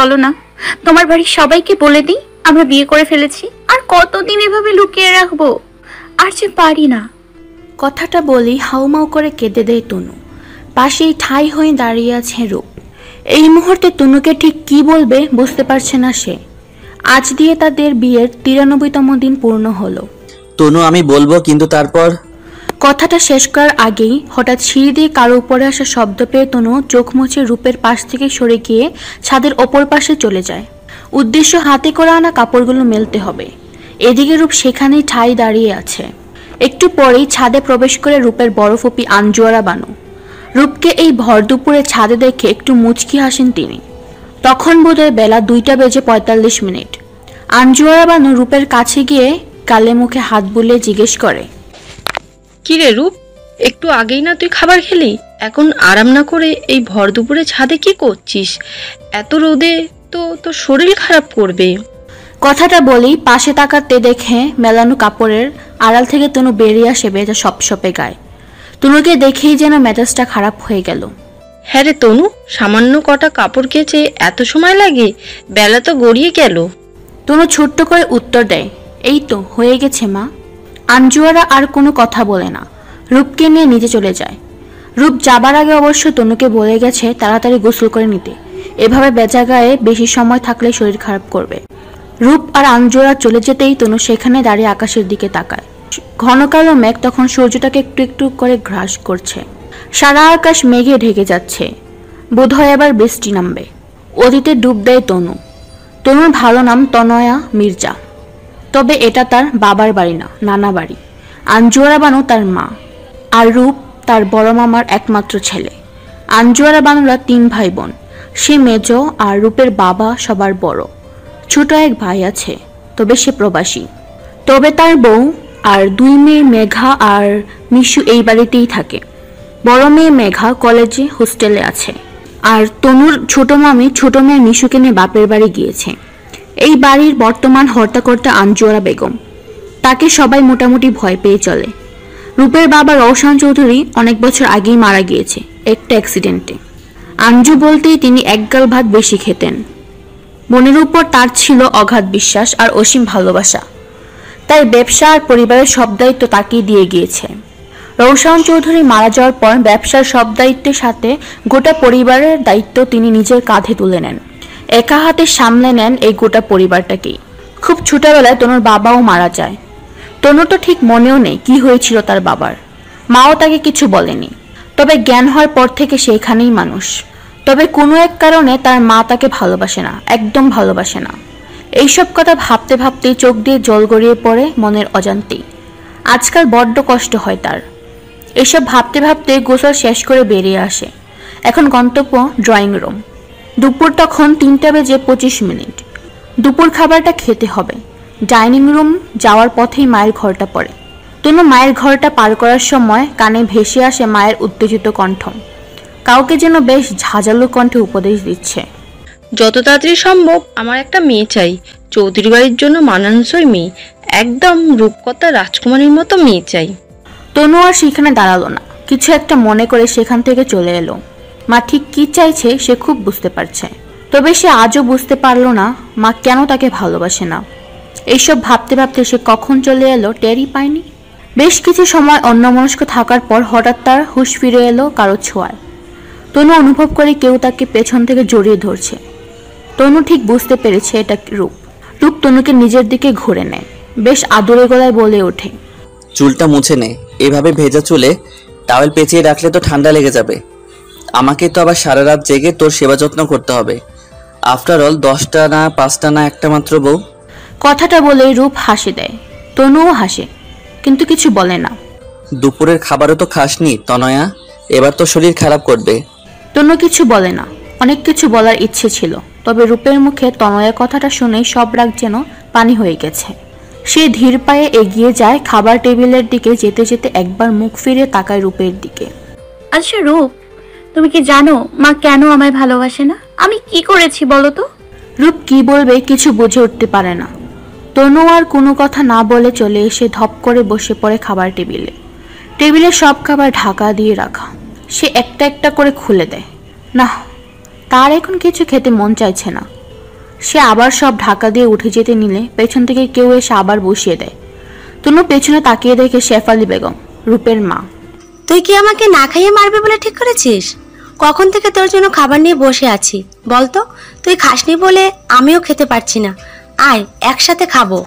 চলো না, তোমার বাড়ির সবাইকে বলে দিই আমরা বিয়ে করে ফেলেছি। আর কতদিন এভাবে লুকিয়ে রাখবো? আর যে পারি না। কথাটা বলেই হাউমাউ করে কেঁদে দেয় তনু। পাশেই ঠাই হয়ে দাঁড়িয়ে আছে রূপ। এই মুহূর্তে তনুকে ঠিক কি বলবে বুঝতে পারছে না সে। আজ দিয়ে তাদের বিয়ের 93তম দিন পূর্ণ হলো। তনু, আমি বলবো, কিন্তু তারপর। কথাটা শেষ করার আগেই হঠাৎ সিঁড়ি দিয়ে কারো উপরে আসা শব্দ পেয়ে তনু চোখ মুছে রূপের পাশ থেকে সরে গিয়ে ছাদের ওপর পাশে চলে যায়। উদ্দেশ্য হাতে করে আনা কাপড়গুলো মেলতে হবে। এদিকে রূপ সেখানেই ঠাই দাঁড়িয়ে আছে। একটু পরেই ছাদে প্রবেশ করে রূপের বড় ফুপি আঞ্জুয়ারা বানু। রূপকে এই ভর দুপুরে ছাদে দেখে একটু মুচকি হাসেন তিনি। তখন বোধহয় বেলা 2:45। আঞ্জুয়ারা বানু রূপের কাছে গিয়ে গালে মুখে হাত বুলিয়ে জিজ্ঞেস করে, কি রে রূপ, একটু আগেই না তুই খাবার খেলি? এখন আরাম না করে এই ভর দুপুরে ছাদে কি করছিস? এত রোদে তো তোর শরীর খারাপ করবে। কথাটা বলেই পাশে তাকাতে দেখে মেলানো কাপড়ের আড়াল থেকে তনু বেরিয়ে আসে বেজা সপসপে গায়ে। তনুকে দেখেই যেন মেজাজটা খারাপ হয়ে গেল। হ্যাঁ রে তনু, সামান্য কটা কাপড় কেচে এত সময় লাগে? বেলা তো গড়িয়ে গেল। তনু ছোট্ট করে উত্তর দেয়, এই তো হয়ে গেছে মা। আঞ্জুয়ারা আর কোনো কথা বলে না, রূপকে নিয়ে নিচে চলে যায়। রূপ যাবার আগে অবশ্য তনুকে বলে গেছে তাড়াতাড়ি গোসল করে নিতে, এভাবে বেজা গায়ে বেশি সময় থাকলে শরীর খারাপ করবে। রূপ আর আঞ্জুয়ারা চলে যেতেই তনু সেখানে দাঁড়িয়ে আকাশের দিকে তাকায়। ঘন কালো মেঘ তখন সূর্যটাকে একটু একটু করে গ্রাস করছে। সারা আকাশ মেঘে ঢেকে যাচ্ছে, বোধহয় এবার বৃষ্টি নামবে। অতীতে ডুব দেয় তনু। তনুর ভালো নাম তনয়া মির্জা, তবে এটা তার বাবার বাড়ি না, নানা বাড়ি। আঞ্জুয়ারা বানু তার মা, আর রূপ তার বড় মামার একমাত্র ছেলে। আঞ্জুয়ারা বানুরা 3 ভাই বোন। সে মেজ আর রূপের বাবা সবার বড়। ছোট এক ভাই আছে, তবে সে প্রবাসী। তবে তার বউ আর 2 মেয়ে মেঘা আর মিশু এই বাড়িতেই থাকে। বড় মেয়ে মেঘা কলেজে হোস্টেলে আছে, আর তনুর ছোট মামি ছোট মেয়ে মিশুকে নিয়ে বাপের বাড়ি গিয়েছে। এই বাড়ির বর্তমান হর্তাকর্তা আঞ্জুয়ারা বেগম। তাকে সবাই মোটামুটি ভয় পেয়ে চলে। রূপের বাবা রওশন চৌধুরী অনেক বছর আগেই মারা গিয়েছে একটা অ্যাক্সিডেন্টে। আঞ্জু বলতেই তিনি একগাল ভাত বেশি খেতেন। বোনের উপর তার ছিল অগাধ বিশ্বাস আর অসীম ভালোবাসা, তাই ব্যবসা আর পরিবারের সব দায়িত্ব তাকেই দিয়ে গিয়েছে। রওশন চৌধুরী মারা যাওয়ার পর ব্যবসার সব দায়িত্বের সাথে গোটা পরিবারের দায়িত্ব তিনি নিজের কাঁধে তুলে নেন। একা হাতে সামলে নেন এই গোটা পরিবারটাকেই। খুব ছোটবেলায় তনুর বাবাও মারা যায়। তনুর তো ঠিক মনেও নেই কি হয়েছিল তার বাবার। মাও তাকে কিছু বলেনি, তবে জ্ঞান হওয়ার পর থেকে সে এখানেই মানুষ। তবে কোনো এক কারণে তার মা তাকে ভালোবাসে না, একদম ভালোবাসে না। এইসব কথা ভাবতে ভাবতে চোখ দিয়ে জল গড়িয়ে পড়ে মনের অজান্তেই। আজকাল বড্ড কষ্ট হয় তার। এসব ভাবতে ভাবতে গোসল শেষ করে বেরিয়ে আসে। এখন গন্তব্য ড্রয়িং রুম। দুপুর তখন 3:25। দুপুর খাবারটা খেতে হবে। ডাইনিং রুম যাওয়ার পথেই মায়ের ঘরটা পড়ে। তনু মায়ের ঘরটা পার করার সময় কানে ভেসে আসে মায়ের উত্তেজিত কণ্ঠ। কাউকে যেন বেশ ঝাঁঝালো কণ্ঠে উপদেশ দিচ্ছে। যত তাড়াতাড়ি সম্ভব আমার একটা মেয়ে চাই, চৌধুরী বাড়ির জন্য মানানসই মেয়ে, একদম রূপকথা রাজকুমারীর মতো মেয়ে চাই। তনু আর সেখানে দাঁড়ালো না, কিছু একটা মনে করে সেখান থেকে চলে এলো। মা ঠিক কি চাইছে সে খুব বুঝতে পারছে, তবে সে আজও বুঝতে পারল না মা কেন তাকে ভালোবাসে না। এইসব ভাবতে ভাবতে সে কখন চলে এলো টেরই পায়নি। বেশ কিছু সময় অন্যমনস্ক থাকার পর হঠাৎ তার হুঁশ ফিরে এলো কারো ছোঁয়ায়। তনু অনুভব করে কেউ তাকে পেছন থেকে জড়িয়ে ধরছে। তনু ঠিক বুঝতে পেরেছে এটা রূপ। রূপ তনুকে নিজের দিকে ঘুরে নেয়, বেশ আদরে গলায় বলে ওঠে, চুলটা মুছে নে, এভাবে ভেজা চুলে টাওয়েল পেঁচিয়ে রাখলে তো ঠান্ডা লেগে যাবে। আমাকে তো আবার সারা রাত জেগে তোর সেবা যত্ন করতে হবে। আফটার অল 10টা না 5টা না একটা মাত্র বউ। কথাটা বলে রূপ হাসি দেয়। তনুও হাসে, কিন্তু কিছু বলে না। দুপুরের খাবারও তো খাসনি তনয়া, এবার তো শরীর খারাপ করবে। তনু কিছু বলে না। অনেক কিছু বলার ইচ্ছে ছিল, তবে রূপের মুখে তনয়া কথাটা শুনেই সব রাগ যেন পানি হয়ে গেছে। সে ধীর পায়ে এগিয়ে যায় খাবার টেবিলের দিকে। যেতে যেতে একবার মুখ ফিরে তাকায় রূপের দিকে। আচ্ছা রূপ, তুমি কি জানো মা কেন আমায় ভালোবাসে না? আমি কি করেছি বলো তো? রূপ কি বলবে কিছু বুঝে উঠতে পারে না। তনু আর কোনো কথা না বলে চলে এসে ধপ করে বসে পড়ে খাবার টেবিলে। টেবিলে সব খাবার ঢাকা দিয়ে রাখা। সে একটা একটা করে খুলে দেয়। না, তার এখন কিছু খেতে মন চাইছে না। সে আবার সব ঢাকা দিয়ে উঠে যেতে নিলে পেছন থেকে কেউ এসে আবার বসিয়ে দেয়। তনু পেছনে তাকিয়ে দেখে শেফালি বেগম, রূপের মা। তুই কি আমাকে না খাইয়ে মারবে বলে ঠিক করেছিস? কখন থেকে তোর জন্য খাবার নিয়ে বসে আছি বলতো? তুই খাসনি বলে আমিও খেতে পারছি না। আয় একসাথে খাবো।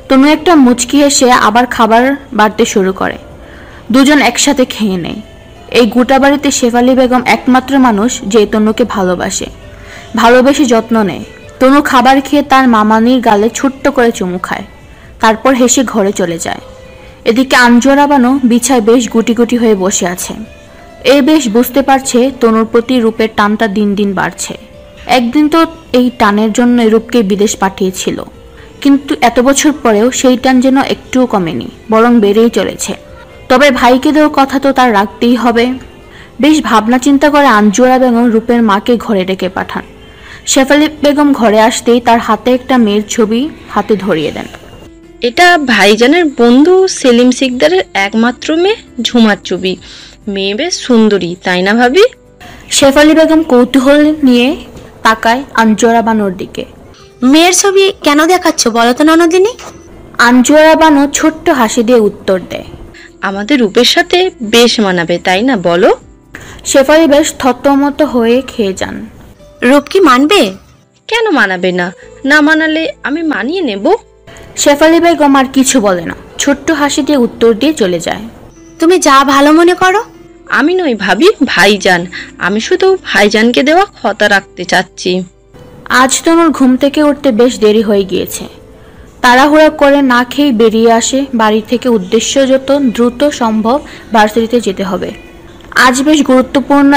তনু একটা মুচকি এসে আবার খাবার বাড়তে শুরু করে। দুজন একসাথে খেয়ে নেয়। এই গোটা বাড়িতে শেফালি বেগম একমাত্র মানুষ যে তনুকে ভালোবেসে যত্ন নেয়। তনু খাবার খেয়ে তার মামানির গালে ছোট্ট করে চুমু খায়, তারপর হেসে ঘরে চলে যায়। এদিকে আঞ্জুরা বানু বিছায় বেশ গুটি গুটি হয়ে বসে আছে। এ বেশ বুঝতে পারছে তনুর প্রতি রূপের টানটা দিন দিন বাড়ছে। একদিন তো এই টানের জন্য রূপকে বিদেশ পাঠিয়েছিল, কিন্তু এত বছর পরেও সেই টান যেন একটুও কমেনি, বরং বেড়েই চলেছে। তবে ভাইকে দেওয়ার কথা তো তার রাখতেই হবে। বেশ ভাবনা চিন্তা করে আঞ্জুরা বেগম রূপের মাকে ঘরে ডেকে পাঠান। শেফালি বেগম ঘরে আসতেই তার হাতে একটা মেয়ের ছবি হাতে ধরিয়ে দেন। এটা ভাইজানের বন্ধু সেলিম সিকদারের একমাত্র মেয়ে ঝুমার ছবি। মেয়ে বেশ সুন্দরী, তাই না ভাবি? শেফালি বেগম কৌতূহল নিয়ে তাকায় আঞ্জুরা বানুর দিকে। মেয়ের ছবি কেন দেখাচ্ছ বলো তো ননদিনী? আঞ্জুরা বানু ছোট্ট হাসি দিয়ে উত্তর দেয়, আমাদের রূপের সাথে বেশ মানাবে, তাই না বলো? শেফালি বেশ থতমত হয়ে খেয়ে যান। রূপ কি মানবে? কেন মানাবে না? না মানালে আমি মানিয়ে নেব। শেফালি বেগম আর কিছু বলে না, ছোট্ট হাসি দিয়ে উত্তর দিয়ে চলে যায়। তুমি যা ভালো মনে করো। আমি নই ভাবি, ভাইজান। আমি শুধু ভাইজানকে দেওয়া কথা রাখতে চাচ্ছি। আজ তনুর ঘুম থেকে উঠতে বেশ দেরি হয়ে গিয়েছে। তাড়াহুড়া করে না খেয়ে বেরিয়ে আসে বাড়ি থেকে, উদ্দেশ্য যত দ্রুত সম্ভব ভার্সিটিতে যেতে হবে। আজ বেশ গুরুত্বপূর্ণ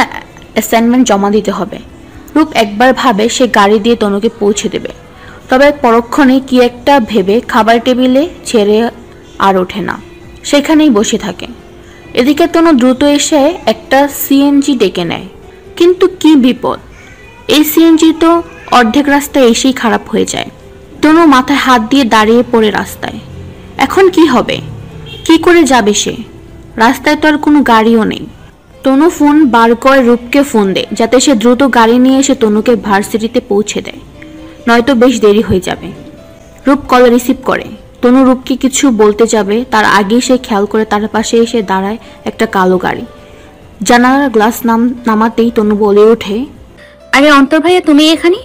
অ্যাসাইনমেন্ট জমা দিতে হবে। রূপ একবার ভাবে সে গাড়ি দিয়ে তনুকে পৌঁছে দেবে, তবে পরক্ষণে কি একটা ভেবে খাবার টেবিলে ছেড়ে আর ওঠে না, সেখানেই বসে থাকে। এদিকে তনু দ্রুত এসে একটা সিএনজি ডেকে নেয়, কিন্তু কি বিপদ, এই সিএনজি তো অর্ধেক রাস্তায় এসেই খারাপ হয়ে যায়। তনু মাথায় হাত দিয়ে দাঁড়িয়ে পড়ে রাস্তায়। এখন কি হবে, কি করে যাবে সে? রাস্তায় তো আর কোনো গাড়িও নেই। তনু ফোন বার করে রূপকে ফোন দেয়, যাতে সে দ্রুত গাড়ি নিয়ে এসে তনুকে ভার্সিটিতে পৌঁছে দেয়, নয়তো বেশ দেরি হয়ে যাবে। রূপ কল রিসিভ করে। তনু রূপকে কিছু বলতে যাবে, তার আগেই সে খেয়াল করে তার পাশে এসে দাঁড়ায় একটা কালো গাড়ি। জানালার গ্লাস নামাতেই তনু বলে ওঠে, আরে অন্তর ভাইয়া, তুমি এখানে?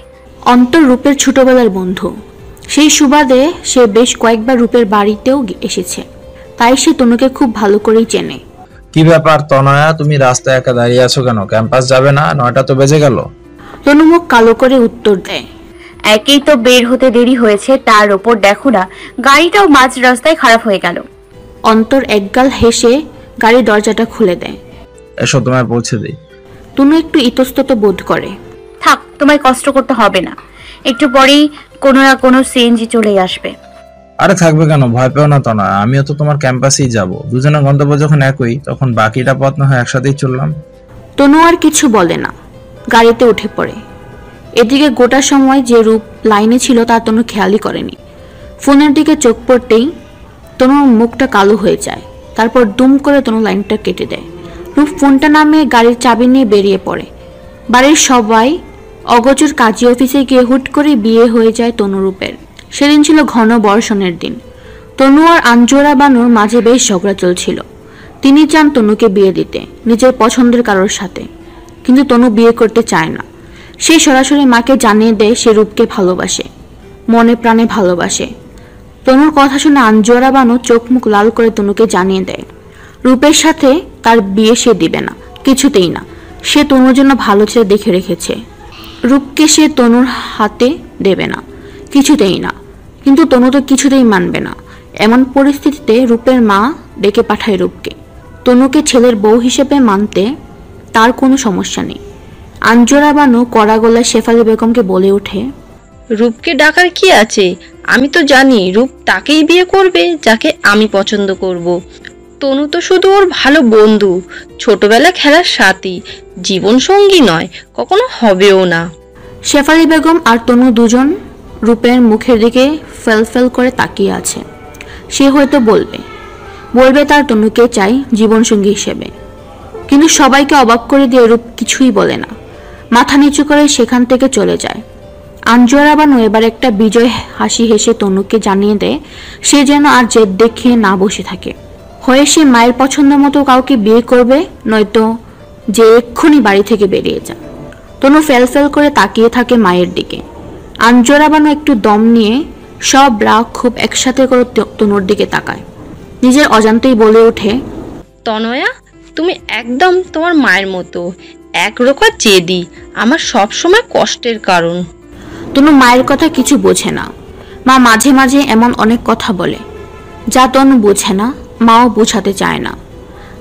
অন্তর রূপের ছোটবেলার বন্ধু। সেই সুবাদে সে বেশ কয়েকবার রূপের বাড়িতেও এসেছে, তাই সে তনুকে খুব ভালো করেই চেনে। কি ব্যাপার তনয়া, তুমি রাস্তায় একা দাঁড়িয়ে আছো কেন? ক্যাম্পাস যাবে না? 9টা তো বেজে গেল। তনু মুখ কালো করে উত্তর দেয়, একেই তো বের হতে দেরি হয়েছে, তার ওপর দেখো না গাড়িটাও মাঝ রাস্তায় খারাপ হয়ে গেল। অন্তর একগাল হেসে গাড়ির দরজাটা খুলে দেয়। এসো তোমায় পৌঁছে দিই। তনু একটু ইতস্তত বোধ করে। থাক, তোমায় কষ্ট করতে হবে না, একটু পরেই কোনো না কোনো সিএনজি চলেই আসবে। আরে থাকবে কেন, ভয় পেও না তনয়া, আমিও তো তোমার ক্যাম্পাসেই যাব। দুজনের গন্তব্য যখন একই, তখন বাকিটা পথ না হয় একসাথেই চললাম। তনু আর কিছু বলে না, গাড়িতে উঠে পড়ে। এদিকে গোটা সময় যে রূপ লাইনে ছিল তা তনু খেয়ালই করেনি। ফোনের দিকে চোখ পড়তেই তনুর মুখটা কালো হয়ে যায়, তারপর দুম করে তনু লাইনটা কেটে দেয়। রূপ ফোনটা নামিয়ে গাড়ির চাবি নিয়ে বেরিয়ে পড়ে। বাড়ির সবাই অগোচর কাজী অফিসে গিয়ে হুট করে বিয়ে হয়ে যায় তনু রূপের। সেদিন ছিল ঘন বর্ষণের দিন। তনু আর আঞ্জুরা বানুর মাঝে বেশ ঝগড়া চলছিল। তিনি চান তনুকে বিয়ে দিতে নিজের পছন্দের কারোর সাথে, কিন্তু তনু বিয়ে করতে চায় না। সে সরাসরি মাকে জানিয়ে দেয় সে রূপকে ভালোবাসে, মনে প্রাণে ভালোবাসে। তনুর কথা শুনে আঞ্জুরা বানু চোখ মুখ লাল করে তনুকে জানিয়ে দেয় রূপের সাথে তার বিয়ে সে দিবে না, কিছুতেই না। সে তনুর জন্য ভালো ছেলে দেখে রেখেছে, রূপকে সে তনুর হাতে দেবে না, কিছুতেই না। কিন্তু তনু তো কিছুতেই মানবে না। এমন পরিস্থিতিতে রূপের মা ডেকে পাঠায় রূপকে। তনুকে ছেলের বউ হিসেবে মানতে তার কোনো সমস্যা নেই। আঞ্জুরা বানু কড়া গলায় শেফালি বেগমকে বলে ওঠে, রূপকে ডাকার কি আছে? আমি তো জানি রূপ তাকেই বিয়ে করবে যাকে আমি পছন্দ করব। তনু তো শুধু ওর ভালো বন্ধু, ছোটবেলা খেলার সাথী, জীবন সঙ্গী নয়, কখনো হবেও না। শেফালি বেগম আর তনু দুজন রূপের মুখের দিকে ফেল করে তাকিয়ে আছে। সে হয়তো বলবে তার তনুকে চাই জীবনসঙ্গী হিসেবে, কিন্তু সবাইকে অবাক করে দিয়ে রূপ কিছুই বলে না, মাথা নিচু করে সেখান থেকে চলে যায়। আঞ্জুয়ারা বানু এবার একটা বিজয় হাসি হেসে তনুকে জানিয়ে দেয় সে যেন আর জেদ দেখিয়ে না বসে থাকে। হয় সে মায়ের পছন্দ মতো কাউকে বিয়ে করবে, নয়তো যে এক্ষুনি বাড়ি থেকে বেরিয়ে যা। তনু ফেল করে তাকিয়ে থাকে মায়ের দিকে। আঞ্জুয়ারা বানু একটু দম নিয়ে সব রাগ খুব একসাথে করে তনুর দিকে তাকায়। নিজের অজান্তেই বলে ওঠে, তনয়া, তুমি একদম তোমার মায়ের মতো একরকম জেদি, আমার সব সময় কষ্টের কারণ। তনু মায়ের কথা কিছু বোঝে না। মা মাঝে মাঝে এমন অনেক কথা বলে যা তনু বোঝে না, মাও বোঝাতে চায় না।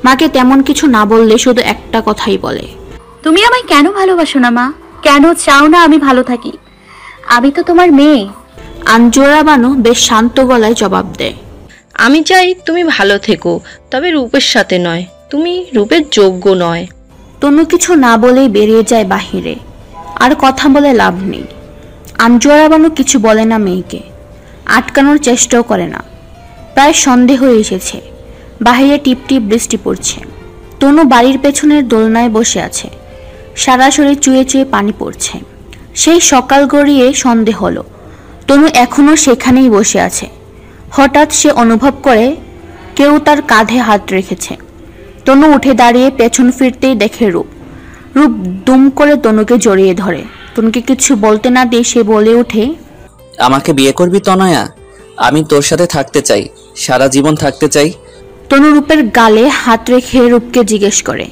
মাকে তেমন কিছু না বললে শুধু একটা কথাই বলে, তুমি আমায় কেন ভালোবাসো না মা? কেন চাও না আমি ভালো থাকি? আমি তো তোমার মেয়ে। আঞ্জুয়ারা বানু বেশ শান্ত গলায় জবাব দেয়, আমি চাই তুমি ভালো থেকো, তবে রূপের সাথে নয়, তুমি রূপের যোগ্য নয়। তনু কিছু না বলেই বেরিয়ে যায় বাহিরে। আর কথা বলে লাভ নেই। আঞ্জুয়ারা বানু কিছু বলে না মেয়েকে, আটকানোর চেষ্টাও করে না। প্রায় সন্ধে হয়ে এসেছে, বাহিরে টিপটিপ বৃষ্টি পড়ছে। তনু বাড়ির পেছনের দোলনায় বসে আছে, সারা শরীর চুয়ে চুয়ে পানি পড়ছে। সেই সকাল গড়িয়ে সন্ধে হলো, তনু এখনো সেখানেই বসে আছে। হঠাৎ সে অনুভব করে কেউ তার কাঁধে হাত রেখেছে। তনু উঠে দাঁড়িয়ে পেছন ফিরতেই দেখে রূপ। রূপ দুম করে তনুকে জড়িয়ে ধরে। তনুকে কিছু বলতে না দিয়ে সে বলে ওঠে, আমাকে বিয়ে করবি তনয়া? আমি তোর সাথে থাকতে চাই, সারা জীবন থাকতে চাই। তনু রূপের গালে হাত রেখে রূপকে জিজ্ঞেস করে,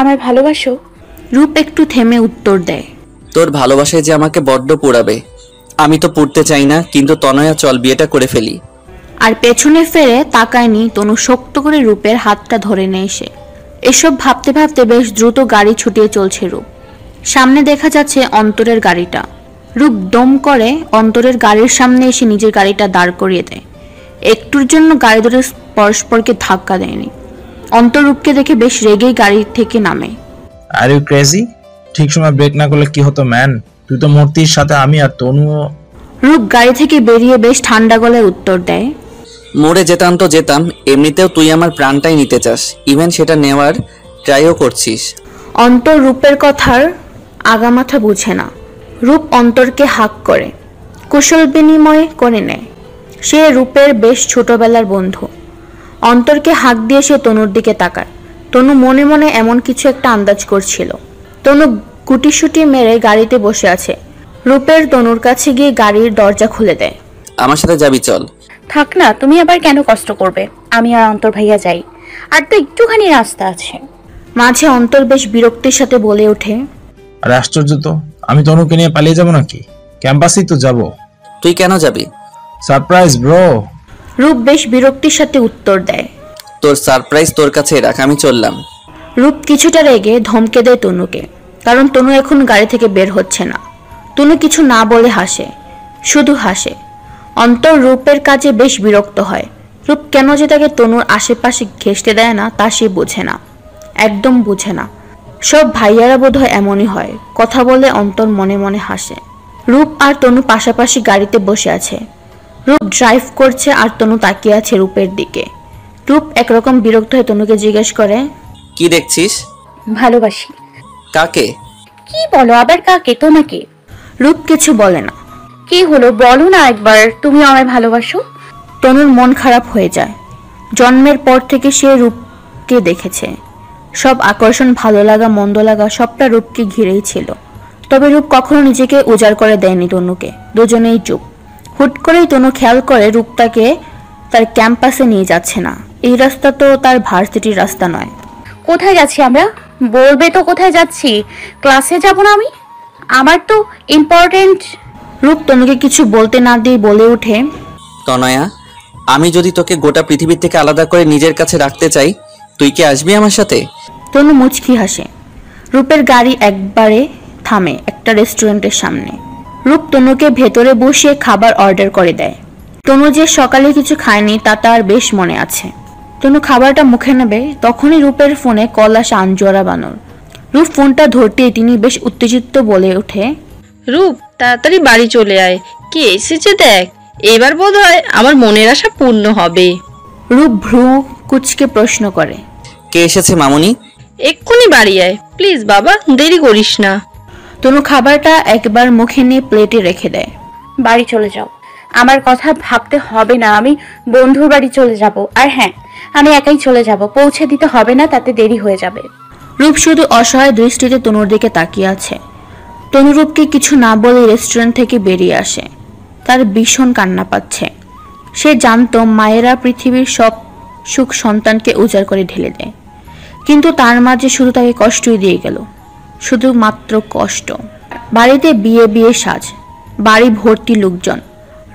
আমার ভালোবাসো? রূপ একটু থেমে উত্তর দেয়, তোর ভালোবাসায় যে আমাকে বড্ড পোড়াবে। আমি তো পড়তে চাই না, কিন্তু তনয়া চল বিয়েটা করে ফেলি। আর পেছনে ফিরে তাকায়নি। তনু শক্ত করে রূপের হাতটা ধরে নেয় সে। এসব ভাবতে ভাবতে বেশ দ্রুত গাড়ি ছুটিয়ে চলছে রূপ। সামনে দেখা যাচ্ছে অন্তরের গাড়িটা। রূপ দম করে অন্তরের গাড়ির সামনে এসে নিজের গাড়িটা দাঁড় করিয়ে দেয়। একটুর জন্য গাড়ি ধরে পরস্পরকে ধাক্কা দেয়নি। অন্তর রূপকে দেখে বেশ রেগেই গাড়ি থেকে নামে। Are you crazy? ঠিক সময় ব্রেক না করলে কি হতো ম্যান? তুই তো মূর্তির সাথে আমি আর তনুও। রূপ গাড়ি থেকে বেরিয়ে বেশ ঠান্ডা গলায় উত্তর দেয়, মরে যেতাম তো যেতাম, এমনিতেও তুই আমার প্রাণটাই নিতে চাস, ইভেন সেটা নেওয়ার ট্রাইও করছিস। অন্তর রূপের কথার আগামাথা বুঝে না। রূপ অন্তরকে হাক করে, কুশল বিনিময় করে নেয়। সে রূপের বেশ ছোটবেলার বন্ধু। অন্তরকে হাক দিয়ে সে তনুর দিকে তাকায়। তনু মনে মনে এমন কিছু একটা আন্দাজ করছিল। তনু গুটিসুটি মেরে গাড়িতে বসে আছে। রূপের তনুর কাছে গিয়ে গাড়ির দরজা খুলে দেয়। আমার সাথে যাবি চল। থাক না, তুমি আবার কেন কষ্ট করবে? আমি আর অন্তর ভাইয়া যাই, আর তো একটুখানি রাস্তা আছে। মাঝে অন্তর বেশ বিরক্তির সাথে বলে ওঠে, আরে আশ্চর্য তো, আমি তনুকে নিয়ে পালিয়ে যাবো নাকি? ক্যাম্পাসেই তো যাবো। তুই কেন যাবি? Surprise bro. রূপ বেশ বিরক্তির সাথে উত্তর দেয়। তোর সারপ্রাইজ তোর কাছে রাখ, আমি চললাম। রূপ কিছুটা রেগে ধমকে দেয় তনুকে, কারণ তনু এখন গাড়ি থেকে বের হচ্ছে না। তনু কিছু না বলে হাসে, শুধু হাসে। অন্তর রূপের কাজে বেশ বিরক্ত হয়। রূপ কেন যে তাকে তনুর আশেপাশে ঘেঁষতে দেয় না তা সে বোঝে না, একদম বোঝে না। সব ভাইয়ারা বোধহয় এমনই হয়। কথা বলে অন্তর মনে মনে হাসে। রূপ আর তনু পাশাপাশি গাড়িতে বসে আছে। রূপ ড্রাইভ করছে আর তনু তাকিয়ে আছে রূপের দিকে। রূপ একরকম বিরক্ত হয়ে তনুকে জিজ্ঞেস করে, কি দেখছিস? ভালোবাসি। কাকে? কি বলো আবার, কাকে? তোমাকে। রূপ কিছু বলে না। কি হলো বলো না একবার, তুমি আমায় ভালোবাসো? তনুর মন খারাপ হয়ে যায়। জন্মের পর থেকে সে রূপকে দেখেছে। সব আকর্ষণ, ভালো লাগা, মন্দ লাগা সবটা রূপকে ঘিরেই ছিল। তবে রূপ কখনো নিজেকে উজাড় করে দেয়নি তনুকে। দুজনেই চুপ। হুট করেই তনু খেয়াল করে রূপ তাকে তার ক্যাম্পাসে নিয়ে যাচ্ছে না। এই রাস্তা তো তার ভার্সিটির রাস্তা নয়। কোথায় যাচ্ছি আমরা? বলবে তো কোথায় যাচ্ছি? ক্লাসে যাব না আমি? আমার তো ইম্পর্টেন্ট। রূপ তনুকে কিছু বলতে না দিয়ে বলে ওঠে, তনয়া, আমি যদি তোকে গোটা পৃথিবীর থেকে আলাদা করে নিজের কাছে রাখতে চাই, তুই কি আসবি আমার সাথে? তনু মুচকি হাসে। রূপের গাড়ি একবারে থামে একটা রেস্টুরেন্টের সামনে। রূপ তনুকে ভেতরে বসিয়ে খাবার অর্ডার করে দেয়। তনু যে সকালে কিছু খায়নি তা তার বেশ মনে আছে। তনু খাবারটা মুখে নেবে, তখনই রূপের ফোনে কল আসে আঞ্জুয়ারা বানুর। রূপ ফোনটা ধরতেই তিনি বেশ উত্তেজিত বলে ওঠে, রূপ, তাড়াতাড়ি বাড়ি চলে আয়, কে এসেছে দেখ, এবার বোধহয় আমার মনের আশা পূর্ণ হবে। রূপ ভ্রু কুচকে প্রশ্ন করে, কে এসেছে মামুনি? এক্ষুনি বাড়ি আয় প্লিজ বাবা, দেরি করিস না। তনু খাবারটা একবার মুখে নিয়ে প্লেটে রেখে দেয়। বাড়ি চলে যাও, আমার কথা ভাবতে হবে না। আমি বন্ধুর বাড়ি চলে যাব। আর হ্যাঁ, আমি একাই চলে যাব, পৌঁছে দিতে হবে না, তাতে দেরি হয়ে যাবে। রূপ শুধু অসহায় দৃষ্টিতে তনুর দিকে তাকিয়ে আছে। তনু রূপকে কিছু না বলে রেস্টুরেন্ট থেকে বেরিয়ে আসে। তার ভীষণ কান্না পাচ্ছে। সে জানতো মায়েরা পৃথিবীর সব সুখ সন্তানকে উজাড় করে ঢেলে দেয়, কিন্তু তার মাঝে শুধু তাকে কষ্টই দিয়ে গেল, শুধুমাত্র কষ্ট। বাড়িতে বিয়ে বিয়ে সাজ, বাড়ি ভর্তি লোকজন।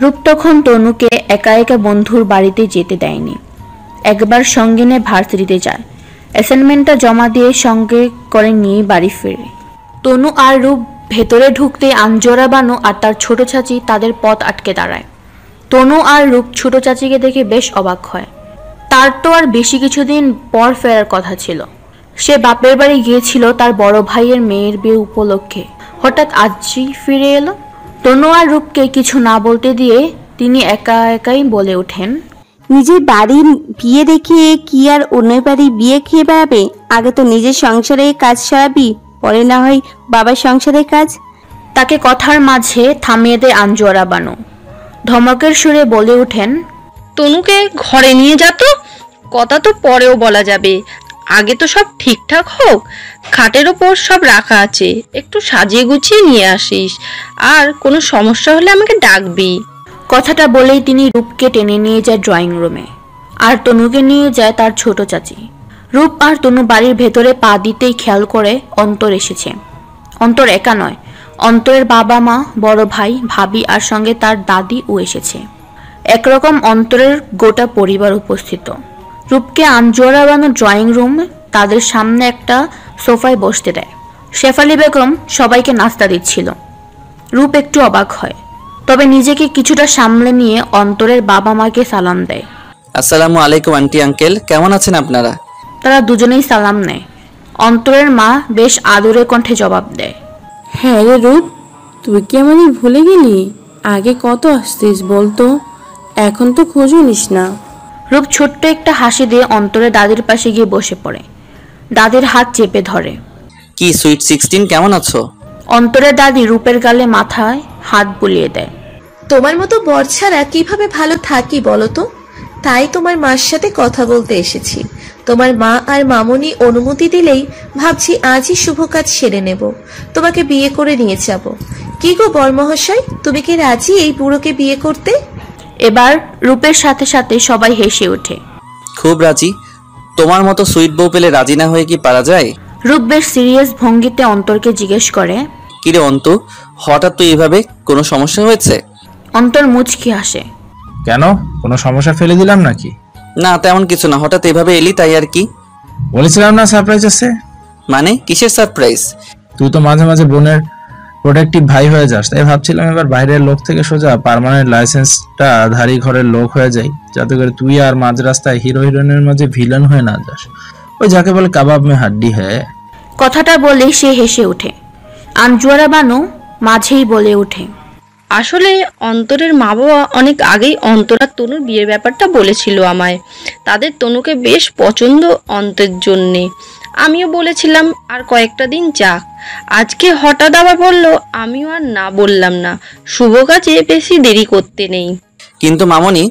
রূপ তখন তনুকে একা একা বন্ধুর বাড়িতে যেতে দেয়নি। একবার সঙ্গে নিয়ে ভার্সিটিতে যায়, অ্যাসাইনমেন্টটা জমা দিয়ে সঙ্গে করে নিয়ে বাড়ি ফেরে। তনু আর রূপ ভেতরে ঢুকতে আঞ্জরা বানু আর তার ছোট চাচি তাদের পথ আটকে দাঁড়ায়। তনু আর রূপ ছোট চাচিকে দেখে বেশ অবাক হয়। তার তো আর বেশি কিছুদিন পর ফেরার কথা ছিল। সে বাপের বাড়ি গিয়েছিল তার বড় ভাইয়ের মেয়ের বিয়ে উপলক্ষে, হঠাৎ আজই ফিরে এলো। তনু আর রূপকে কিছু না বলতে দিয়ে তিনি একা একাই বলে ওঠেন, নিজের বাড়ির বিয়ে দেখে কি আর অন্যের বাড়ির বিয়ে খেয়ে বেড়াবে? আগে তো নিজের সংসারে কাজ সারাবি, পরে না হয় বাবার সংসারের কাজ। তাকে কথার মাঝে থামিয়ে দেয় আঞ্জুয়ারা বানু। ধমকের সুরে বলে ওঠেন, তনুকে ঘরে নিয়ে যা তো, কথা তো পরেও বলা যাবে, আগে তো সব ঠিকঠাক হোক। খাটের ওপর সব রাখা আছে, একটু সাজিয়ে গুছিয়ে নিয়ে আসিস, আর কোনো সমস্যা হলে আমাকে ডাকবি। কথাটা বলেই তিনি রূপকে টেনে নিয়ে যায় ড্রয়িং রুমে, আর তনুকে নিয়ে যায় তার ছোট চাচি। রূপ আর তনু বাড়ির ভেতরে পা দিতেই খেয়াল করে অন্তর এসেছে। অন্তর একা নয়, অন্তরের বাবা মা, বড় ভাই, ভাবি আর সঙ্গে তার দাদিও এসেছে। একরকম অন্তরের গোটা পরিবার উপস্থিত। রূপকে আঞ্জুয়ারা বানু ড্রয়িং রুম তাদের সামনে একটা সোফায় বসতে দেয়। শেফালি বেগম সবাইকে নাস্তা দিচ্ছিল। রূপ একটু অবাক হয়, তবে নিজেকে কিছুটা সামলে নিয়ে অন্তরের বাবা মাকে সালাম দেয়। আসসালামু আলাইকুম আন্টি আঙ্কেল, কেমন আছেন আপনারা? তারা দুজনেই সালাম নেয়। অন্তরের মা বেশ আদুরে কণ্ঠে জবাব দেয়, হ্যাঁ রে রূপ, তুই কি আমাদের ভুলে গেলি? আগে কত আসতিস বলতো, এখন তো খোঁজও নিস না। রূপ ছোট্ট একটা হাসি দিয়ে অন্তরের দাদির পাশে গিয়ে বসে পড়ে। দাদির হাত চেপে ধরে। কি সুইট 16 কেমন আছো? অন্তরের দাদি রূপের গালে মাথায় হাত বুলিয়ে দেয়। তোমার মতো বর ছাড়া কিভাবে ভালো থাকি বলো তো? তাই তোমার মার সাথে কথা বলতে এসেছি। তোমার মা আর মামুনি অনুমতি দিলেই ভাবছি আজই শুভ কাজ সেরে নেব, তোমাকে বিয়ে করে নিয়ে যাব। কি গো বরমহাশয়, তুমি কি রাজি এই বুড়োকে বিয়ে করতে? এবার রূপের সাথে সাথে সবাই হেসে ওঠে। খুব রাজি। তোমার মতো সুইট বউ পেলে রাজি না হয়ে কি পারা যায়? রূপ বেশ সিরিয়াস ভঙ্গিতে অন্তরকে জিজ্ঞেস করে, কিরে অন্তু, হঠাৎ তো এইভাবে, কোনো সমস্যা হয়েছে? অন্তর মুচকি হাসে। কেন, কোনো সমস্যা ফেলে দিলাম নাকি? না তেমন কিছু না, হঠাৎ এভাবে এলি তাই আর কি। বলেছিলাম না সারপ্রাইজ আছে। মানে কিসের সারপ্রাইজ? তুই তো মাঝে মাঝে বোনের প্রোটেক্টিভ ভাই হয়ে যাস, তাই ভাবছিলাম এবার বাইরের লোক থেকে সোজা পার্মানেন্ট লাইসেন্সটা ধারী ঘরের লোক হয়ে যাই, যাতে করে তুই আর মাঝ রাস্তায় হিরো হিরোইনের মাঝে ভিলেন হয়ে না যাস। ওই যাকে বলে কাবাব মে হাড্ডি হ্যায়। কথাটা বলেই সে হেসে ওঠে। আঞ্জুয়ারা বানু মাঝেই বলে ওঠে, আসলে অন্তরের মা বাবা অনেক আগেই অন্তরা তনুর বিয়ের ব্যাপারটা বলেছিল আমায়। তাদের তনুকে বেশ পছন্দ অন্তের জন্যে। আমিও বলেছিলাম আর কয়েকটা দিন যাক। আজকে হঠাৎ আবার বললো, আমিও আর না বললাম না। শুভ কাজে বেশি দেরি করতে নেই। কিন্তু মামনি,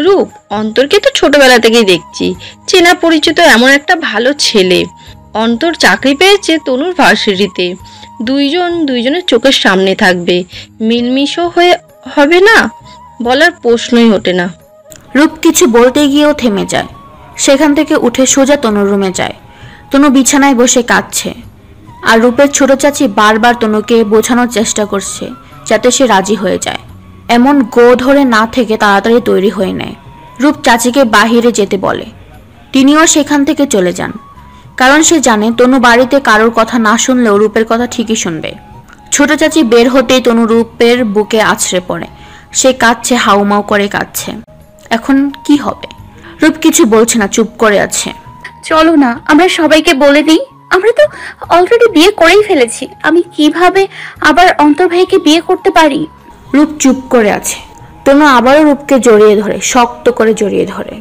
রূপ, অন্তরকে তো ছোটবেলা থেকেই দেখছি, চেনা পরিচিত এমন একটা ভালো ছেলে। অন্তর চাকরি পেয়েছে তনুর ভার্সিটিতে। দুইজনের চোখের সামনে থাকবে, মিলমিশও হয়ে হবে না, বলার প্রশ্নই ওঠে না। রূপ কিছু বলতে গিয়েও থেমে যায়। সেখান থেকে উঠে সোজা তনুর রুমে যায়। তনু বিছানায় বসে কাঁদছে, আর রূপের ছোট চাচি বারবার তনুকে বোঝানোর চেষ্টা করছে যাতে সে রাজি হয়ে যায়। এমন গো ধরে না থেকে তাড়াতাড়ি তৈরি হয়ে নেয়। রূপ চাচিকে বাহিরে যেতে বলে। তিনিও সেখান থেকে চলে যান, কারণ সে জানে তনু বাড়িতে কারোর কথা না শুনলেও রূপের কথা ঠিকই শুনবে। ছোট চাচি বের হতেই তনু রূপের বুকে আছড়ে পড়ে। সে কাঁদছে, হাউমাউ করে কাঁদছে। এখন কি হবে? রূপ কিছু বলছে না, চুপ করে আছে। চলো না, আমরা সবাইকে বলে দিই। আমরা তো অলরেডি বিয়ে করেই ফেলেছি। আমি কিভাবে আবার অন্তর ভাইকে বিয়ে করতে পারি? রূপ চুপ করে আছে। তনু আবারও রূপকে জড়িয়ে ধরে, শক্ত করে জড়িয়ে ধরে।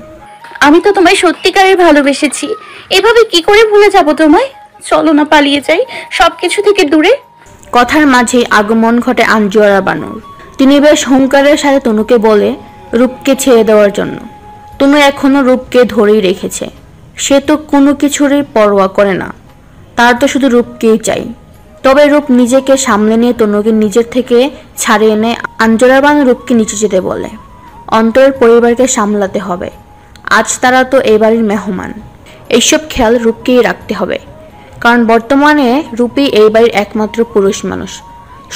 আমি তো তোমায় সত্যিকারের ভালোবেসেছি, এভাবে কি করে ভুলে যাব তোমায়? চলো না, পালিয়ে যাই সবকিছু থেকে দূরে। কথার মাঝেই আগমন ঘটে আঞ্জুয়ারা বানুর। তিনি বেশ হুঙ্কারের সাথে তনুকে বলে রূপকে ছেড়ে দেওয়ার জন্য। তনু এখনো রূপকে ধরেই রেখেছে। সে তো কোনো কিছুরই পরোয়া করে না, তার তো শুধু রূপকেই চাই। তবে রূপ নিজেকে সামলে নিয়ে তনুকে নিজের থেকে ছাড়িয়ে এনে আঞ্জুয়ারা বানু রূপকে নিচে যেতে বলে। অন্তরের পরিবারকে সামলাতে হবে, আজ তারা তো এই বাড়ির মেহমান। এইসব খেয়াল রূপকেই রাখতে হবে, কারণ বর্তমানে রূপই এই বাড়ির একমাত্র পুরুষ মানুষ।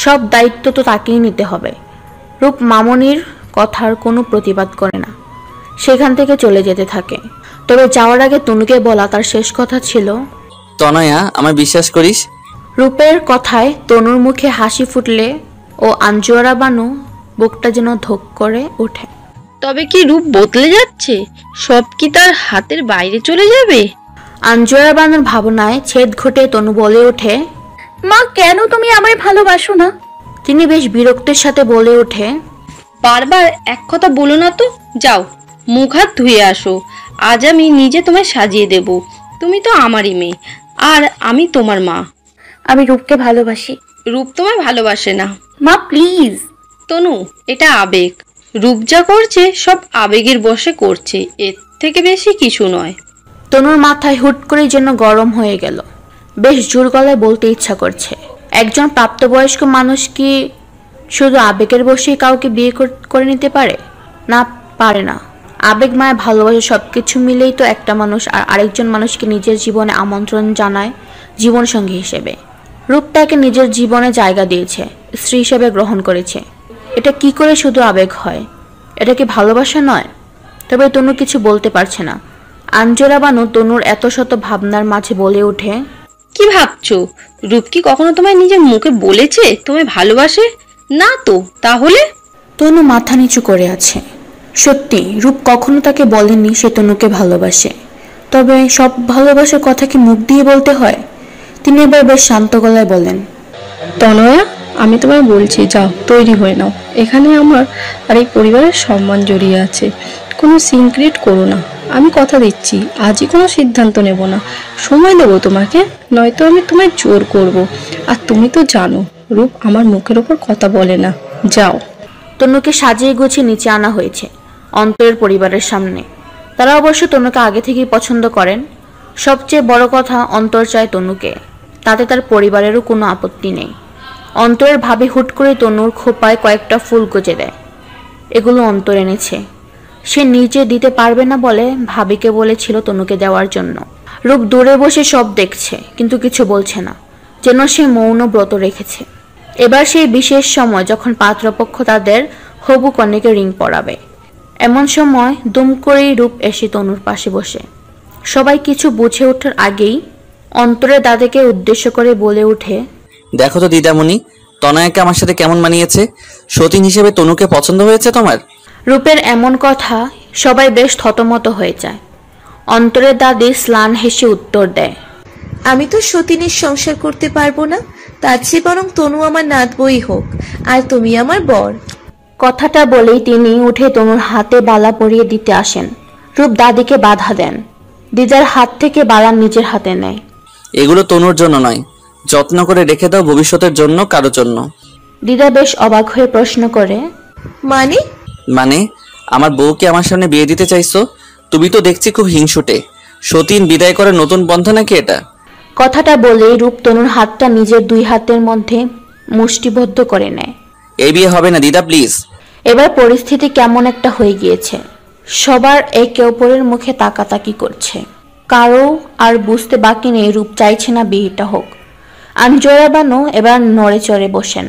সব দায়িত্ব তো তাকেই নিতে হবে। রূপ মামনির কথার কোনো প্রতিবাদ করে না, সেখান থেকে চলে যেতে থাকে। তবে যাওয়ার আগে তনুকে বলা তার শেষ কথা ছিল, তনয়া আমায় বিশ্বাস করিস? রূপের কথায় তনুর মুখে হাসি ফুটলে ও আঞ্জুয়ারা বানু বুকটা যেন ধক করে ওঠে। তবে কি রূপ বদলে যাচ্ছে? সব কি তার হাতের বাইরে চলে যাবে? আঞ্জুয়ারা বানুর ভাবনায় ছেদ ঘটে তনু বলে ওঠে, মা, কেন তুমি আমায় ভালোবাসো না? তিনি বেশ বিরক্তের সাথে বলে ওঠে, বারবার এক কথা বলো না তো। যাও, মুখ হাত ধুয়ে আসো। আজ আমি নিজে তোমায় সাজিয়ে দেব। তুমি তো আমারই মেয়ে, আর আমি তোমার মা। আমি রূপকে ভালোবাসি। রূপ তোমায় ভালোবাসে না। মা প্লিজ। তনু, এটা আবেগ। রূপ যা করছে সব আবেগের বশে করছে, এর থেকে বেশি কিছু নয়। তনুর মাথায় হুট করে যেন গরম হয়ে গেল। বেশ জোর গলায় বলতে ইচ্ছা করছে, একজন প্রাপ্তবয়স্ক মানুষ কি শুধু আবেগের বশেই কাউকে বিয়ে করে নিতে পারে? না, পারে না। আবেগ, মায়া, ভালোবাসা সবকিছু মিলেই তো একটা মানুষ আর আরেকজন মানুষকে নিজের জীবনে আমন্ত্রণ জানায় জীবনসঙ্গী হিসেবে। রূপ তাকে নিজের জীবনে জায়গা দিয়েছে, স্ত্রী হিসেবে গ্রহণ করেছে। এটা কি করে শুধু আবেগ হয়? এটা কি ভালোবাসা নয়? তবে তনু কিছু বলতে পারছে না। আঞ্জুয়ারা বানু তনুর এত শত ভাবনার মাঝে বলে ওঠে, কি ভাবছো? রূপ কি কখনো তোমায় নিজের মুখে বলেছে তোমায় ভালোবাসে? না তো। তাহলে? তনু মাথা নিচু করে আছে। সত্যি, রূপ কখনো তাকে বলেনি সে তনুকে ভালোবাসে। তবে সব ভালোবাসার কথা কি মুখ দিয়ে বলতে হয়? তিনি এবার বেশ শান্ত গলায় বলেন, তনয়া, আমি তোমায় বলছি, যাও তৈরি হয়ে নাও। এখানে আমার আর এই পরিবারের সম্মান জড়িয়ে আছে। কোনো সিক্রেট করো না। আমি কথা দিচ্ছি, আজই কোনো সিদ্ধান্ত নেব না। সময় দেবো তোমাকে, নয়তো আমি তোমায় জোর করব। আর তুমি তো জানো রূপ আমার মুখের ওপর কথা বলে না। যাও। তনুকে সাজিয়ে গুছিয়ে নিচে আনা হয়েছে অন্তরের পরিবারের সামনে। তারা অবশ্য তনুকে আগে থেকেই পছন্দ করেন। সবচেয়ে বড় কথা, অন্তর চায় তনুকে, তাতে তার পরিবারেরও কোনো আপত্তি নেই। অন্তরের ভাবি হুট করে তনুর খোপায় কয়েকটা ফুল গুজে দেয়। এগুলো অন্তর এনেছে, সে নিজে দিতে পারবে না বলে ভাবিকে বলেছিল তনুকে দেওয়ার জন্য। রূপ দূরে বসে সব দেখছে, কিন্তু কিছু বলছে না, যেন সে মৌন ব্রত রেখেছে। এবার সেই বিশেষ সময় যখন পাত্রপক্ষ তাদের হবু কন্যাকে রিং পরাবে। এমন সময় দুম করেই রূপ এসে তনুর পাশে বসে। সবাই কিছু বুঝে ওঠার আগেই অন্তরের দাদাকে উদ্দেশ্য করে বলে ওঠে, দেখো তো দিদামণি, তনয়াকে আমার সাথে কেমন মানিয়েছে। সতীন হিসেবে তনুকে পছন্দ হয়েছে তোমার? রূপের এমন কথা সবাই বেশ থতমত হয়ে যায়। অন্তরের দাদি স্লান হেসে উত্তর দেয়, আমি তো সতীনের সংসার করতে পারবো না, তার চেয়ে বরং তনু আমার নাতবই হোক, আর তুমি আমার বর। কথাটা বলেই তিনি উঠে তনুর হাতে বালা পরিয়ে দিতে আসেন। রূপ দাদিকে বাধা দেন। দিদার হাত থেকে বালা নিজের হাতে নেয়। এগুলো তনুর জন্য নয়, যত্ন করে রেখে দাও ভবিষ্যতের জন্য, কারো জন্য। দিদা বেশ অবাক হয়ে প্রশ্ন করে, মানে? মানে আমার বউকে আমার সামনে বিয়ে দিতে চাইছো? তুমি তো দেখছি খুব হিংসুটে। সতীন বিদায় করে নতুন পন্থা নাকি এটা? কথাটা বলেই রূপ তনুর হাতটা নিজের দুই হাতের মধ্যে মুষ্টিবদ্ধ করে নেয়। এই বিয়ে হবে না দিদা, প্লিজ। এবার পরিস্থিতি কেমন একটা হয়ে গিয়েছে। সবার একে অপরের মুখে তাকাতাকি করছে। কারো আর বুঝতে বাকি নেই রূপ চাইছে না বিয়েটা হোক। আঞ্জুয়ারা বানু এবার নড়ে চড়ে বসেন।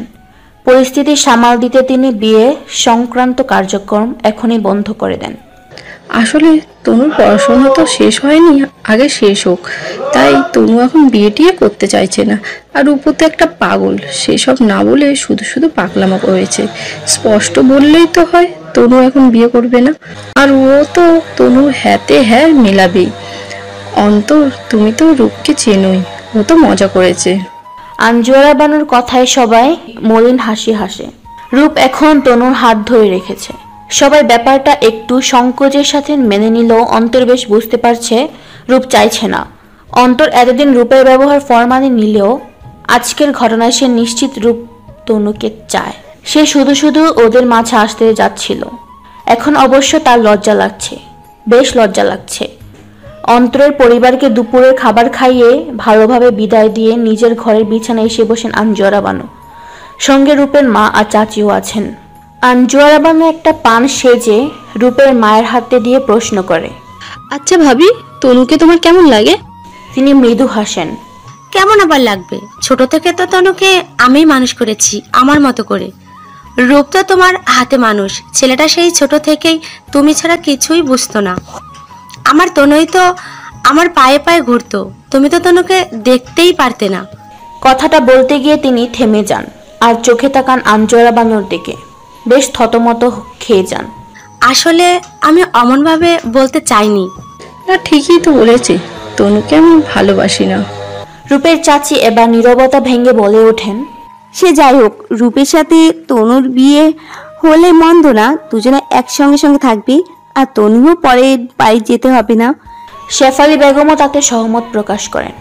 পরিস্থিতি সামাল দিতে তিনি বিয়ে সংক্রান্ত কার্যক্রম এখনই বন্ধ করে দেন। আসলে তনুর পড়াশোনা তো শেষ হয়নি, আগে শেষ হোক। তাই তনু এখন বিয়ে টিয়ে করতে চাইছে না। আর উপর তো একটা পাগল, সেসব না বলে শুধু শুধু পাগলামো করেছে। স্পষ্ট বললেই তো হয় তনু এখন বিয়ে করবে না। আর ও তো তনু হ্যাঁতে হ্যাঁ মেলাবেই। অন্তর, তুমি তো রূপকে চেনোই, ও তো মজা করেছে। আঞ্জুয়ারা বানুর কথায় সবাই মলিন হাসি হাসে। রূপ এখন তনুর হাত ধরে রেখেছে। সবাই ব্যাপারটা একটু সংকোচের সাথে মেনে নিলেও অন্তর বেশ বুঝতে পারছে রূপ চাইছে না। অন্তর এতদিন রূপের ব্যবহার ফরমানে নিলেও আজকের ঘটনায় সে নিশ্চিত রূপ তনুকে চায়। সে শুধু শুধু ওদের মাঝে আসতে যাচ্ছিল। এখন অবশ্য তার লজ্জা লাগছে, বেশ লজ্জা লাগছে। অন্তরের পরিবারকে দুপুরের খাবার খাইয়ে ভালোভাবে বিদায় দিয়ে নিজের ঘরের বিছানায় এসে বসেন আনজুয়ারা বানু। সঙ্গে রূপের মা আর চাচিও আছেন। আনজুয়ারা বানু একটা পান সেজে রূপের মায়ের হাতে দিয়ে প্রশ্ন করে, আচ্ছা ভাবি, তনুকে তোমার কেমন লাগে? তিনি মৃদু হাসেন। কেমন আবার লাগবে, ছোট থেকে তো তনুকে আমি মানুষ করেছি আমার মতো করে। রূপ তো তোমার হাতে মানুষ, ছেলেটা সেই ছোট থেকেই তুমি ছাড়া কিছুই বুঝতো না। আমার তনুই তো আমার পায়ে পায়ে ঘুরতো, তুমি তো তনুকে দেখতেই পারতে না। কথাটা বলতে গিয়ে তিনি থেমে যান আর চোখে তাকান আনজুয়ারা বানুর দিকে, বেশ থতমত খেয়ে যান। আসলে আমি অমনভাবে বলতে চাইনি। না, ঠিকই তো বলেছে, তনুকে আমি ভালোবাসি না। রূপের চাচি এবার নীরবতা ভেঙে বলে ওঠেন, সে যাই হোক, রূপের সাথে তনুর বিয়ে হলে মন্দ না, দুজনে একসঙ্গে সঙ্গে থাকবে, আর তনুও পরে বাড়ি যেতে হবে না। শেফালি বেগমও তাতে সহমত প্রকাশ করেন।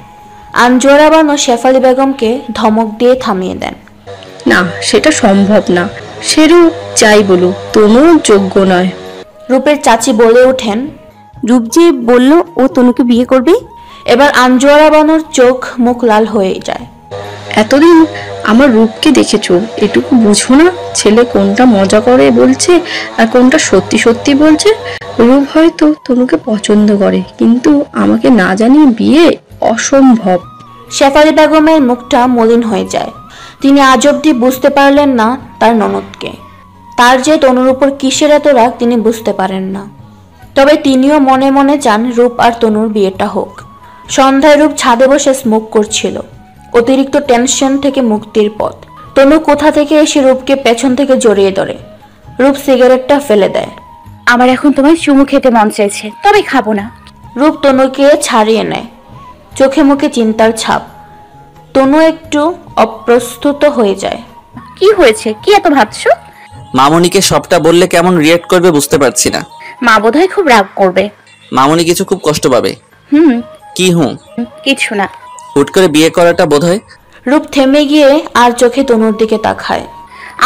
আনজুয়ারা বানু শেফালি বেগমকে ধমক দিয়ে থামিয়ে দেন। না, সেটা সম্ভব না। সেরূপ যাই বলুক, তনুর যোগ্য নয়। রূপের চাচি বলে ওঠেন, রূপ যে বলল ও তনুকে বিয়ে করবে। এবার আনজুয়ারা বানুর চোখ মুখ লাল হয়ে যায়। এতদিন আমার রূপকে দেখেছো, এটুকু বুঝো না ছেলে কোনটা মজা করে বলছে আর কোনটা সত্যি সত্যি বলছে? রূপ হয়তো তনুকে পছন্দ করে, কিন্তু আমাকে না জানিয়ে বিয়ে অসম্ভব। শেফালি বেগমের মুখটা মলিন হয়ে যায়। তিনি আজ অব্দি বুঝতে পারলেন না তার ননদকে। তার যে তনুর উপর কিসের এত রাগ তিনি বুঝতে পারেন না। তবে তিনিও মনে মনে চান রূপ আর তনুর বিয়েটা হোক। সন্ধ্যায় রূপ ছাদে বসে স্মোক করছিল, অতিরিক্ত টেনশন থেকে মুক্তির পথ। তনু কোথা থেকে এসে রূপকে পেছন থেকে জড়িয়ে ধরে। রূপ সিগারেটটা ফেলে দেয়। আমার এখন তোমায় চুমু খেতে মন চাইছে, তবে খাবো না। রূপ তনুকে ছাড়িয়ে নেয়, চোখে মুখে চিন্তার ছাপ। তনু একটু অপ্রস্তুত হয়ে যায়। কি হয়েছে, কি এত ভাবছো? মামনিকে সবটা বললে কেমন রিয়েক্ট করবে বুঝতে পারছি না। মা বোধহয় খুব রাগ করবে। মামনি কিছু খুব কষ্ট পাবে। কি কিছু না। হুট করে বিয়ে করাটা বোধহয়। রূপ থেমে গিয়ে আর চোখে তনুর দিকে তাকায়।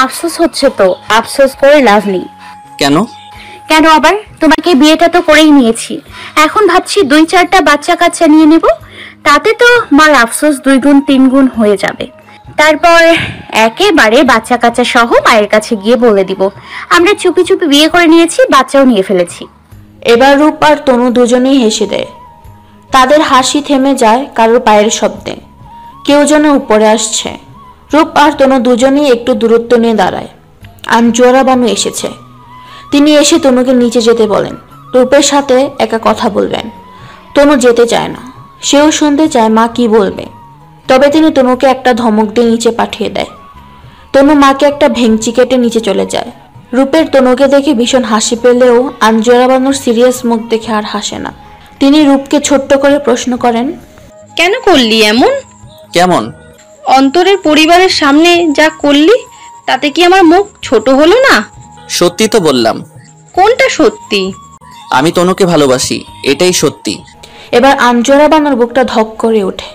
আফসোস হচ্ছে তো, আফসোস করে লাভ নেই। কেন? কেন আবার? তোমাকে বিয়েটা তো করেই নিয়েছি, এখন ভাবছি 2-4টা বাচ্চা কাচ্চা নিয়ে নেব, তাতে তো মার আফসোস 2 গুণ 3 গুণ হয়ে যাবে। তারপর একেবারে বাচ্চা কাচ্চা সহ মায়ের কাছে গিয়ে বলে দিব আমরা চুপি চুপি বিয়ে করে নিয়েছি, বাচ্চাও নিয়ে ফেলেছি। এবার রূপ আর তনু দুজনেই হেসে দেয়। তাদের হাসি থেমে যায় কারোর পায়ের শব্দে। কেউ যেন উপরে আসছে। রূপ আর তনু দুজনেই একটু দূরত্ব নিয়ে দাঁড়ায়। আনজুয়ারা বানু এসেছে। তিনি এসে তনুকে নিচে যেতে বলেন, রূপের সাথে একা কথা বলবেন। তনু যেতে চায় না, সেও শুনতে চায় মা কি বলবে। তবে তিনি তনুকে একটা ধমক দিয়ে নিচে পাঠিয়ে দেয়। তনু মাকে একটা ভেঙচি কেটে নিচে চলে যায়। রূপের তনুকে দেখে ভীষণ হাসি পেলেও আনজুয়ারা বানুর সিরিয়াস মুখ দেখে আর হাসে না। তিনি রূপকে ছোট্ট করে প্রশ্ন করেন, কেন করলি এমন? কেমন? অন্তরের পরিবারের সামনে যা করলি, তাতে কি আমার মুখ ছোট হলো না? সত্যি তো বললাম। কোনটা সত্যি? আমি তনুকে ভালোবাসি, এটাই সত্যি। এবার আনজুয়ারা বানুর বুকটা ধক করে ওঠে।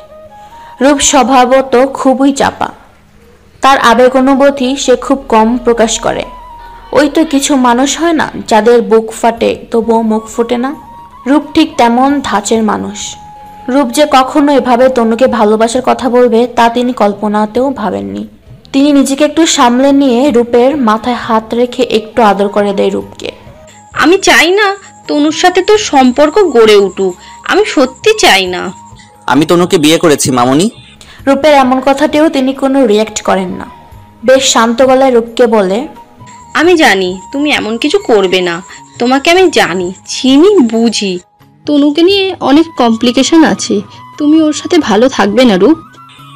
রূপ স্বভাবত খুবই চাপা। তার আবেগ অনুভূতি সে খুব কম প্রকাশ করে। ওই তো কিছু মানুষ হয় না যাদের বুক ফাটে তবুও মুখ ফোটে না। রূপ ঠিক তেমন ধাঁচের মানুষ। রূপ যে কখনো এভাবে তনুকে ভালোবাসার কথা বলবে তা তিনি কল্পনাতেও ভাবেননি। তিনি নিজেকে একটু সামলে নিয়ে রূপের মাথায় হাত রেখে একটু আদর করে দেয় রূপকে। আমি চাই না তনুর সাথে তোর সম্পর্ক গড়ে উঠুক, আমি সত্যি চাই না। আমি তনুকে বিয়ে করেছি মামনি। রূপের এমন কথাতেও তিনি কোনো রিয়াক্ট করেন না। বেশ শান্ত গলায় রূপকে বলে, আমি জানি তুমি এমন কিছু করবে না, তোমাকে আমি জানি, চিনি, বুঝি। তনুকে নিয়ে অনেক কমপ্লিকেশন আছে, তুমি ওর সাথে ভালো থাকবে না রূপ।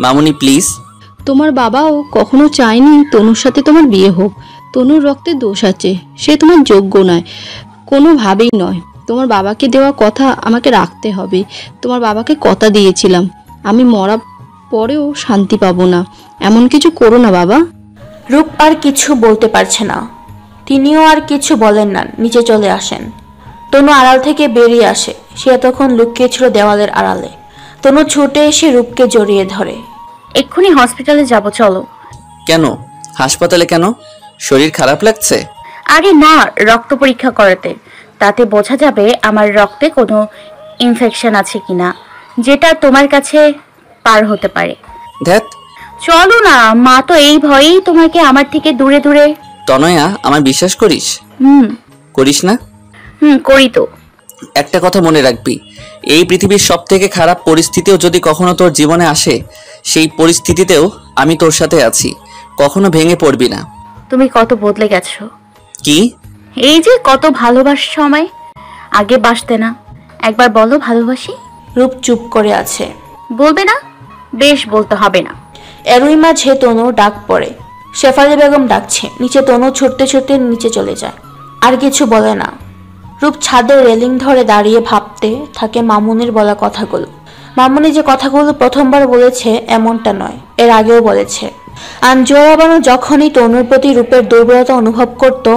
মামনি প্লিজ। তোমার বাবাও কখনো চায়নি তনুর সাথে তোমার বিয়ে হোক। তনুর রক্তে দোষ আছে, সে তোমার যোগ্য নয়, কোনোভাবেই নয়। তোমার বাবাকে দেওয়া কথা আমাকে রাখতে হবে। তোমার বাবাকে কথা দিয়েছিলাম, আমি মরা পরেও শান্তি পাবো না। এমন কিছু করো না বাবা। রূপ আর কিছু বলতে পারছে না। তিনিও আর কিছু বলেন না, নিচে চলে আসেন। তনু আড়াল থেকে বেরিয়ে আসে। সে তখন লুকিয়ে ছিল দেওয়ালের আড়ালে। তনু ছুটে এসে রূপকে জড়িয়ে ধরে। এক্ষুনি হসপিটালে যাব, চলো। কেন? হাসপাতালে কেন? শরীর খারাপ লাগছে? আরে না, রক্ত পরীক্ষা করাতে। তাতে বোঝা যাবে আমার রক্তে কোনো ইনফেকশন আছে কিনা, যেটা তোমার কাছে পার হতে পারে। ধ্যাত, চলো না, মা তো এই ভয়েই তোমাকে আমার থেকে দূরে দূরে। তনয়া, আমার বিশ্বাস করিস? করিস না? করি তো। একটা কথা মনে রাখবি, এই পৃথিবীর সব থেকে খারাপ পরিস্থিতিও যদি কখনো তোর জীবনে আসে, সেই পরিস্থিতিতেও আমি তোর সাথে আছি। কখনো ভেঙে পড়বি না। তুমি কত বদলে গেছো। কি? এই যে কত ভালোবাসছো আমায়, আগে বাসতে না। একবার বলো ভালোবাসি। রূপ চুপ করে আছে। বলবে না? বেশ, বলতে হবে না। এরই মাঝে তনু ডাক পড়ে। শেফালি বেগম ডাকছে। নিচে তনু ছুটতে ছুটতে নিচে চলে যায়, আর কিছু বলে না। রূপ ছাদের রেলিং ধরে দাঁড়িয়ে ভাবতে থাকে মামুনির বলা কথাগুলো। মামুনি যে কথাগুলো প্রথমবার বলেছে এমনটা নয়, এর আগেও বলেছে। আঞ্জুয়ারা বানু যখনই তনুর প্রতি রূপের দুর্বলতা অনুভব করত,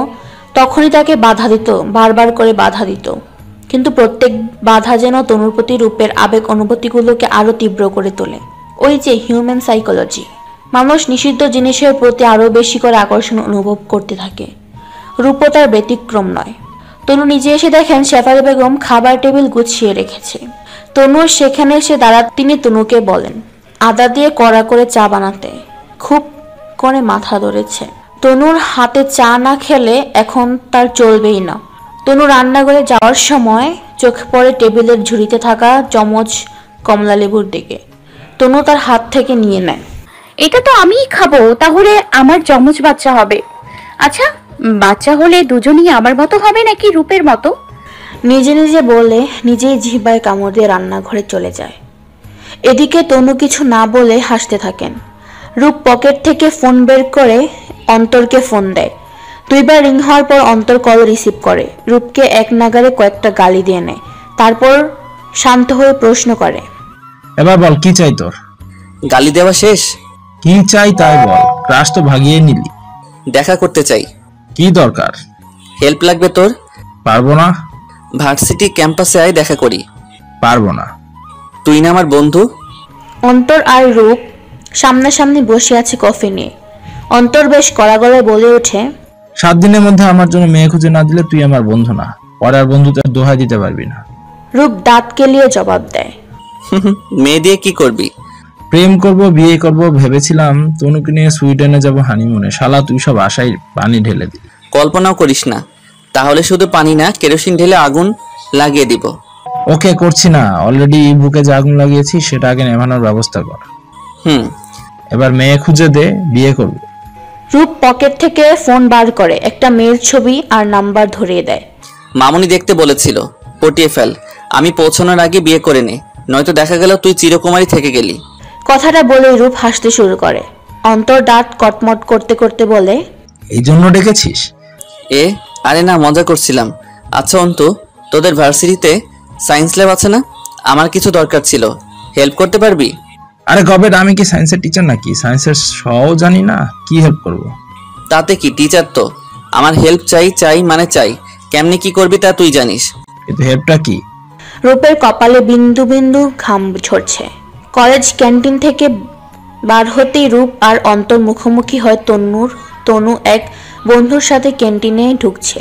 তখনই তাকে বাধা দিত, বারবার করে বাধা দিত। কিন্তু প্রত্যেক বাধা যেন তনুর প্রতি রূপের আবেগ অনুভূতিগুলোকে আরো তীব্র করে তোলে। ওই যে হিউম্যান সাইকোলজি, মানুষ নিষিদ্ধ জিনিসের প্রতি আরো বেশি করে আকর্ষণ অনুভব করতে থাকে। রূপও তার ব্যতিক্রম নয়। তনু নিজে এসে দেখেন শেফালি বেগম খাবার টেবিল গুছিয়ে রেখেছে। তনু সেখানে এসে তিনি তনুকে বলেন আদা দিয়ে কড়া করে চা বানাতে। খুব করে মাথা ধরেছে। তনুর হাতে চা না খেলে এখন তার চলবেই না। তনু রান্নাঘরে যাওয়ার সময় চোখে পড়ে টেবিলের ঝুড়িতে থাকা চমচ কমলা লেবুর দিকে। তনু তার হাত থেকে নিয়ে নেয়। এটা তো আমিই খাবো, তাহলে আমার যমজ বাচ্চা হবে। আচ্ছা, বাচ্চা হলে দুজনেই আমার মতো হবে নাকি রূপের মতো? নিজে নিজে বলে নিজেই জিহ্বায় কামড় দিয়ে রান্নাঘরে চলে যায়। এদিকে তনু কিছু না বলে হাসতে থাকেন। রূপ পকেট থেকে ফোন বের করে অন্তরকে ফোন দেয়। 2 বার রিং হওয়ার পর অন্তর কল রিসিভ করে। রূপকে এক নাগারে কয়েকটা গালি দিয়ে নেয়, তারপর শান্ত হয়ে প্রশ্ন করে, এবার বল কি চাই তোর? গালি দেওয়া শেষ? কি চাই তাই বল। ক্রাশ তো ভাগিয়ে নিলি। দেখা করতে চাই। কি দরকার? হেল্প লাগবে তোর? পারবো না। ভার্সিটি ক্যাম্পাসে আয়, দেখা করি। পারবো না। তুই না আমার বন্ধু? অন্তর আর রূপ সামনাসামনি বসে আছে কফি নিয়ে। অন্তর বেশ কড়া গলায় বলে ওঠে, 7 দিনের মধ্যে আমার জন্য মেয়ে খুঁজে না দিলে তুই আমার বন্ধু না। পরে আর বন্ধুত্বের দোহাই দিতে পারবি না। রূপ দাঁত কেলিয়ে জবাব দেয়, মেয়ে দিয়ে কি করবি? প্রেম করব, বিয়ে করব ভেবেছিলাম। তনুকে নিয়ে সুইডেনে যাব হানিমুনে। শালা তুই সব আশায় পানি ঢেলে দিলি। কল্পনাও করিস না। তাহলে শুধু পানি না, কেরোসিন ঢেলে আগুন লাগিয়ে দিব। ওকে, করছি না। অলরেডি বুকে যে আগুন লাগিয়েছি সেটা আগে নেভানোর ব্যবস্থা কর। এবার মেয়ে খুঁজে দে, বিয়ে করব। রূপ পকেট থেকে ফোন বার করে একটা মেয়ের ছবি আর নাম্বার ধরিয়ে দেয়। মামুনি দেখতে বলেছিল, পটিয়ে ফেল। আমি পৌঁছানোর আগে বিয়ে করে নে, নয়তো দেখা গেল তুই চিরকুমারী থেকে গেলি। কথাটা বলে রূপ হাসতে শুরু করে। অন্তর দাঁত কটমট করতে করতে বলে, এই জন্য ডেকেছিস? আরে না, মজা করছিলাম। আচ্ছা অন্তু, তোদের ভার্সিটিতে সায়েন্স ল্যাব আছে না? আমার কিছু দরকার ছিল, হেল্প করতে পারবি? আরে গবেট, আমি কি সায়েন্সের টিচার নাকি? সায়েন্সের সও জানি না, কি হেল্প করব? তাতে কি, টিচার তো। আমার হেল্প চাই মানে চাই। কেমনে কি করবি তা তুই জানিস। কিন্তু হেল্পটা কি? রূপের কপালে বিন্দু বিন্দু ঘাম ঝরছে। কলেজ ক্যান্টিন থেকে বার হতেই রূপ আর অন্তর মুখোমুখি হয়। তনু এক বন্ধুর সাথে ক্যান্টিনে ঢুকছে।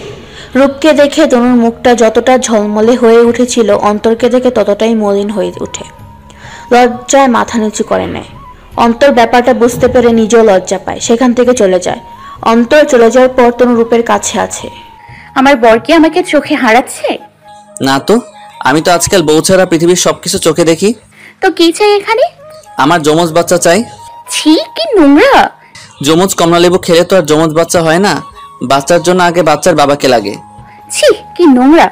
রূপকে দেখে তনুর মুখটা যতটা ঝলমলে হয়ে উঠেছিল, অন্তরকে দেখে ততটাই মলিন হয়ে ওঠে। লজ্জায় মাথা নিচু করে নেয়। অন্তর ব্যাপারটা বুঝতে পেরে নিজেও লজ্জা পায়, সেখান থেকে চলে যায়। অন্তর চলে যাওয়ার পর তনু রূপের কাছে আছে। আমার বর কি আমাকে চোখে হারাচ্ছে? না তো, আমি তো আজকাল বউ ছাড়া পৃথিবীর সবকিছু চোখে দেখি। তো কি চাই এখানে? আমার যমজ বাচ্চা চাই। ছি, কি নোংরা। যমজ কমলালেবু খেলে তো আর যমজ বাচ্চা হয় না। বাচ্চার জন্য আগে বাচ্চার বাবাকে লাগে। ছি, কি নোংরা।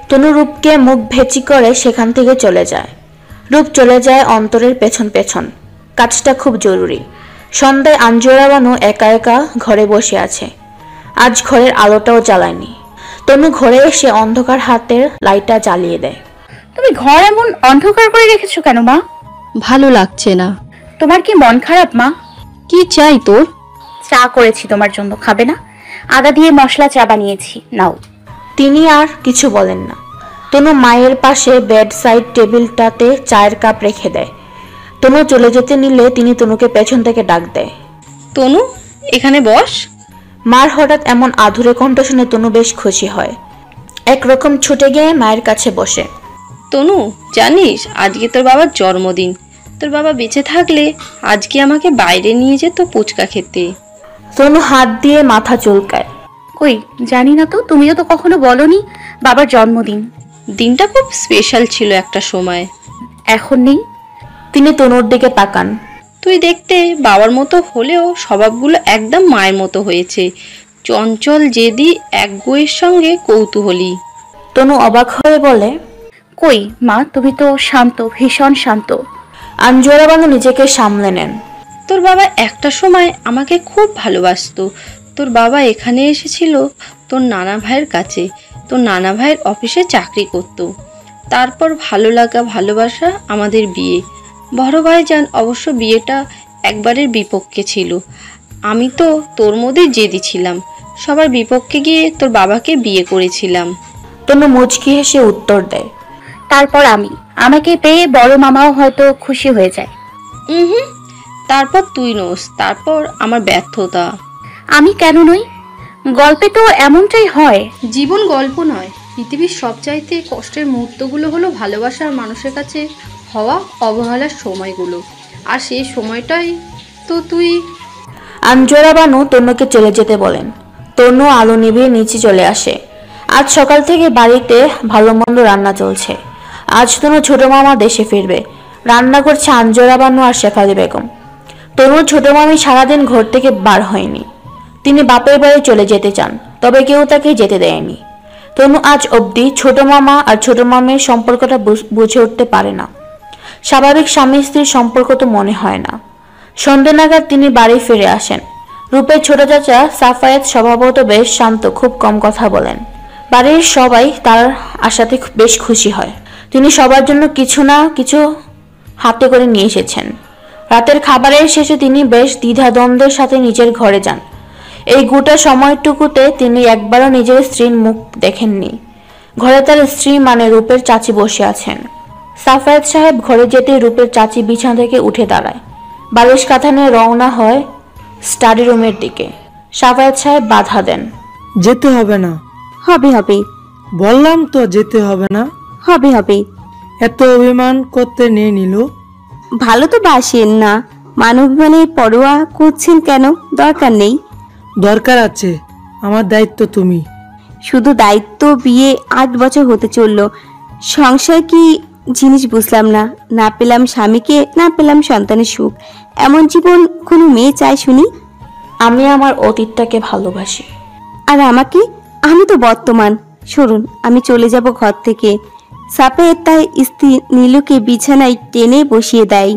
তনু রূপকে মুখ ভেচি করে সেখান থেকে চলে যায়। রূপ চলে যায় অন্তরের পেছন পেছন। কাজটা খুব জরুরি। সন্ধ্যায় আঞ্জুরা বানু একা একা ঘরে বসে আছে। আজ ঘরের আলোটাও জ্বালায়নি। তনু ঘরে এসে অন্ধকার হাতের লাইটটা জ্বালিয়ে দেয়। তুমি ঘর এমন অন্ধকার করে রেখেছো কেন মা? ভালো লাগছে না। তোমার কি মন খারাপ মা? কি চাই তোর? চা করেছি তোমার জন্য, খাবে না? আদা দিয়ে মশলা চা বানিয়েছি, নাও। তিনি আর কিছু বলেন না। তনু মায়ের পাশে বেড সাইড টেবিলটাতে চায়ের কাপ রেখে দেয়। তনু চলে যেতে নিলে তিনি তনুকে পেছন থেকে ডাক দেয়। তনু, এখানে বস। মার হঠাৎ এমন আধুরে কণ্ঠ শুনে তনু বেশ খুশি হয়। একরকম ছুটে গিয়ে মায়ের কাছে বসে। তনু, জানিস আজকে তোর বাবার জন্মদিন। তোর বাবা বেঁচে থাকলে আজকে আমাকে বাইরে নিয়ে যেত ফুচকা খেতে। তনু হাত দিয়ে মাথা চুলকায়। কই, জানি না তো, তুমিও তো কখনো বলনি বাবার জন্মদিন। দিনটা খুব স্পেশাল ছিল একটা সময়। এখন নেই। তিনি তনুর দিকে তাকান। তুই দেখতে বাবার মতো হলেও স্বভাবগুলো একদম মায়ের মতো হয়েছে। চঞ্চল, জেদি, একগুঁয়ের সঙ্গে কৌতূহলী। তনু অবাক হয়ে বলে, কই মা, তুমি তো শান্ত, ভীষণ শান্ত। আঞ্জুয়ারা বানু নিজেকে সামলে নেন। তোর বাবা একটা সময় আমাকে খুব ভালোবাসতো। তোর বাবা এখানে এসেছিল তোর নানা ভাইয়ের কাছে। তোর নানা ভাইয়ের অফিসে চাকরি করত। তারপর ভালো লাগা, ভালোবাসা, আমাদের বিয়ে। বড় ভাইজান অবশ্য বিয়েটা একবারের বিপক্ষে ছিল। আমি তো তোর মধ্যে জেদি ছিলাম। সবার বিপক্ষে গিয়ে তোর বাবাকে বিয়ে করেছিলাম। তনু মুচকি হেসে উত্তর দেয়, তারপর আমাকে পেয়ে বড় মামাও হয়তো খুশি হয়ে যায়। তারপর তুই নোস, তারপর আমার ব্যর্থতা। আমি কেন নই? গল্পে তো এমনটাই হয়। জীবন গল্প নয়, পৃথিবীর সবচাইতে কষ্টের মুহূর্তগুলো হলো ভালোবাসার মানুষের কাছে হওয়া অবহেলার সময়গুলো। আর সেই সময়টাই তো তুই। আঞ্জুয়ারা বানু তনুকে চলে যেতে বলেন। তনু আলো নিভিয়ে নিচে চলে আসে। আজ সকাল থেকে বাড়িতে ভালো মন্দ রান্না চলছে। আজ তনু ছোট মামা দেশে ফিরবে। রান্না করছে আঞ্জুয়ারা বানু আর শেফালি বেগম। তনুর ছোট মামি সারাদিন ঘর থেকে বার হয়নি। তিনি বাপের বাড়ি চলে যেতে চান, তবে কেউ তাকে যেতে দেয়নি। তনু আজ অবধি ছোট মামা আর ছোট মামির সম্পর্কটা বুঝে উঠতে পারে না। স্বাভাবিক স্বামী স্ত্রীর সম্পর্ক তো মনে হয় না। সন্ধ্যে নাগাদ তিনি বাড়ি ফিরে আসেন। রূপের ছোট চাচা সাফায়েত স্বভাবত বেশ শান্ত, খুব কম কথা বলেন। বাড়ির সবাই তার আসাতে বেশ খুশি হয়। তিনি সবার জন্য কিছু না কিছু হাতে করে নিয়ে এসেছেন। রাতের খাবারের শেষে তিনি বেশ দ্বিধাদ্বন্দ্বের সাথে নিজের ঘরে যান। এই গোটা সময়টুকুতে তিনি একবারও নিজের স্ত্রীর মুখ দেখেননি। ঘরে তার স্ত্রী মানে রূপের চাচি বসে আছেন। সাফায়েত সাহেব ঘরে যেতে রূপের চাচি বিছানা থেকে উঠে দাঁড়ায়। বালিশ কাঁথা নিয়ে রওনা হয় স্টাডি রুমের দিকে। সাফায়েত সাহেব বাধা দেন। যেতে হবে না। হবে হবে। বললাম তো যেতে হবে না। হবে হবে। এত অভিমান করতে নিয়ে নিল। ভালো তো বাসেন না, মানবিমানের পরোয়া করছেন কেন? দরকার নেই। দরকার আছে, আমার দায়িত্ব তুমি। শুধু দায়িত্ব? বিয়ে 8 বছর হতে চললো। সংসার কি জিনিস বুঝলাম না। না পেলাম স্বামীকে, না পেলাম সন্তানের সুখ। এমন জীবন কোনো মেয়ে চায় শুনি? আমি আমার অতীতটাকে ভালোবাসি। আর আমাকে? আমি তো বর্তমান। সরুন, আমি চলে যাব ঘর থেকে। সাফায়েত তার স্ত্রী নীলুকে বিছানায় টেনে বসিয়ে দেয়।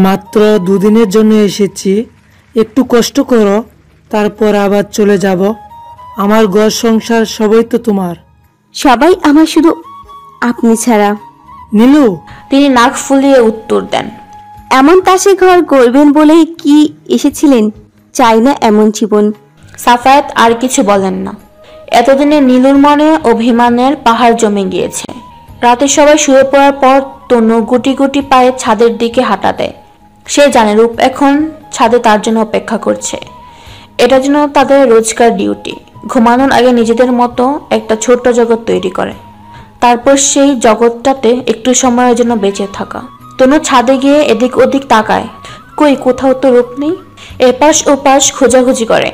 মাত্র 2 দিনের জন্য এসেছি, একটু কষ্ট করো, তারপর আবার চলে যাব। আমার ঘর সংসার সবই তো তোমার। সবাই আমার, শুধু আপনি ছাড়া। নীলু, তিনি নাক ফুলিয়ে উত্তর দেন, এমন তাসে ঘর গড়বেন বলেই কি এসেছিলেন? চাই না এমন জীবন। সাফায়েত আর কিছু বলেন না। এতদিনে নীলুর মনে অভিমানের পাহাড় জমে গিয়েছে। রাতে সবাই শুয়ে পড়ার পর তনু গুটি গুটি পায়ে ছাদের দিকে হাঁটা দেয়। সে জানে রূপ এখন ছাদে তার জন্য অপেক্ষা করছে। এটা যেন তাদের রোজকার ডিউটি। ঘুমানোর আগে নিজেদের মতো একটা ছোট্ট জগৎ তৈরি করে, তারপর সেই জগৎটাতে একটু সময়ের জন্য বেঁচে থাকা। তনু ছাদে গিয়ে এদিক ওদিক তাকায়, কই কোথাও তো রূপ নেই। এপাশ ওপাশ খোঁজাখুঁজি করে,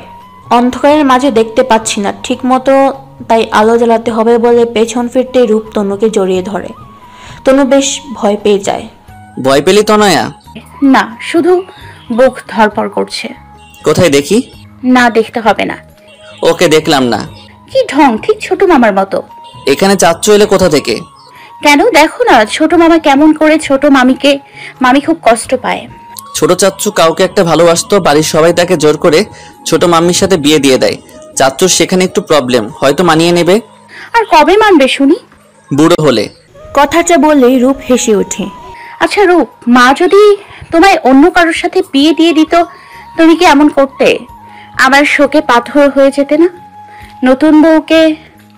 অন্ধকারের মাঝে দেখতে পাচ্ছি না ঠিক মতো, তাই আলো জ্বালাতে হবে বলে পেছন ফিরতেই রূপ তনুকে জড়িয়ে ধরে। তনু বেশ ভয় পেয়ে যায়। ভয় পেলি তনয়া? না, শুধু বুক ধরপড় করছে। কোথায় দেখি? না, দেখতে হবে না। ওকে দেখলাম না। কি ঢং, ঠিক ছোট মামার মতো। এখানে চাচ্ছ এলে কোথা থেকে? কেন, দেখো না ছোট মামা কেমন করে ছোট মামিকে। মামি খুব কষ্ট পায়। ছোট চাচ্চু কাউকে একটা ভালোবাসতো, বাড়ির সবাই তাকে জোর করে ছোট মাম্মির সাথে বিয়ে দিয়ে দেয়। চাচ্চুর সেখানে একটু প্রবলেম, হয়তো মানিয়ে নেবে। আর কবে মানবে শুনি? বুড়ো হলে। কথাটা বলেই রূপ হেসে ওঠে। আচ্ছা রূপ, মা যদি তোমায় অন্য কারোর সাথে বিয়ে দিয়ে দিত, তুমি কি এমন করতে? আমার শোকে পাথর হয়ে যেতে না? নতুন বউকে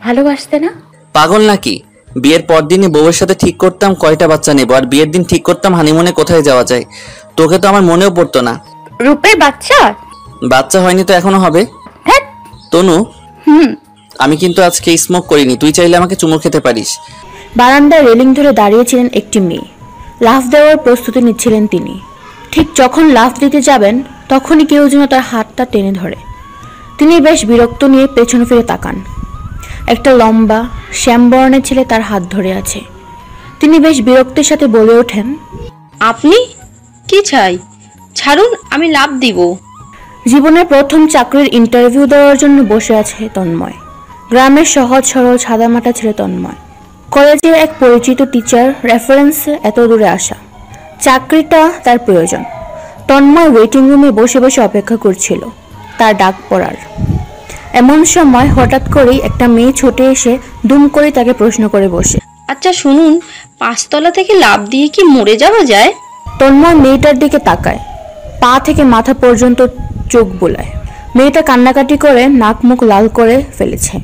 ভালোবাসতে না? পাগল নাকি? বিয়ের পর দিনই বউয়ের সাথে ঠিক করতাম কয়টা বাচ্চা নেব, আর বিয়ের দিন ঠিক করতাম হানিমুনে কোথায় যাওয়া যায়। তোকে তো আমার মনেও পড়তো না। রূপের বাচ্চা? বাচ্চা হয়নি তো এখনো হবে। হ্যাঁ তনু, আমি কিন্তু আজকে স্মোক করিনি, তুই চাইলে আমাকে চুমু খেতে পারিস। বারান্দায় রেলিং ধরে দাঁড়িয়েছিলেন একটি মেয়ে। লাফ দেওয়ার প্রস্তুতি নিচ্ছিলেন তিনি। ঠিক যখন লাফ দিতে যাবেন তখনই কেউ যেন তার হাতটা টেনে ধরে। তিনি বেশ বিরক্ত নিয়ে পেছন ফিরে তাকান। একটা লম্বা শ্যামবর্ণের ছেলে তার হাত ধরে আছে। তিনি বেশ বিরক্তির সাথে বলে ওঠেন, আপনি কি চাই? ছাড়ুন, আমি লাফ দিব। জীবনের প্রথম চাকরির ইন্টারভিউ দেওয়ার জন্য বসে আছে তন্ময়। গ্রামের সহজ সরল সাদামাটা ছেলে তন্ময়। কলেজের এক পরিচিত টিচার রেফারেন্সে এত দূরে আসা। চাকরিটা তার প্রয়োজন। তন্ময় ওয়েটিং রুমে বসে বসে অপেক্ষা করছিল তার ডাক পড়ার। এমন সময় হঠাৎ করেই একটা মেয়ে ছুটে এসে দুম করে তাকে প্রশ্ন করে বসে, আচ্ছা শুনুন, 5 তলা থেকে লাফ দিয়ে কি মরে যাওয়া যায়? তন্ময় মেয়েটার দিকে তাকায়, পা থেকে মাথা পর্যন্ত চোখ বোলায়। মেয়েটা কান্নাকাটি করে নাক মুখ লাল করে ফেলেছে।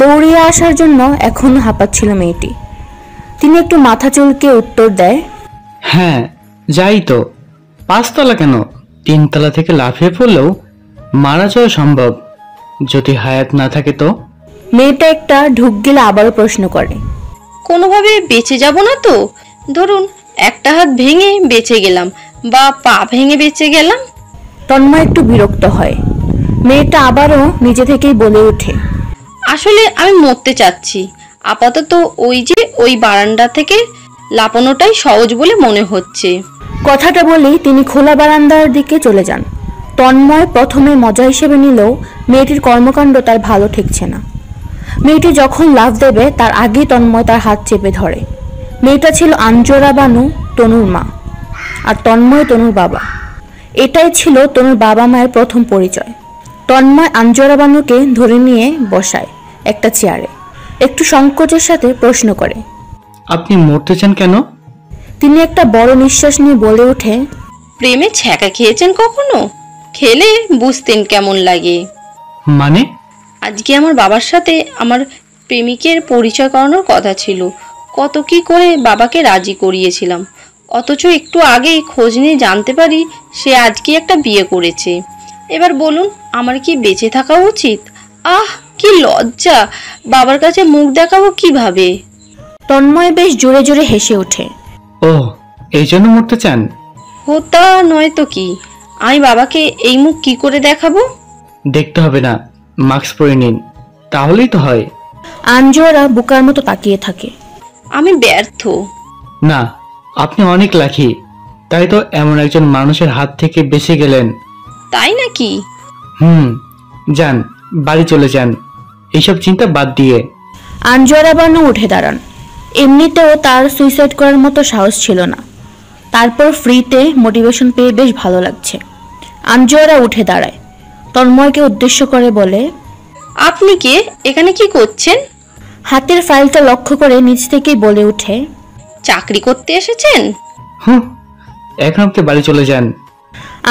দৌড়িয়ে আসার জন্য এখনো হাঁপাচ্ছিল মেয়েটি। তিনি একটু মাথা চুলকে উত্তর দেয়, হ্যাঁ যাই তো। 5 তলা কেন, 3 তলা থেকে লাফিয়ে পড়লেও মারা যাওয়া সম্ভব, যদি হায়াত না থাকে তো। মেয়েটা একটা ঢুক গেলে আবারও প্রশ্ন করে, কোনোভাবে বেঁচে যাব না তো? ধরুন একটা হাত ভেঙে বেঁচে গেলাম বা পা ভেঙে বেঁচে গেলাম। তন্ময় একটু বিরক্ত হয়। মেয়েটা আবারও নিজে থেকেই বলে ওঠে, আসলে আমি মরতে চাচ্ছি। আপাতত ওই বারান্দা থেকে লাপানোটাই সহজ বলে মনে হচ্ছে। কথাটা বলেই তিনি খোলা বারান্দার দিকে চলে যান। তন্ময় প্রথমে মজা হিসেবে নিলেও মেয়েটির কর্মকাণ্ড তার ভালো ঠেকছে না। মেয়েটি যখন লাফ দেবে তার আগেই তন্ময় তার হাত চেপে ধরে। মেয়েটা ছিল আঞ্জরা বানু, তনুর মা, আর তন্ময় তনুর বাবা। এটাই ছিল তনুর বাবা মায়ের প্রথম পরিচয়। তন্ময় আঞ্জরা বানুকে ধরে নিয়ে বসায় একটা চেয়ারে। একটু সংকোচের সাথে প্রশ্ন করে, আপনি মরতে চান কেন? তিনি একটা বড় নিঃশ্বাস নিয়ে বলে ওঠে, প্রেমে ছ্যাঁকা খেয়েছেন কখনো? খেলে বুঝতেন কেমন লাগে। মানে? আজকে আমার বাবার সাথে আমার প্রেমিকের পরিচয় করানোর কথা ছিল। কত কি করে বাবাকে রাজি করিয়েছিলাম, অথচ একটু আগেই খোঁজ নিয়ে জানতে পারি সে আজকে একটা বিয়ে করেছে। এবার বলুন, আমার কি বেঁচে থাকা উচিত? আহ, কি লজ্জা! বাবার কাছে মুখ দেখাবো কিভাবে? তন্ময় বেশ জোরে জোরে হেসে ওঠে। ও, এই জন্য মরতে চান? হতা নয় তো কি, আমি বাবাকে এই মুখ কি করে দেখাবো? দেখতে হবে না, মাস্ক পরে নিন, তাহলেই তো হয়। আঞ্জরা বোকার মতো তাকিয়ে থাকে। আমি ব্যর্থ। না, আপনি অনেক লাকি, তাই তো এমন একজন মানুষের হাত থেকে বেঁচে গেলেন। তাই নাকি? যান, বাড়ি চলে যান, এইসব চিন্তা বাদ দিয়ে। আঞ্জরা বানু উঠে দাঁড়ান। এমনিতেও তার সুইসাইড করার মতো সাহস ছিল না, তারপর ফ্রিতে মোটিভেশন পেয়ে বেশ ভালো লাগছে। আঞ্জরা উঠে দাঁড়ায়, তন্ময়কে উদ্দেশ্য করে বলে, আপনি কে? এখানে কি করছেন? হাতের ফাইলটা লক্ষ্য করে নিচ থেকেই বলে ওঠে, চাকরি করতে এসেছেন? এখন আপনি বাড়ি চলে যান।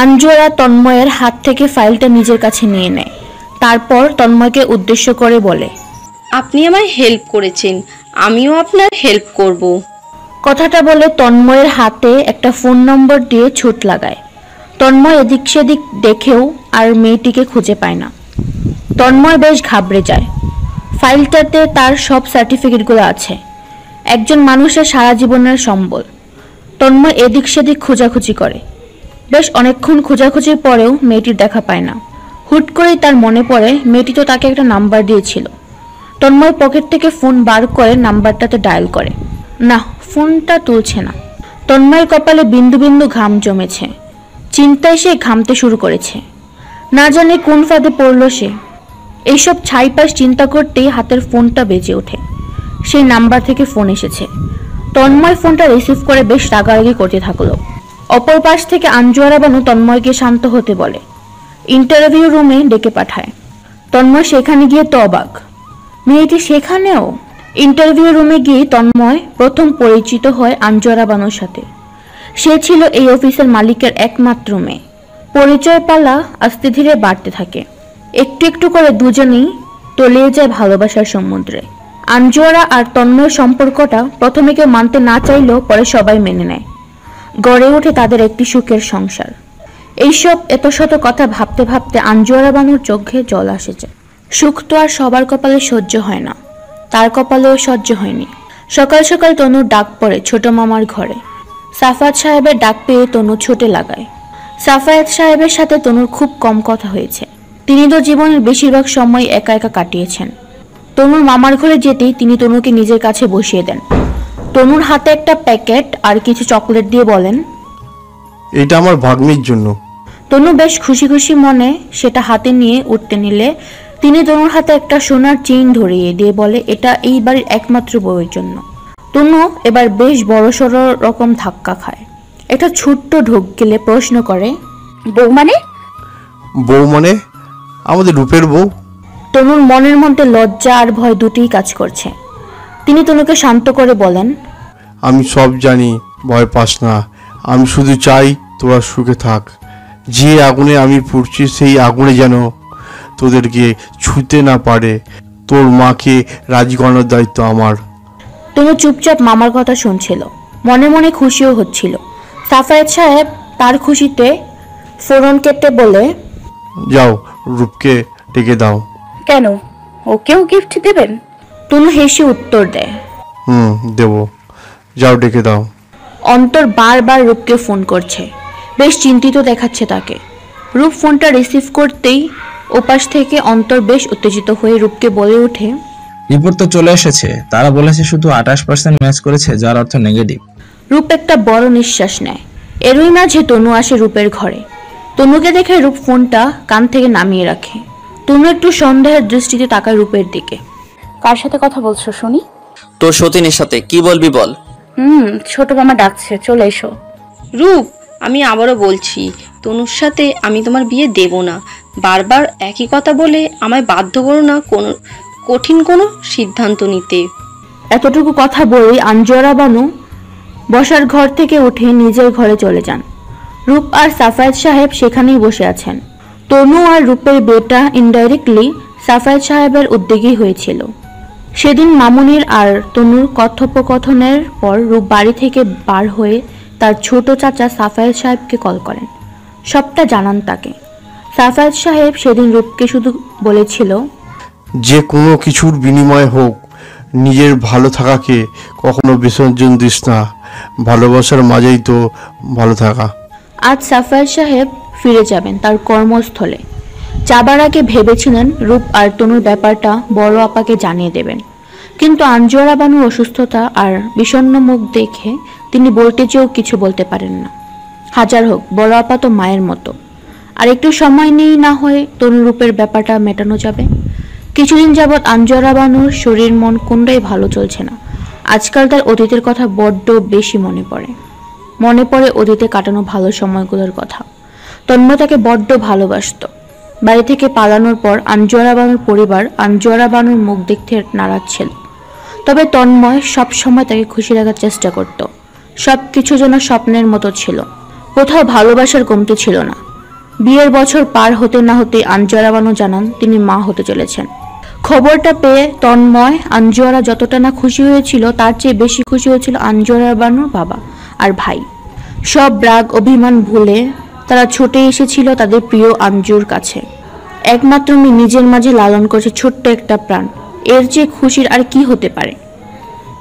আঞ্জরা তন্ময়ের হাত থেকে ফাইলটা নিজের কাছে নিয়ে নেয়। তারপর তন্ময়কে উদ্দেশ্য করে বলে, আপনি আমায় হেল্প করেছেন, আমিও আপনার হেল্প করব। কথাটা বলে তন্ময়ের হাতে একটা ফোন নম্বর দিয়ে ছুট লাগায়। তন্ময় এদিক সেদিক দেখেও আর মেয়েটিকে খুঁজে পায় না। তন্ময় বেশ ঘাবড়ে যায়। ফাইলটাতে তার সব সার্টিফিকেটগুলো আছে, একজন মানুষের সারা জীবনের সম্বল। তন্ময় এদিক সেদিক খোঁজাখুঁজি করে। বেশ অনেকক্ষণ খোঁজাখুঁজির পরেও মেয়েটির দেখা পায় না। হুট করেই তার মনে পড়ে মেয়েটি তো তাকে একটা নাম্বার দিয়েছিল। তন্ময় পকেট থেকে ফোন বার করে নাম্বারটাতে ডায়াল করে। না, ফোনটা তুলছে না। তন্ময়ের কপালে বিন্দু বিন্দু ঘাম জমেছে। চিন্তায় সে ঘামতে শুরু করেছে। না জানে কোন ফাঁদে পড়ল সে। এইসব ছাইপাশ চিন্তা করতেই হাতের ফোনটা বেজে ওঠে। সেই নাম্বার থেকে ফোন এসেছে। তন্ময় ফোনটা রিসিভ করে বেশ রাগারাগি করতে থাকলো। অপর পাশ থেকে আঞ্জরা বানু তন্ময়কে শান্ত হতে বলে ইন্টারভিউ রুমে ডেকে পাঠায়। তন্ময় সেখানে গিয়ে তো অবাক, মেয়েটি সেখানেও। ইন্টারভিউ রুমে গিয়ে তন্ময় প্রথম পরিচিত হয় আঞ্জরা বানুর সাথে। সে ছিল এই অফিসের মালিকের একমাত্র মেয়ে। পরিচয় পালা আস্তে ধীরে বাড়তে থাকে। একটু একটু করে দুজনেই তলিয়ে যায় ভালোবাসার সমুদ্রে। আঞ্জুয়ারা আর তন্ময়ের সম্পর্কটা প্রথমে কেউ মানতে না চাইলেও পরে সবাই মেনে নেয়। গড়ে ওঠে তাদের একটি সুখের সংসার। এইসব এত শত কথা ভাবতে ভাবতে আঞ্জুয়ারা বানুর চোখে জল আসেছে। সুখ তো আর সবার কপালে সহ্য হয় না, তার কপালেও সহ্য হয়নি। সকাল সকাল তনুর ডাক পড়ে ছোট মামার ঘরে। সাফায়াত সাহেবের ডাক পেয়ে তনু ছুটে লাগায়। সাফায়াত সাহেবের সাথে তনুর খুব কম কথা হয়েছে। তিনি তো জীবনের বেশিরভাগ সময় একা একা কাটিয়েছেন। তনুর মামার ঘরে যেতেই তিনি তনুকে নিজের কাছে বসিয়ে দেন। তনুর হাতে একটা প্যাকেট আর কিছু চকলেট দিয়ে বলেন, এটা আমার ভাগ্নির জন্য। তনু বেশ খুশি খুশি মনে সেটা হাতে নিয়ে উঠতে নিলে তিনি তনুর হাতে একটা সোনার চেইন ধরিয়ে দিয়ে বলে, এটা এই বাড়ির একমাত্র বউয়ের জন্য। তনু এবার বেশ বড়সড় রকম ধাক্কা খায়। এটা ছোট্ট ঢোক গেলে প্রশ্ন করে, বউ মানে? বউ মানে আমাদের রূপের বউ। তনুর মনের মধ্যে লজ্জা আর ভয় দুটিই কাজ করছে। তিনি তনুকে শান্ত করে বলেন, আমি সব জানি, ভয় পাস না। আমি শুধু চাই তোরা সুখে থাক। যে আগুনে আমি পুড়ছি সেই আগুনে যেন তোদেরকে ছুঁতে না পারে। তোর মাকে রাজি করানোর দায়িত্ব আমার। তনু চুপচাপ মামার কথা শুনছিল, মনে মনে খুশিও হচ্ছিল। সাফায়াত সাহেব তার খুশিতে ফোড়ন কেটে বলে, যাও রূপকে ডেকে দাও। কেন, ওকেও গিফট দেবেন? তনু হেসে উত্তর দেয়, দেব, যাও ডেকে দাও। অন্তর বারবার রূপকে ফোন করছে, বেশ চিন্তিত দেখাচ্ছে তাকে। রূপ ফোনটা রিসিভ করতেই ওপাশ থেকে অন্তর বেশ উত্তেজিত হয়ে রূপকে বলে ওঠে, রিপোর্ট তো চলে এসেছে, তারা বলেছে শুধু 28% ম্যাচ করেছে, যার অর্থ নেগেটিভ। রূপ একটা বড় নিঃশ্বাস নেয়। এরই মাঝে তনু আসে রূপের ঘরে। তনুকে দেখে রূপ ফোনটা কান থেকে নামিয়ে রাখে। তনু একটু সন্দেহের দৃষ্টিতে তাকায় রূপের দিকে। কার সাথে কথা বলছো শুনি? তোর সতীনের সাথে। কি বলবি বল। ছোট মামা ডাকছে, চলে এসো। রূপ, আমি আবারও বলছি, তনুর সাথে আমি তোমার বিয়ে দেব না। বারবার একই কথা বলে আমায় বাধ্য করো না কোনো কঠিন কোনো সিদ্ধান্ত নিতে। এতটুকু কথা বলেই আঞ্জুয়ারা বানু বসার ঘর থেকে উঠে নিজের ঘরে চলে যান। রূপ আর সাফায়াত সাহেব সেখানেই বসে আছেন। তনু আর রূপের বিয়েটা ইনডাইরেক্টলি সাফায়াত সাহেবের উদ্যোগেই হয়েছিল। সেদিন মামুনির আর তনুর কথোপকথনের পর রূপ বাড়ি থেকে বার হয়ে তার ছোট চাচা সাফায়াত সাহেবকে কল করেন, সবটা জানান তাকে। সাফায়াত সাহেব সেদিন রূপকে শুধু বলেছিল, যে কোনো কিছুর বিনিময়ে হোক নিজের ভালো থাকাকে কখনো বিসর্জন দিস না। ভালোবাসার মাঝেই তো ভালো থাকা। আজ সাফায়াত সাহেব ফিরে যাবেন তার কর্মস্থলে। যাবার আগে ভেবেছিলেন রূপ আর তনুর ব্যাপারটা বড় আপাকে জানিয়ে দেবেন, কিন্তু আঞ্জুয়ারা বানুর অসুস্থতা আর বিষণ্ণ মুখ দেখে তিনি বলতে চেয়েও কিছু বলতে পারেন না। হাজার হোক বড় আপা তো মায়ের মতো। আর একটু সময় নিয়েই না হয়ে তনু রূপের ব্যাপারটা মেটানো যাবে। কিছুদিন যাবৎ আঞ্জুয়ারা বানুর শরীর মন কোনটাই ভালো চলছে না। আজকাল তার অতীতের কথা বড্ড বেশি মনে পড়ে অতীতে কাটানো ভালো সময়গুলোর কথা। তন্ময় তাকে বড্ড ভালোবাসত। বাড়ি থেকে পালানোর পর আঞ্জুয়ারা বানুর পরিবার আঞ্জুয়ারা বানুর মুখ দেখতে নারাজ ছিল। তবে তন্ময় সব সময় তাকে খুশি রাখার চেষ্টা করত। সবকিছু যেন স্বপ্নের মতো ছিল, কোথাও ভালোবাসার কমতি ছিল না। বিয়ের বছর পার হতে না হতে আঞ্জুয়ারা বানু জানান তিনি মা হতে চলেছেন। খবরটা পেয়ে তন্ময় আঞ্জুয়ারা যতটা না খুশি হয়েছিল তার চেয়ে বেশি খুশি হয়েছিল আঞ্জুয়ারা বানুর বাবা আর ভাই। সব রাগ অভিমান ভুলে তারা ছুটে এসেছিল তাদের প্রিয় আঞ্জুর কাছে। একমাত্র মেয়ে নিজের মাঝে লালন করছে ছোট্ট একটা প্রাণ, এর চেয়ে খুশির আর কি হতে পারে।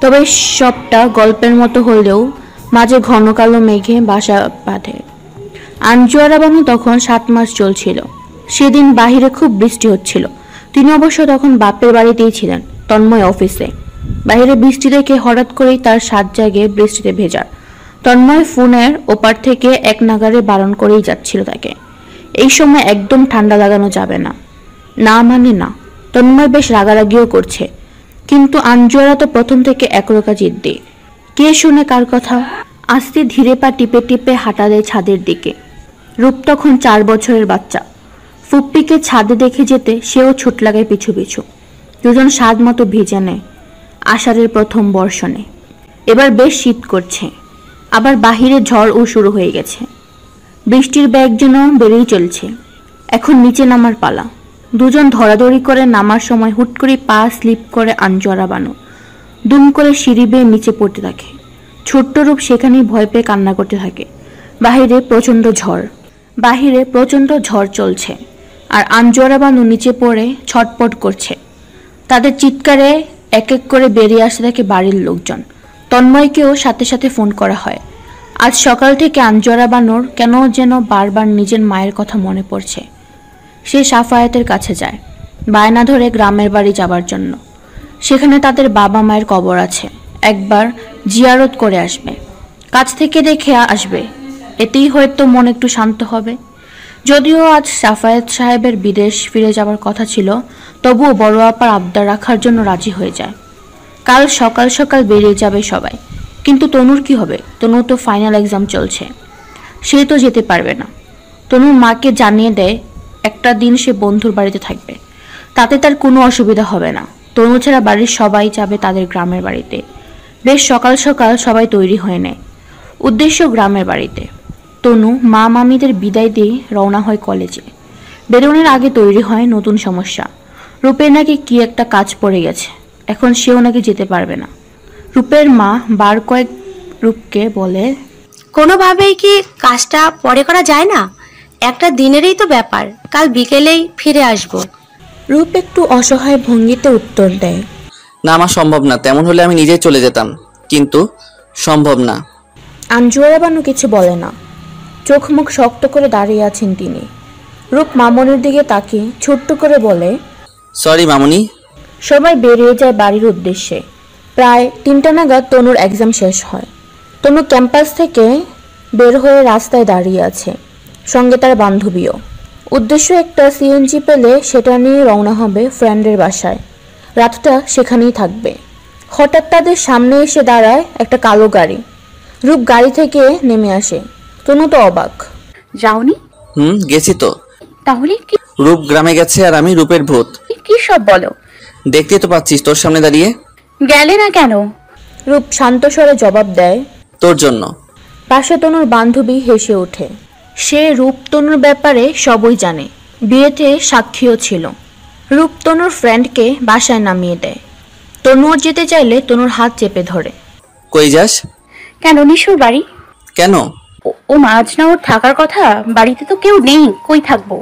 তবে সবটা গল্পের মতো হলেও মাঝে ঘন কালো মেঘে বাসা বাঁধে। আঞ্জুয়ারা বানু তখন 7 মাস চলছিল। সেদিন বাহিরে খুব বৃষ্টি হচ্ছিল। তিনি অবশ্য তখন বাপের বাড়িতেই ছিলেন, তন্ময় অফিসে। বাহিরে বৃষ্টি দেখে হঠাৎ করেই তার সাত জাগে বৃষ্টিতে ভেজা। তন্ময় ফোনের ওপার থেকে এক নাগারে বারণ করেই যাচ্ছিল তাকে, এই সময় একদম ঠান্ডা লাগানো যাবে না। না মানে না। তন্ময় বেশ রাগারাগিও করছে, কিন্তু আঞ্জুয়ারা তো প্রথম থেকে একরোকা জিদ্দি। কে শুনে কার কথা। আস্তে ধীরে পা টিপে টিপে হাঁটা দেয় ছাদের দিকে। রূপ তখন 4 বছরের বাচ্চা। ফুপ্পিকে ছাদে দেখে যেতে সেও ছুট লাগায় পিছু পিছু। দুজন স্বাদ মতো ভিজে নেয় আষাঢ়ের প্রথম বর্ষণে। এবার বেশ শীত করছে, আবার বাহিরে ঝড়ও শুরু হয়ে গেছে। বৃষ্টির ব্যাগ যেন বেড়েই চলছে। এখন নিচে নামার পালা। দুজন ধরাধরি করে নামার সময় হুট করে পা স্লিপ করে আঞ্জুয়ারা বানু দুম করে সিঁড়ি বেয়ে নিচে পড়তে থাকে। ছোট্ট রূপ সেখানেই ভয় পেয়ে কান্না করতে থাকে। বাহিরে প্রচণ্ড ঝড় চলছে আর আঞ্জুয়ারা বানু নিচে পড়ে ছটপট করছে। তাদের চিৎকারে এক এক করে বেরিয়ে আসতে থাকে বাড়ির লোকজন। তন্ময়কেও সাথে সাথে ফোন করা হয়। আজ সকাল থেকে আঞ্জুয়ারা বানুর কেন যেন বারবার নিজের মায়ের কথা মনে পড়ছে। সে সাফায়াতের কাছে যায় বায়না ধরে গ্রামের বাড়ি যাবার জন্য। সেখানে তাদের বাবা মায়ের কবর আছে, একবার জিয়ারত করে আসবে, কাছ থেকে দেখে আসবে, এতেই হয়তো মন একটু শান্ত হবে। যদিও আজ সাফায়াত সাহেবের বিদেশ ফিরে যাবার কথা ছিল, তবুও বড় আপার আবদার রাখার জন্য রাজি হয়ে যায়। কাল সকাল সকাল বেরিয়ে যাবে সবাই, কিন্তু তনুর কি হবে? তনুর তো ফাইনাল এক্সাম চলছে, সে তো যেতে পারবে না। তনুর মাকে জানিয়ে দেয় একটা দিন সে বন্ধুর বাড়িতে থাকবে, তাতে তার কোনো অসুবিধা হবে না। তনু ছাড়া বাড়ির সবাই যাবে তাদের গ্রামের বাড়িতে। বেশ সকাল সকাল সবাই তৈরি হয়ে নেয়, উদ্দেশ্য গ্রামের বাড়িতে। তনু মা মামিদের বিদায় দিয়ে রওনা হয় কলেজে। বেরোনোর আগে তৈরি হয় নতুন সমস্যা। রূপের নাকি কি একটা কাজ পড়ে গেছে, এখন সেও নাকি যেতে পারবে না। রূপের মা বার কয়েক রূপকে বলে, কোনোভাবেই কি কাজটা পরে করা যায় না? একটা দিনেরই তো ব্যাপার, কাল বিকেলেই ফিরে আসব। রূপ একটু অসহায় ভঙ্গিতে উত্তর দেয়, না আমার সম্ভব না, তেমন হলে আমি নিজেই চলে যেতাম, কিন্তু সম্ভব না। আঞ্জুয়ারা বানু কিছু বলে না, চোখ মুখ শক্ত করে দাঁড়িয়ে আছেন তিনি। রূপ মামনির দিকে তাকিয়ে ছোট্ট করে বলে, সরি মামনি। সবাই বেরিয়ে যায় বাড়ির উদ্দেশ্যে। প্রায় 3টা নাগাদ তনুর এক্সাম শেষ হয়। তনু ক্যাম্পাস থেকে বের হয়ে রাস্তায় দাঁড়িয়ে আছে, সঙ্গে তার বান্ধবীও। উদ্দেশ্য একটা সিএনজি পেলে সেটা নিয়ে রওনা হবে ফ্রেন্ডের বাসায়, রাতটা সেখানেই থাকবে। হঠাৎ তাদের সামনে এসে দাঁড়ায় একটা কালো গাড়ি। রূপ গাড়ি থেকে নেমে আসে। তনু তো অবাক। যাওনি? গেছি তো। তাহলে কি? রূপ গ্রামে গেছে আর আমি রূপের ভূত। কি সব বলো? দেখতে তো পাচ্ছিস তোর সামনে দাঁড়িয়ে। গেলে না কেন? রূপ শান্ত স্বরে জবাব দেয়, তোর জন্য। পাশে তনুর বান্ধবী হেসে ওঠে। সে রূপ তনুর ব্যাপারে সবই জানে, বিয়েতে সাক্ষীও ছিল। রূপ তনুর ফ্রেন্ডকে বাসায় নামিয়ে দেয়। তনুও যেতে চাইলে তনুর হাত চেপে ধরে। কই যাস? কেন, নিশুর বাড়ি। কেন? ও মাঝ না ওর থাকার কথা, বাড়িতে তো কেউ নেই, কই থাকবো?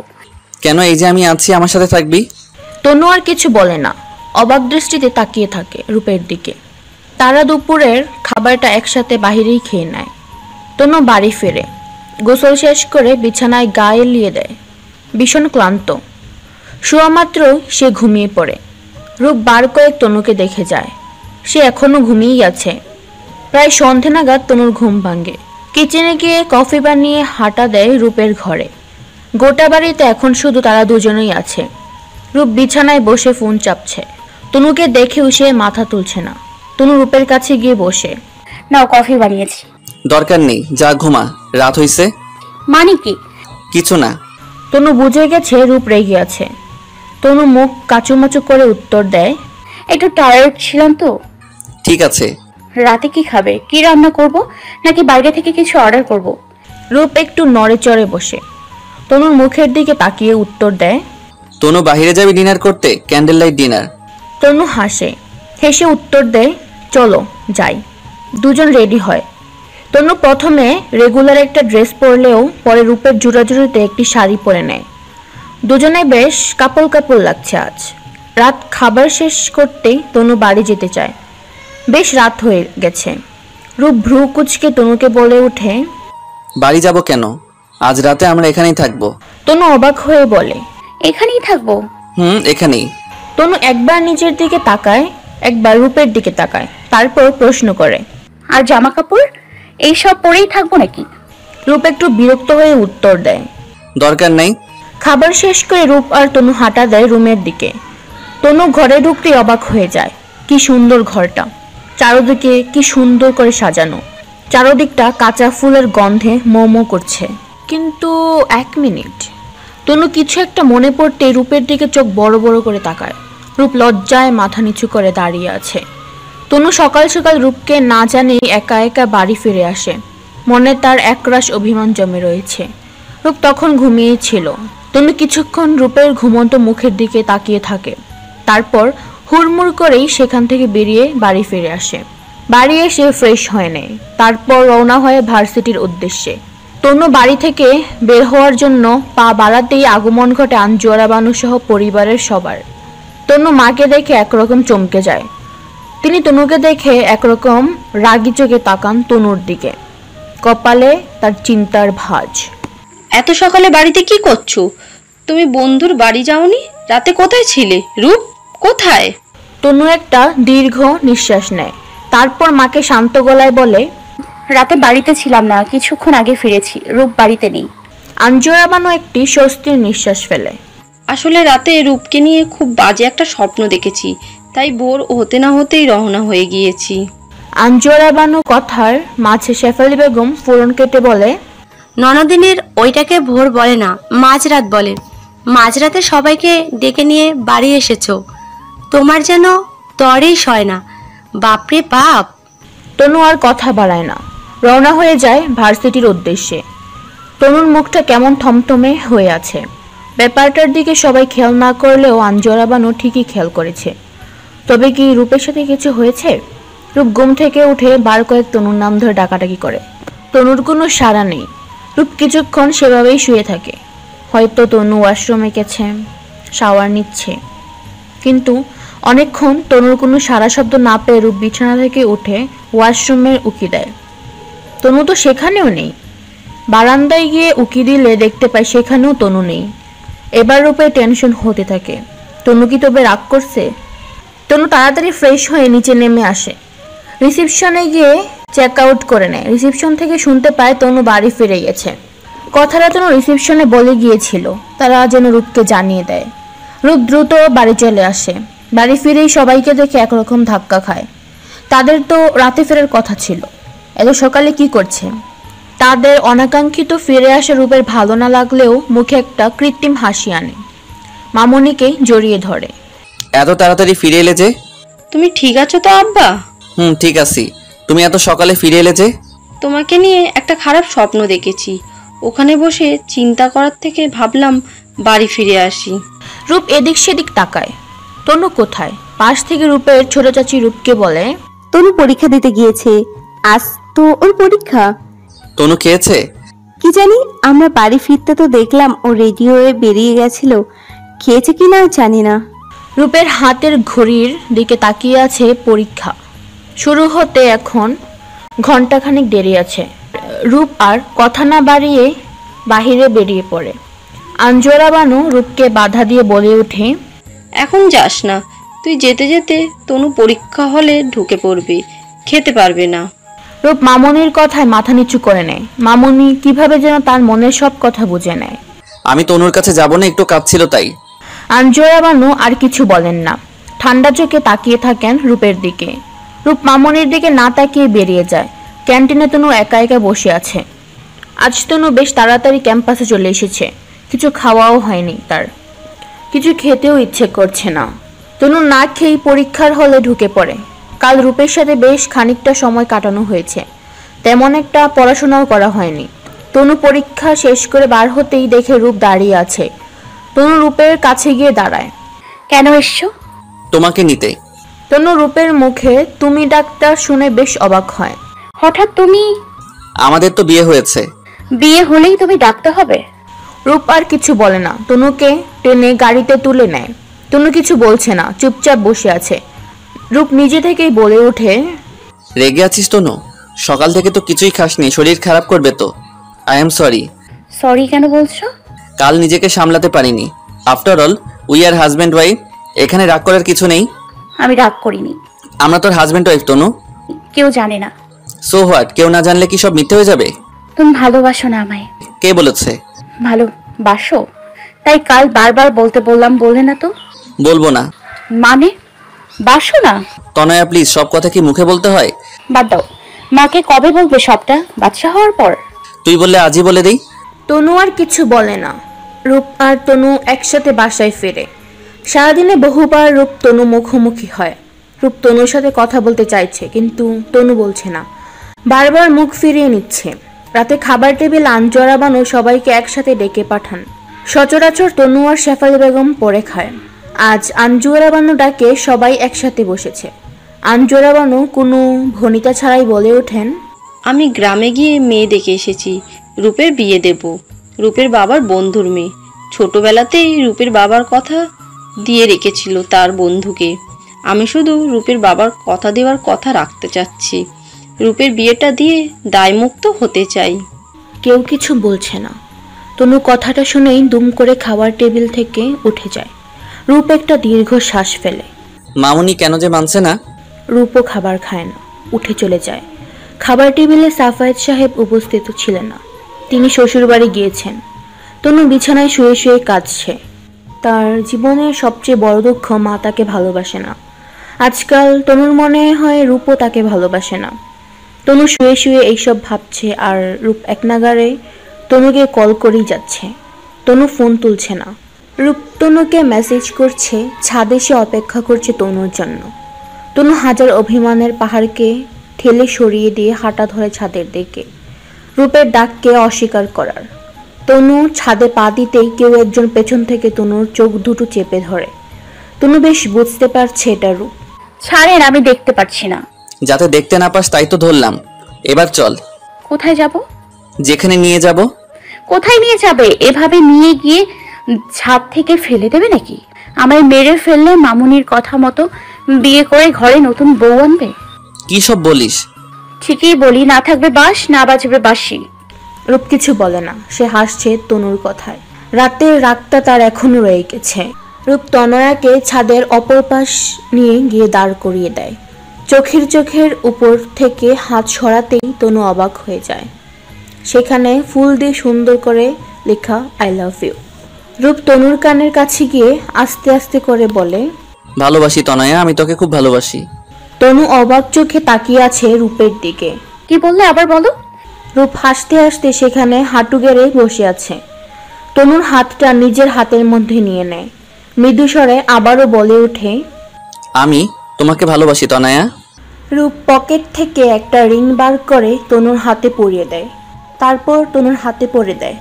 কেন, এই যে আমি আছি আমার সাথে থাকবি। তনু আর কিছু বলে না, অবাক দৃষ্টিতে তাকিয়ে থাকে রূপের দিকে। তারা দুপুরের খাবারটা একসাথে বাহিরেই খেয়ে নেয়। তনু বাড়ি ফেরে, গোসল শেষ করে বিছানায় গা এলিয়ে দেয়। ভীষণ ক্লান্ত, শোয়া মাত্রই সে ঘুমিয়ে পড়ে। রূপ বার কয়েক তনুকে দেখে যায়, সে এখনো ঘুমিয়েই আছে। প্রায় সন্ধে নাগাদ তনুর ঘুম ভাঙে। কিচেনে গিয়ে কফি বানিয়ে হাঁটা দেয় রূপের ঘরে। গোটা বাড়িতে এখন শুধু তারা দুজনেই আছে। রূপ বিছানায় বসে ফোন চাপছে। তনুকে দেখেও সে মাথা তুলছে না। তনু রূপের কাছে গিয়ে বসে, নাও কফি বানিয়েছি। দরকার নেই, যা ঘুমা, রাত হইছে। মানে কি? কিছু না। তনু বুঝে গেছে রূপ রেগে আছে। তনু মুখ কাচুমাচু করে উত্তর দেয়, একটু টায়ার্ড ছিলাম তো। ঠিক আছে। রাতে কি খাবে? কি রান্না করব, নাকি বাইরে থেকে কিছু অর্ডার করব? রূপ একটু নড়ে চড়ে বসে তনুর মুখের দিকে তাকিয়ে উত্তর দেয়, তনু বাহিরে যাবি ডিনার করতে, ক্যান্ডেল লাইট ডিনার। তনু হাসে, হেসে উত্তর দেয়, চলো যাই। দুজন রেডি হয়। তনু প্রথমে রেগুলার একটা ড্রেস পরলেও পরে রূপের জোড়াজুড়িতে একটি শাড়ি পরে নেয়। দুজনে বেশ কাপল কাপল লাগছে আজ। রাত খাবার শেষ করতেই তনু বাড়ি যেতে চায়। বেশ রাত হয়ে গেছে। রূপ ভ্রু কুচকে তনুকে বলে ওঠে, বাড়ি যাব কেন, আজ রাতে আমরা এখানেই থাকবো। তনু অবাক হয়ে বলে, এখানেই থাকবো? এখানেই। তনু একবার নিজের দিকে তাকায়, একবার রূপের দিকে তাকায়, তারপর প্রশ্ন করে, আর জামা কাপড় এইসব পরেই থাকবো নাকি? রূপ একটু বিরক্ত হয়ে উত্তর দেয়, দরকার নেই। খাবার শেষ করে রূপ আর তনু হাঁটা দেয় রুমের দিকে। তনু ঘরে ঢুকতেই অবাক হয়ে যায়, কি সুন্দর ঘরটা, চারদিকে কি সুন্দর করে সাজানো, চারদিকটা কাঁচা ফুলের গন্ধে মোমো করছে। কিন্তু 1 মিনিট, তনু কিছু একটা মনে পড়তে রূপের দিকে চোখ বড় বড় করে তাকায়। রূপ লজ্জায় মাথা নিচু করে দাঁড়িয়ে আছে। তনু সকাল সকাল রূপকে না জানিয়ে একা একা বাড়ি ফিরে আসে। মনে তার একরাশ অভিমান জমে রয়েছে। রূপ তখন ঘুমিয়েছিল। তনু কিছুক্ষণ রূপের ঘুমন্ত মুখের দিকে তাকিয়ে থাকে, তারপর হুড়মুড় করেই সেখান থেকে বেরিয়ে বাড়ি ফিরে আসে। বাড়ি এসে ফ্রেশ হয়ে নেয়, তারপর রওনা হয় ভার্সিটির উদ্দেশ্যে। তনু বাড়ি থেকে বের হওয়ার জন্য পা বাড়াতেই আগমন ঘটে আঞ্জুয়ারা বানু সহ পরিবারের সবার। তনু মাকে দেখে একরকম চমকে যায়। তিনি তনুকে দেখে একরকম রাগি চোখে তাকান তনুর দিকে, কপালে তার চিন্তার ভাঁজ। এত সকালে বাড়িতে কি করছো? তুমি বন্ধুর বাড়ি যাওনি? রাতে কোথায় ছিলে? রূপ কোথায়? তনু একটা দীর্ঘ নিঃশ্বাস নেয়, তারপর মাকে শান্ত গলায় বলে, রাতে বাড়িতে ছিলাম না, কিছুক্ষণ আগে ফিরেছি, রূপ বাড়িতে নেই। আঞ্জুয়ারা বানু একটি স্বস্তির নিঃশ্বাস ফেলে। আসলে রাতে রূপকে নিয়ে খুব বাজে একটা স্বপ্ন দেখেছি, তাই ভোর হতে না হতেই রওনা হয়ে গিয়েছি। আঞ্জুয়ারা বানু কথার মাঝে শেফালি বেগম ফোরন কেটে বলে, ননদিনের ওইটাকে ভোর বলে না, মাঝরাত বলে। মাঝরাতে সবাইকে ডেকে নিয়ে বাড়ি এসেছো, তোমার যেন তরেই সয় না। বাপরে বাপ। তনু আর কথা বাড়ায় না, রওনা হয়ে যায় ভার্সিটির উদ্দেশ্যে। তনুর মুখটা কেমন থমথমে হয়ে আছে। ব্যাপারটার দিকে সবাই খেয়াল না করলেও আঞ্জুয়ারা বানু ঠিকই খেয়াল করেছে। তবে কি রূপের সাথে কিছু হয়েছে? রূপ ঘুম থেকে উঠে বার কয়েক তনুর নাম ধরে ডাকাডাকি করে। তনুর কোনো সাড়া নেই। রূপ কিছুক্ষণ সেভাবেই শুয়ে থাকে। হয়তো তনু ওয়াশরুমে গেছে, শাওয়ার নিচ্ছে, কিন্তু অনেকক্ষণ তনুর কোনো সারা শব্দ না পেয়ে রূপ বিছানা থেকে উঠে ওয়াশরুমের উকি দেয়। তনু তো সেখানেও নেই। বারান্দায় গিয়ে উকি দিলে দেখতে পায় সেখানেও তনু নেই। এবার রূপে টেনশন হতে থাকে, তনু কি তবে রাগ করছে? তনু তাড়াতাড়ি ফ্রেশ হয়ে নিচে নেমে আসে, রিসেপশনে গিয়ে চেক আউট করে নেয়। রিসেপশন থেকে শুনতে পায় তনু বাড়ি ফিরে গেছে। কথাটা তনু রিসেপশনে বলে গিয়েছিল, তারা যেন রূপকে জানিয়ে দেয়। রূপ দ্রুত বাড়ি চলে আসে। বাড়ি ফিরেই সবাইকে দেখে একরকম ধাক্কা খায়। তাদের তো রাতে ফেরার কথা ছিল, এত সকালে কি করছে? তাদের অনাকাঙ্ক্ষিত ফিরে আসা রূপের ভালো না লাগলেও মুখে একটা কৃত্রিম হাসি আনে। মামনিকে জড়িয়ে ধরে। এত তাড়াতাড়ি ফিরে এলে যে? তুমি ঠিক আছো তো আব্বা? ঠিক আছি। তুমি এত সকালে ফিরে এলে যে? তোমাকে নিয়ে একটা খারাপ স্বপ্ন দেখেছি, ওখানে বসে চিন্তা করার থেকে ভাবলাম বাড়ি ফিরে আসি। রূপ এদিক সেদিক তাকায়, তনু কোথায়? পাশ থেকে রূপের ছোট চাচি রূপকে বলে, তনু পরীক্ষা দিতে গিয়েছে, আজ তো ওর পরীক্ষা। তনু খেয়েছে? কি জানি, আমরা বাড়ি ফিরতে তো দেখলাম ও রেডিওয়ে বেরিয়ে গেছিল, খেয়েছে কিনা জানি না। রূপের হাতের ঘড়ির দিকে তাকিয়ে আছে। পরীক্ষা শুরু হতে এখন ঘন্টাখানেক দেরি আছে। রূপ আর কথা না বাড়িয়ে বাহিরে বেরিয়ে পড়ে। আঞ্জুয়ারা বানু রূপকে বাধা দিয়ে বলে ওঠে, এখন যাস না, তুই যেতে যেতে তনু পরীক্ষা হলে ঢুকে পড়বে, খেতে পারবে না। রূপ মামনির কথায় মাথা নিচু করে নেয়। মামনি কিভাবে যেন তার মনের সব কথা বুঝে নেয়। আমি তনুর কাছে যাব না, একটু কাজ ছিল তাই। আঞ্জুয়ারা বানু আর কিছু বলেন না, ঠান্ডা চোখে তাকিয়ে থাকেন রূপের দিকে। রূপ মামনির দিকে না তাকিয়ে বেরিয়ে যায়। ক্যান্টিনে তনু একা একা বসে আছে। আজ তনু বেশ তাড়াতাড়ি ক্যাম্পাসে চলে এসেছে। কিছু খাওয়াও হয়নি তার, কিছু খেতেও ইচ্ছে করছে না। তনু না খেয়েই পরীক্ষার হলে ঢুকে পড়ে। কাল রূপের সাথে বেশ খানিকটা সময় কাটানো হয়েছে, তেমন একটা পড়াশোনাও করা হয়নি। তনু পরীক্ষা শেষ করে বার হতেই দেখে রূপ দাঁড়িয়ে আছে। তনু রূপের কাছে গিয়ে দাঁড়ায়। কেন এসছো? তোমাকে নিতে। তনু রূপের মুখে তুমি ডাক্তার শুনে বেশ অবাক হয়। হঠাৎ তুমি? আমাদের তো বিয়ে হয়েছে। বিয়ে হলেই তুমি ডাক্তার হবে? রূপ আর কিছু বলে না, তনুকে টেনে গাড়িতে তুলে নেয়। তনু কিছু বলছে না, চুপচাপ বসে আছে। রূপ নিজে থেকেই বলে ওঠে, রেগে আছিস তনু? সকাল থেকে তো কিছুই খাসনি, শরীর খারাপ করবে তো। I am sorry. সরি কেন বলছো? কাল নিজেকে সামলাতে পারিনি। After all we are husband wife, এখানে রাগ করার কিছু নেই। আমি রাগ করিনি। আমরা তোর হাজব্যান্ড ওয়াইফ তনু। কেউ জানে না। So what? কেউ না জানলে কি সব মিথ্যে হয়ে যাবে? তুমি ভালোবাসো না আমায়। কে বলেছে? ভালোবাসো, তাই কাল বারবার বলতে বললাম, বললে না তো। বলবো না মানে? বাসো না? তনয়া প্লিজ, সব কথা কি মুখে বলতে হয়? বাদ দাও, মাকে কবে বলবে সবটা? বাচ্চা হওয়ার পর? তুই বললে আজই বলে দেই। তনু আর কিছু বলে না। রূপ আর তনু একসাথে বাসায় ফেরে। সারাদিনে বহুবার রূপ তনু মুখোমুখি হয়। রূপ তনুর সাথে কথা বলতে চাইছে, কিন্তু তনু বলছে না, বারবার মুখ ফিরিয়ে নিচ্ছে। রাতে খাবার টেবিল আঞ্জুয়ারা বানু সবাইকে একসাথে ডেকে পাঠান। সচরাচর তনু আর শেফালি বেগম পরে খায়। আজ আঞ্জুয়ারা বানু ডাকে সবাই একসাথে বসেছে। আঞ্জুয়ারা বানু কোনো ভনিতা ছাড়াই বলে ওঠেন, আমি গ্রামে গিয়ে মেয়ে দেখে এসেছি, রূপের বিয়ে দেব। রূপের বাবার বন্ধুর মেয়ে। ছোটবেলাতেই রূপের বাবার কথা দিয়ে রেখেছিল তার বন্ধুকে। আমি শুধু রূপের বাবার কথা দেওয়ার কথা রাখতে চাচ্ছি। রূপের বিয়েটা দিয়ে দায়মুক্ত হতে চাই। কেউ কিছু বলছে না। তনু কথাটা শুনেই দুম করে খাওয়ার টেবিল থেকে উঠে যায়। রূপ একটা দীর্ঘ শ্বাস ফেলে। মামুনি কেন যে মানছে না? রূপও খাবার খায় না, উঠে চলে যায়। খাবার টেবিলে সাফায়েত সাহেব উপস্থিত ছিলেন না, তিনি শ্বশুরবাড়ি গিয়েছেন। তনু বিছানায় শুয়ে শুয়ে কাঁদছে। তার জীবনের সবচেয়ে বড় দুঃখ মা তাকে ভালোবাসে না। আজকাল তনুর মনে হয় রূপও তাকে ভালোবাসে না। তনু শুয়ে শুয়ে এইসব ভাবছে, আর রূপ একনাগারে তনুকে কল করেই যাচ্ছে। তনু ফোন তুলছে না। রূপ তনুকে মেসেজ করছে, ছাদে সে অপেক্ষা করছে তনুর জন্য। তনু হাজার অভিমানের পাহাড়কে ঠেলে সরিয়ে দিয়ে হাঁটা ধরে ছাদের দিকে, রূপের ডাককে অস্বীকার করার। তনু ছাদে পা দিতেই কেউ একজন পেছন থেকে তনুর চোখ দুটো চেপে ধরে। তনু বেশ বুঝতে পারছে এটা রূপ। ছাড়েন, আমি দেখতে পাচ্ছি না। যাতে দেখতে না পাস তাই তো ধরলাম। এবার চল। কোথায় যাব? যেখানে নিয়ে যাব। কোথায় নিয়ে যাবে? এভাবে নিয়ে গিয়ে ছাদ থেকে ফেলে দেবে নাকি? আমায় মেরে ফেললে মামুনির কথা মতো বিয়ে করে ঘরে নতুন বউ আনবে? কি সব বলিস? ঠিকই বলি, না থাকবে বাঁশ, না বাজবে বাঁশি। রূপ কিছু বলে না, সে হাসছে তনুর কথায়। রাতের রাগটা তার এখনো রয়ে গেছে। রূপ তনয়াকে ছাদের অপর পাশ নিয়ে গিয়ে দাঁড় করিয়ে দেয়। চোখের উপর থেকে হাত সরাতেই তনু অবাক হয়ে যায়। সেখানে ফুল দিয়ে সুন্দর করে লেখা আই লাভ ইউ। রূপ তনুর কানের কাছে গিয়ে আস্তে আস্তে করে বলে, ভালোবাসি তনয়া, আমি তোকে খুব ভালোবাসি। তনু অবাক চোখে তাকিয়ে আছে রূপের দিকে। কি বললে আবার বলো? রূপ হাসতে হাসতে সেখানে হাঁটু গেড়ে বসে আছে। তনুর হাতটা নিজের হাতের মধ্যে নিয়ে নেয়। মৃদু স্বরে আবারও বলে ওঠে, আমি তোমাকে ভালোবাসি তনয়া। রূপ পকেট থেকে একটা রিং বার করে তনুর হাতে পরিয়ে দেয়। তারপর তনুর হাতে পরে দেয়।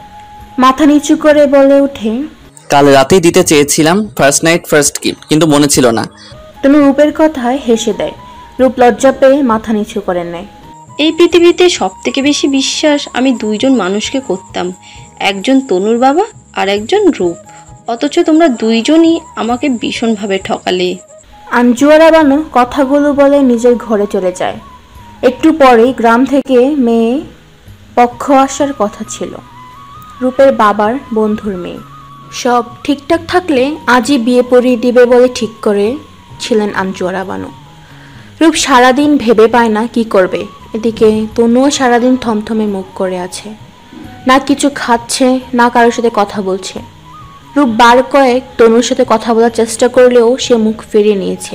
মাথা নিচু করে বলে ওঠে, কাল রাতেই দিতে চেয়েছিলাম ফার্স্ট নাইট ফার্স্ট গিফট, কিন্তু মনে ছিল না। তনু রূপের কথায় হেসে দেয়। রূপ লজ্জা পেয়ে মাথা নিচু করে নেয়। এই পৃথিবীতে সব থেকে বেশি বিশ্বাস আমি দুইজন মানুষকে করতাম, একজন তনুর বাবা আর একজন রূপ। অথচ তোমরা দুইজনই আমাকে ভীষণভাবে ঠকালে। আঞ্জুয়ারা বানু কথাগুলো বলে নিজের ঘরে চলে যায়। একটু পরেই গ্রাম থেকে মেয়ে পক্ষ আসার কথা ছিল, রূপের বাবার বন্ধুর মেয়ে। সব ঠিকঠাক থাকলে আজই বিয়ে পড়িয়ে দিবে বলে ঠিক করেছিলেন আঞ্জুয়ারা বানু। রূপ সারাদিন ভেবে পায় না কি করবে। এদিকে তনুও সারাদিন থমথমে মুখ করে আছে, না কিছু খাচ্ছে না কারোর সাথে কথা বলছে। রূপ বার কয়েক তনুর সাথে কথা বলার চেষ্টা করলেও সে মুখ ফিরিয়ে নিয়েছে।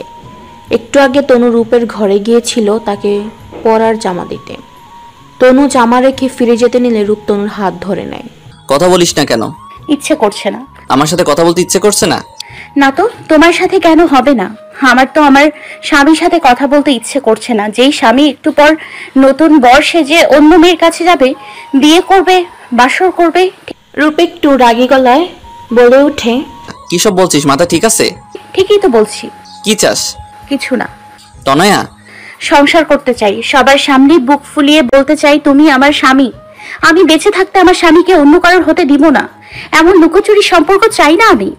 একটু আগে তনু রূপের ঘরে গিয়েছিল তাকে পরার জামা দিতে। তনু জামা রেখে ফিরে যেতে নিলে রূপ তনুর হাত ধরে নেয়। কথা বলিস না কেন? ইচ্ছে করছে না। আমার সাথে কথা বলতে ইচ্ছে করছে না? না তো, তোমার সাথে কেন হবে না? আমার তো আমার স্বামীর সাথে কথা বলতে ইচ্ছে করছে না। যেই স্বামী একটু পর নতুন বর সেজে অন্য মেয়ের কাছে যাবে, বিয়ে করবে, বাসর করবে। রূপ একটু রাগী গলায় বলে ওঠে, কি সব বলছিস? মাথা ঠিক আছে? ঠিকই তো বলছি। কি চাস? কিছু না। তনয়া, সংসার করতে চাই, সবার সামনে বুক ফুলিয়ে বলতে চাই তুমি আমার স্বামী। আমি বেঁচে থাকতে আমার স্বামীকে অন্য কারোর হতে দিব না। এমন লুকোচুরি সম্পর্ক চাই না আমি।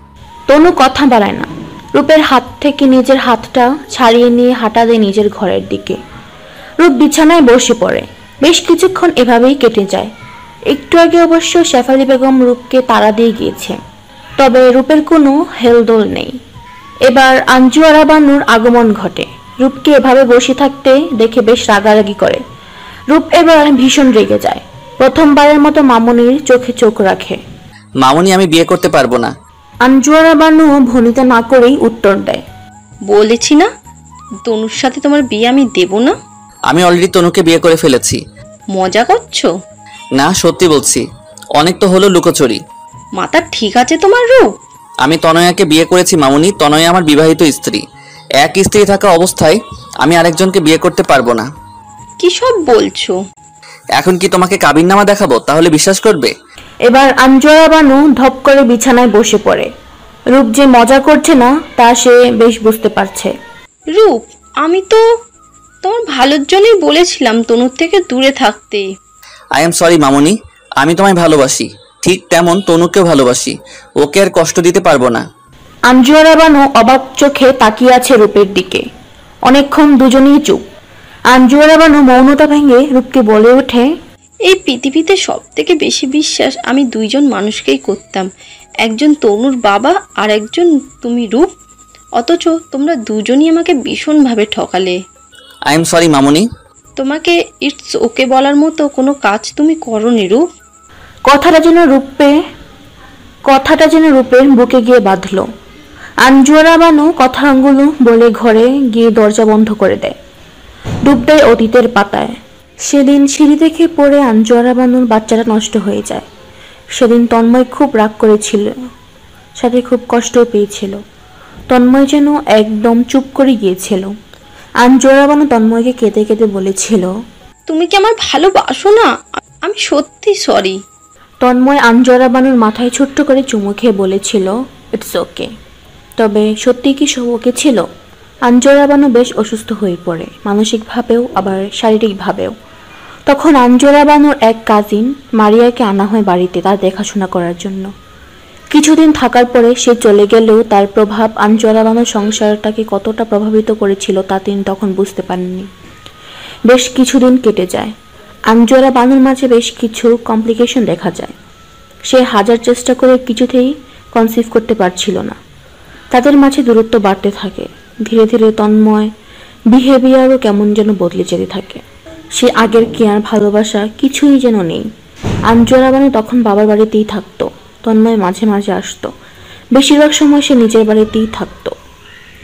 তনু কথা বাড়ায় না। রূপের হাত থেকে নিজের হাতটা ছাড়িয়ে নিয়ে হাঁটা দেয় নিজের ঘরের দিকে। রূপ বিছানায় বসে পড়ে। বেশ কিছুক্ষণ এভাবেই কেটে যায়। একটু আগে অবশ্য শেফালি বেগম রূপকে তাড়া দিয়ে গিয়েছে, তবে রূপের কোনো হেলদোল নেই। এবার আঞ্জুয়ারা বানুর আগমন ঘটে। রূপকে এভাবে বসে থাকতে দেখে বেশ রাগারাগি করে। রূপ এবার ভীষণ রেগে যায়। প্রথমবারের মতো মামুনির চোখে চোখ রাখে। মামুনি, আমি বিয়ে করতে পারবো না। আঞ্জুয়ারা বানু ভনিতা না করেই উত্তর দেয়, বলেছি না তনুর সাথে তোমার বিয়ে আমি দেব না। আমি অলরেডি তনুকে বিয়ে করে ফেলেছি। মজা করছো? না, সত্যি বলছি। অনেক তো হলো লুকোচুরি। মাথা ঠিক আছে তোমার রূপ? আমি তনয়াকে বিয়ে করেছি মামুনি। তনয়া আমার বিবাহিত স্ত্রী। এক স্ত্রী থাকা অবস্থায় আমি আরেকজনকে বিয়ে করতে পারবো না। কি সব বলছো? এখন কি তোমাকে কাবিননামা দেখাবো? তাহলে বিশ্বাস করবে? এবার আঞ্জুরা বানু ধপ করে বিছানায় বসে পড়ে। রূপ যে মজা করছে না তা সে বেশ বুঝতে পারছে। রূপ, আমি তো তোমার ভালোর জন্যই বলেছিলাম তনুর থেকে দূরে থাকতে। আই এম সরি মামুনি, আমি তোমায় ভালোবাসি, ঠিক তেমন তনুকেও ভালোবাসি, ওকে আর কষ্ট দিতে পারবো না। আঞ্জুরা বানু অবাক চোখে তাকিয়ে আছে রূপের দিকে। অনেকক্ষণ দুজনেই চুপ। আঞ্জুরা বানু মৌনতা ভেঙে রূপকে বলে ওঠে, এই পৃথিবীতে সব থেকে বেশি বিশ্বাস আমি দুইজন মানুষকেই করতাম, একজন তনুর বাবা আর একজন তুমি রূপ, অথচ তোমরা দুজনই আমাকে ভীষণভাবে ঠকালে। আই এম সরি মামুনি। তোমাকে ইটস ওকে বলার মতো কোনো কাজ তুমি করোনি রূপ। কথাটা যেন রূপের বুকে গিয়ে বাঁধল। আঞ্জুরা বানু কথাগুলো বলে ঘরে গিয়ে দরজা বন্ধ করে দেয়। ডুব দেয় অতীতের পাতায়। সেদিন সিঁড়ি থেকে পড়ে আঞ্জুরা বানুর বাচ্চাটা নষ্ট হয়ে যায়। সেদিন তন্ময় খুব রাগ করেছিল, সাথে খুব কষ্টও পেয়েছিল। তন্ময় যেন একদম চুপ করে গিয়েছিল। আঞ্জুরা বানু তন্ময়কে কেঁদে কেঁদে বলেছিল, তুমি কি আমার ভালোবাসো না? আমি সত্যি সরি। তন্ময় আঞ্জুরা বানুর মাথায় ছোট্ট করে চুমু খেয়ে বলেছিল, ইটস ওকে। তবে সত্যি কি সব ওকে ছিল? আঞ্জুরা বানু বেশ অসুস্থ হয়ে পড়ে, মানসিকভাবেও আবার শারীরিকভাবেও। তখন আঞ্জুরা বানুর এক কাজিন মারিয়াকে আনা হয় বাড়িতে তার দেখাশোনা করার জন্য। কিছুদিন থাকার পরে সে চলে গেলেও তার প্রভাব আঞ্জুরা বানুর সংসারটাকে কতটা প্রভাবিত করেছিল তা তিনি তখন বুঝতে পারেননি। বেশ কিছুদিন কেটে যায়। আঞ্জুরা বানুর মাঝে বেশ কিছু কমপ্লিকেশন দেখা যায়। সে হাজার চেষ্টা করে কিছুতেই কনসিভ করতে পারছিল না। তাদের মাঝে দূরত্ব বাড়তে থাকে। ধীরে ধীরে তন্ময় বিহেভিয়ারও কেমন যেন বদলে যেতে থাকে। সে আগের কেয়ার ভালোবাসা কিছুই যেন নেই। আঞ্জুরা বানু তখন বাবার বাড়িতেই থাকতো। তন্ময় মাঝে মাঝে আসতো। বেশিরভাগ সময় সে নিজের বাড়িতেই থাকতো।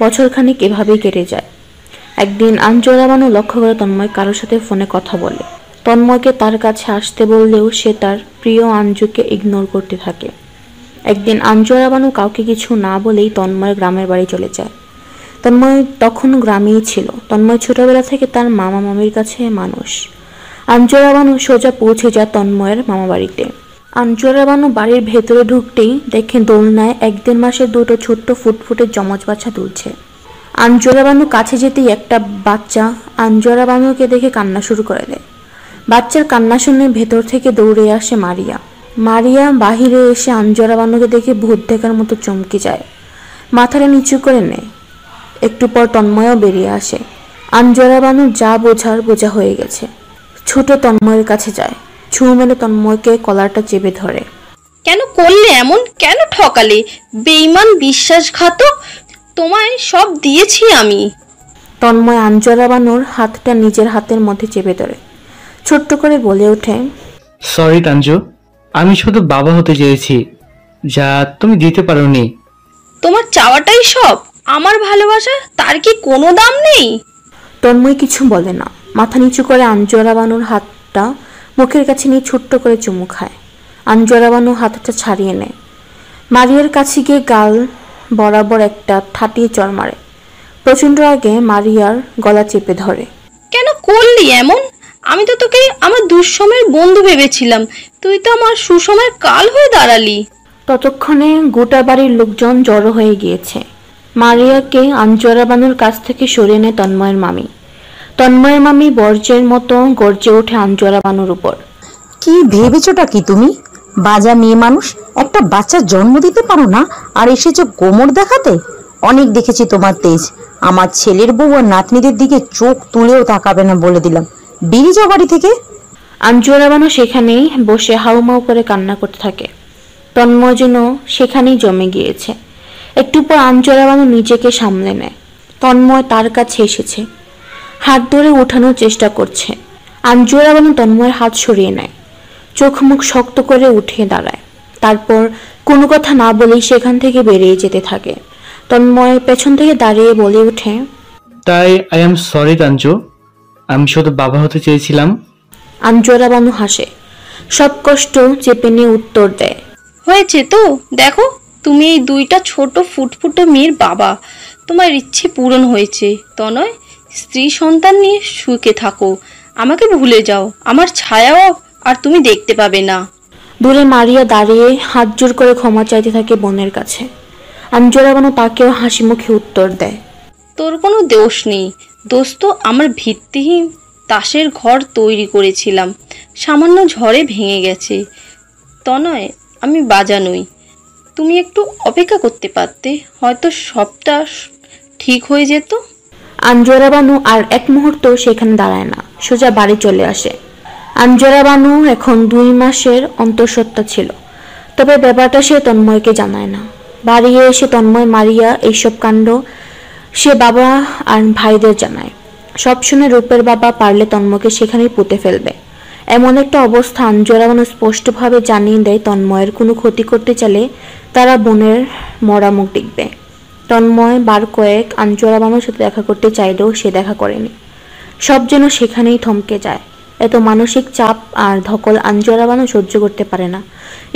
বছরখানেক এভাবেই কেটে যায়। একদিন আঞ্জুরা বানু লক্ষ্য করে তন্ময় কারোর সাথে ফোনে কথা বলে। তন্ময়কে তার কাছে আসতে বললেও সে তার প্রিয় আঞ্জুকে ইগনোর করতে থাকে। একদিন আঞ্জুরা বানু কাউকে কিছু না বলেই তন্ময় গ্রামের বাড়ি চলে যায়। তন্ময় তখন গ্রামেই ছিল। তন্ময় ছোটবেলা থেকে তার মামা মামির কাছে মানুষ। আঞ্জুরা বানু সোজা পৌঁছে যায় তন্ময়ের মামা বাড়িতে। আঞ্জুরা বানু বাড়ির ভেতরে ঢুকতেই দেখে দোলনায় 1-1.5 মাসের দুটো ছোট্ট ফুটফুটে যমজ বাচ্চা দুলছে। আঞ্জুরা বানু কাছে যেতেই একটা বাচ্চা আঞ্জুরা বানুকে দেখে কান্না শুরু করে দেয়। বাচ্চার কান্না শুনে ভেতর থেকে দৌড়ে আসে মারিয়া। মারিয়া বাহিরে এসে আঞ্জুরা বানুকে দেখে ভূত দেখার মতো চমকে যায়, মাথাটা নিচু করে নেয়। একটু পর তন্ময়ও বেরিয়ে আসে। আঞ্জুরা বানু যা বোঝা হয়ে গেছে। ছোট তন্ময়ের কাছে যায়, ছুঁ মেলে তন্ময়কে কলারটা চেপে ধরে। কেন করলে এমন? কেন ঠকালে? বেঈমান, বিশ্বাসঘাতক! তোমায় সব দিয়েছি আমি। তন্ময় আঞ্জুরা বানুর হাতটা নিজের হাতের মধ্যে চেপে ধরে ছোট্ট করে বলে ওঠে, সরি তাঞ্জু, আমি শুধু বাবা হতে চেয়েছি, যা তুমি দিতে পারোনি। তোমার চাওয়াটাই সব? আমার ভালোবাসা তার কি কোনো দাম নেই? তন্ময় কিছু বলে না, মাথা নিচু করে আঞ্জুরা বানুর হাতটা মুখের কাছে নিয়ে ছোট্ট করে চুমু খায়। আঞ্জুরা বানু হাতটা ছাড়িয়ে নেয়। মারিয়ার কাছে গিয়ে গাল বরাবর একটা ঠাটিয়ে চড় মারে। প্রচন্ড আগে মারিয়ার গলা চেপে ধরে। কেন করলি এমন? আমি তো তোকে আমার দুঃসময়ের বন্ধু ভেবেছিলাম, তুই তো আমার সুসময়ের কাল হয়ে দাঁড়ালি। ততক্ষণে গোটা বাড়ির লোকজন জড়ো হয়ে গিয়েছে। মারিয়াকে আঞ্জুরা বানুর কাছ থেকে সরিয়ে নেয় তন্ময়ের মামি। তন্ময়ের মামি বর্জ্যের মতো গর্জে ওঠে আঞ্জুরা বানুর উপর। কি ভেবেছোটা কি তুমি? বাজা মেয়ে মানুষ, একটা বাচ্চার জন্ম দিতে পারো না আর এসেছো কোমর দেখাতে? অনেক দেখেছি তোমার তেজ। আমার ছেলের বউ আর নাতনিদের দিকে চোখ তুলেও তাকাবে না বলে দিলাম। বেরিয়ে যাও বাড়ি থেকে। আঞ্জুরা বানু সেখানেই বসে হাউমাউ করে কান্না করতে থাকে। তন্ময় যেন সেখানেই জমে গিয়েছে। একটু পর আঞ্জুরা বানু নিজেকে সামলে নেয়। তন্ময় তার কাছে এসেছে, হাত ধরে ওঠানোর চেষ্টা করছে। আঞ্জুরা বানু তন্ময়ের হাত সরিয়ে নেয়, চোখ মুখ শক্ত করে উঠে দাঁড়ায়। তারপর কোনো কথা না বলেই সেখান থেকে বেরিয়ে যেতে থাকে। তন্ময় পেছন থেকে দাঁড়িয়ে বলে ওঠে, তাই আই এম সরি তাঞ্জু, আমি শুধু বাবা হতে চেয়েছিলাম। আঞ্জুরা বানু হাসে, সব কষ্ট চেপে নিয়ে উত্তর দেয়, হয়েছে তো, দেখো তুমি এই দুইটা ছোট ফুটফুটো মেয়ের বাবা। তোমার ইচ্ছে পূরণ হয়েছে। তনয়, স্ত্রী সন্তান নিয়ে সুখে থাকো। আমাকে ভুলে যাও, আমার ছায়াও আর তুমি দেখতে পাবে না। দূরে মারিয়া দাঁড়িয়ে হাত জোর করে ক্ষমা চাইতে থাকে বোনের কাছে। আঞ্জুরা বানু তাকেও হাসি মুখে উত্তর দেয়, তোর কোনো দোষ নেই, দোষ তো আমার ভিত্তিহীন তাসের ঘর তৈরি করেছিলাম, সামান্য ঝড়ে ভেঙে গেছে। তনয়, আমি বাজা নই, তুমি একটু অপেক্ষা করতে পারতে, হয়তো সবটা ঠিক হয়ে যেত। আঞ্জুরা বানু আর এক মুহূর্ত সেখানে দাঁড়ায় না, সোজা বাড়ি চলে আসে। আঞ্জুরা বানু এখন 2 মাসের অন্তঃসত্ত্বা ছিল, তবে ব্যাপারটা সে তন্ময়কে জানায় না। বাড়ি এসে তন্ময় মারিয়া এইসব কাণ্ড সে বাবা আর ভাইদের জানায়। সব শুনে রূপের বাবা পারলে তন্ময়কে সেখানেই পুঁতে ফেলবে, এমন একটা অবস্থা আঞ্জুরা বানু স্পষ্টভাবে জানিয়ে দেয় তন্ময়ের কোনো ক্ষতি করতে চাইলে তারা বোনের মরা মুখ দেখবে। তন্ময় বার কয়েক আঞ্জুরা বানুর সাথে দেখা করতে চাইলেও সে দেখা করেনি। সব যেন সেখানেই থমকে যায়। এত মানসিক চাপ আর ধকল আঞ্জুরা বানু সহ্য করতে পারে না।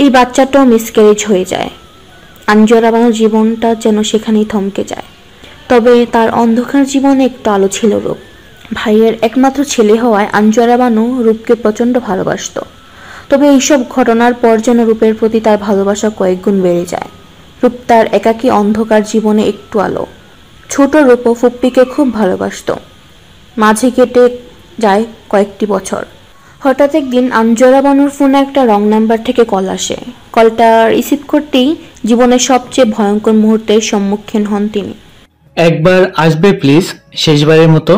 এই বাচ্চাটাও মিসক্যারেজ হয়ে যায়। আঞ্জুরা বানুর জীবনটা যেন সেখানেই থমকে যায়। তবে তার অন্ধকার জীবনে একটু আলো ছিল রূপ। ভাইয়ের একমাত্র ছেলে হওয়ায় আঞ্জুরা বানু রূপকে প্রচণ্ড ভালোবাসত। তবে এইসব ঘটনার পর যেন রূপের প্রতি তার ভালোবাসা কয়েক গুণ বেড়ে যায়। রূপ তার একাকী অন্ধকার জীবনে একটু আলো। ছোট রূপও ফুপ্পিকে খুব ভালোবাসত। মাঝে কেটে যায় কয়েকটি বছর। হঠাৎ একদিন আঞ্জুরা বানুর ফোনে একটা রং নাম্বার থেকে কল আসে। কলটা রিসিভ করতেই জীবনের সবচেয়ে ভয়ঙ্কর মুহূর্তের সম্মুখীন হন তিনি। একবার আসবে প্লিজ, শেষবারের মতো।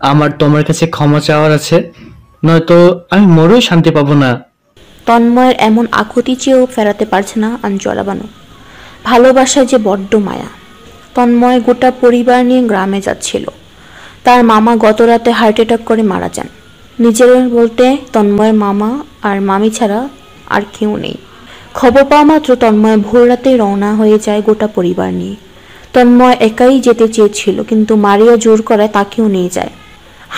আমার তোমার কাছে ক্ষমা চাওয়ার আছে, নয়তো আমি মরেও শান্তি পাবো না। তন্ময়ের এমন আকুতি চেয়েও ফেরাতে পারছে না আঞ্জুরা বানু। ভালোবাসায় যে বড্ড মায়া। তন্ময় গোটা পরিবার নিয়ে গ্রামে যাচ্ছিল। তার মামা গত রাতে হার্ট অ্যাটাক করে মারা যান। নিজের বলতে তন্ময়ের মামা আর মামি ছাড়া আর কেউ নেই। খবর পাওয়া মাত্র তন্ময় ভোর রাতে রওনা হয়ে যায় গোটা পরিবার নিয়ে। তন্ময় একাই যেতে চেয়েছিল, কিন্তু মারিয়া জোর করায় তাকেও নিয়ে যায়।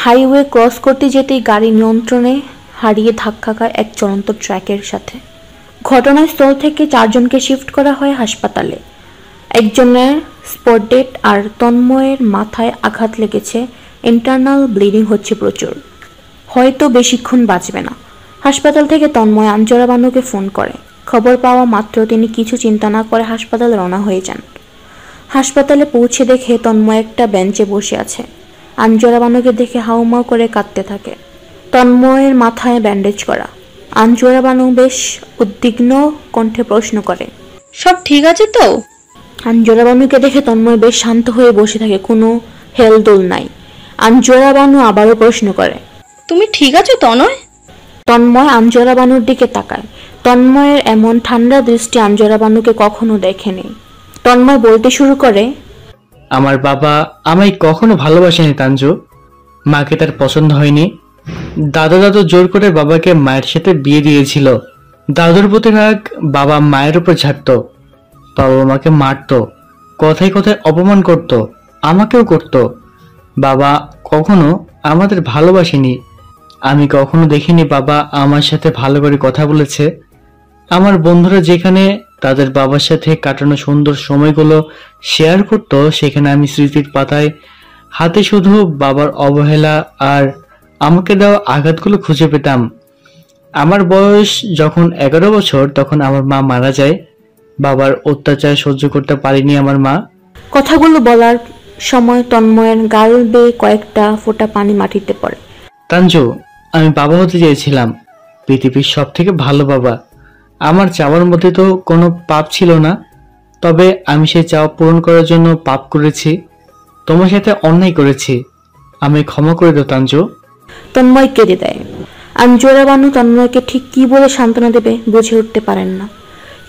হাইওয়ে ক্রস করতে যেতেই গাড়ি নিয়ন্ত্রণে হারিয়ে ধাক্কা খায় এক চলন্ত ট্রাকের সাথে। ঘটনাস্থল থেকে 4 জনকে শিফট করা হয় হাসপাতালে। একজনের স্পট ডেড আর তন্ময়ের মাথায় আঘাত লেগেছে, ইন্টারনাল ব্লিডিং হচ্ছে প্রচুর, হয়তো বেশিক্ষণ বাঁচবে না। হাসপাতাল থেকে তন্ময় আঞ্জুরা বানুকে ফোন করে। খবর পাওয়া মাত্র তিনি কিছু চিন্তা না করে হাসপাতালে রওনা হয়ে যান। হাসপাতালে পৌঁছে দেখে তন্ময় একটা বেঞ্চে বসে আছে। আঞ্জুরা বানুকে দেখে হাউমাউ করে কাঁদতে থাকে। তন্ময়ের মাথায় ব্যান্ডেজ করা। আঞ্জুরা বানু বেশ উদ্বিগ্ন কণ্ঠে প্রশ্ন করে, সব ঠিক আছে তো? আঞ্জুরা বানুকে দেখে তন্ময় বেশ শান্ত হয়ে বসে থাকে, কোনো হেলদোল নাই। আঞ্জুরা বানু আবারও প্রশ্ন করে, তুমি ঠিক আছো তনয়? তন্ময় আঞ্জুরা বানুর দিকে তাকায়। তন্ময়ের এমন ঠান্ডা দৃষ্টি আঞ্জুরা বানুকে কখনো দেখেনি। তন্ময় বলতে শুরু করে, আমার বাবা আমায় কখনো ভালোবাসেনি তাঞ্জু। মাকে তার পছন্দ হয়নি। দাদু জোর করে বাবাকে মায়ের সাথে বিয়ে দিয়েছিল। দাদুর প্রতি রাগ বাবা মায়ের উপর ঝাড়ত। বাবা মাকে মারত, কথায় কথায় অপমান করত, আমাকেও করত। বাবা কখনো আমাদের ভালোবাসেনি। আমি কখনো দেখিনি বাবা আমার সাথে ভালো করে কথা বলেছে। আমার বন্ধুরা যেখানে তাদের বাবার সাথে কাটানো সুন্দর সময়গুলো শেয়ার করত, সেখানে আমি স্মৃতির পাতায় হাতে শুধু বাবার অবহেলা আর আমাকে দেওয়া আঘাতগুলো খুঁজে পেতাম। আমার বয়স যখন 11 বছর, তখন আমার মা মারা যায়। বাবার অত্যাচার সহ্য করতে পারিনি আমার মা। কথাগুলো বলার সময় তন্ময়ের গাল বেয়ে কয়েকটা ফোঁটা পানি মাটিতে পড়ে। তাঞ্জু, আমি বাবা হতে চেয়েছিলাম, পৃথিবীর সব থেকে ভালো বাবা। আমার চাওয়ার মধ্যে তো কোনো পাপ ছিল না, তবে আমি সেই চাওয়া পূরণ করার জন্য পাপ করেছি। তোমার সাথে অন্যায় করেছি, আমি ক্ষমা করে দাও তাঞ্জু। তন্ময় কেঁদে দেয়। আঞ্জুরা বানু তন্ময়কে ঠিক কি বলে সান্ত্বনা দেবে বুঝে উঠতে পারেন না।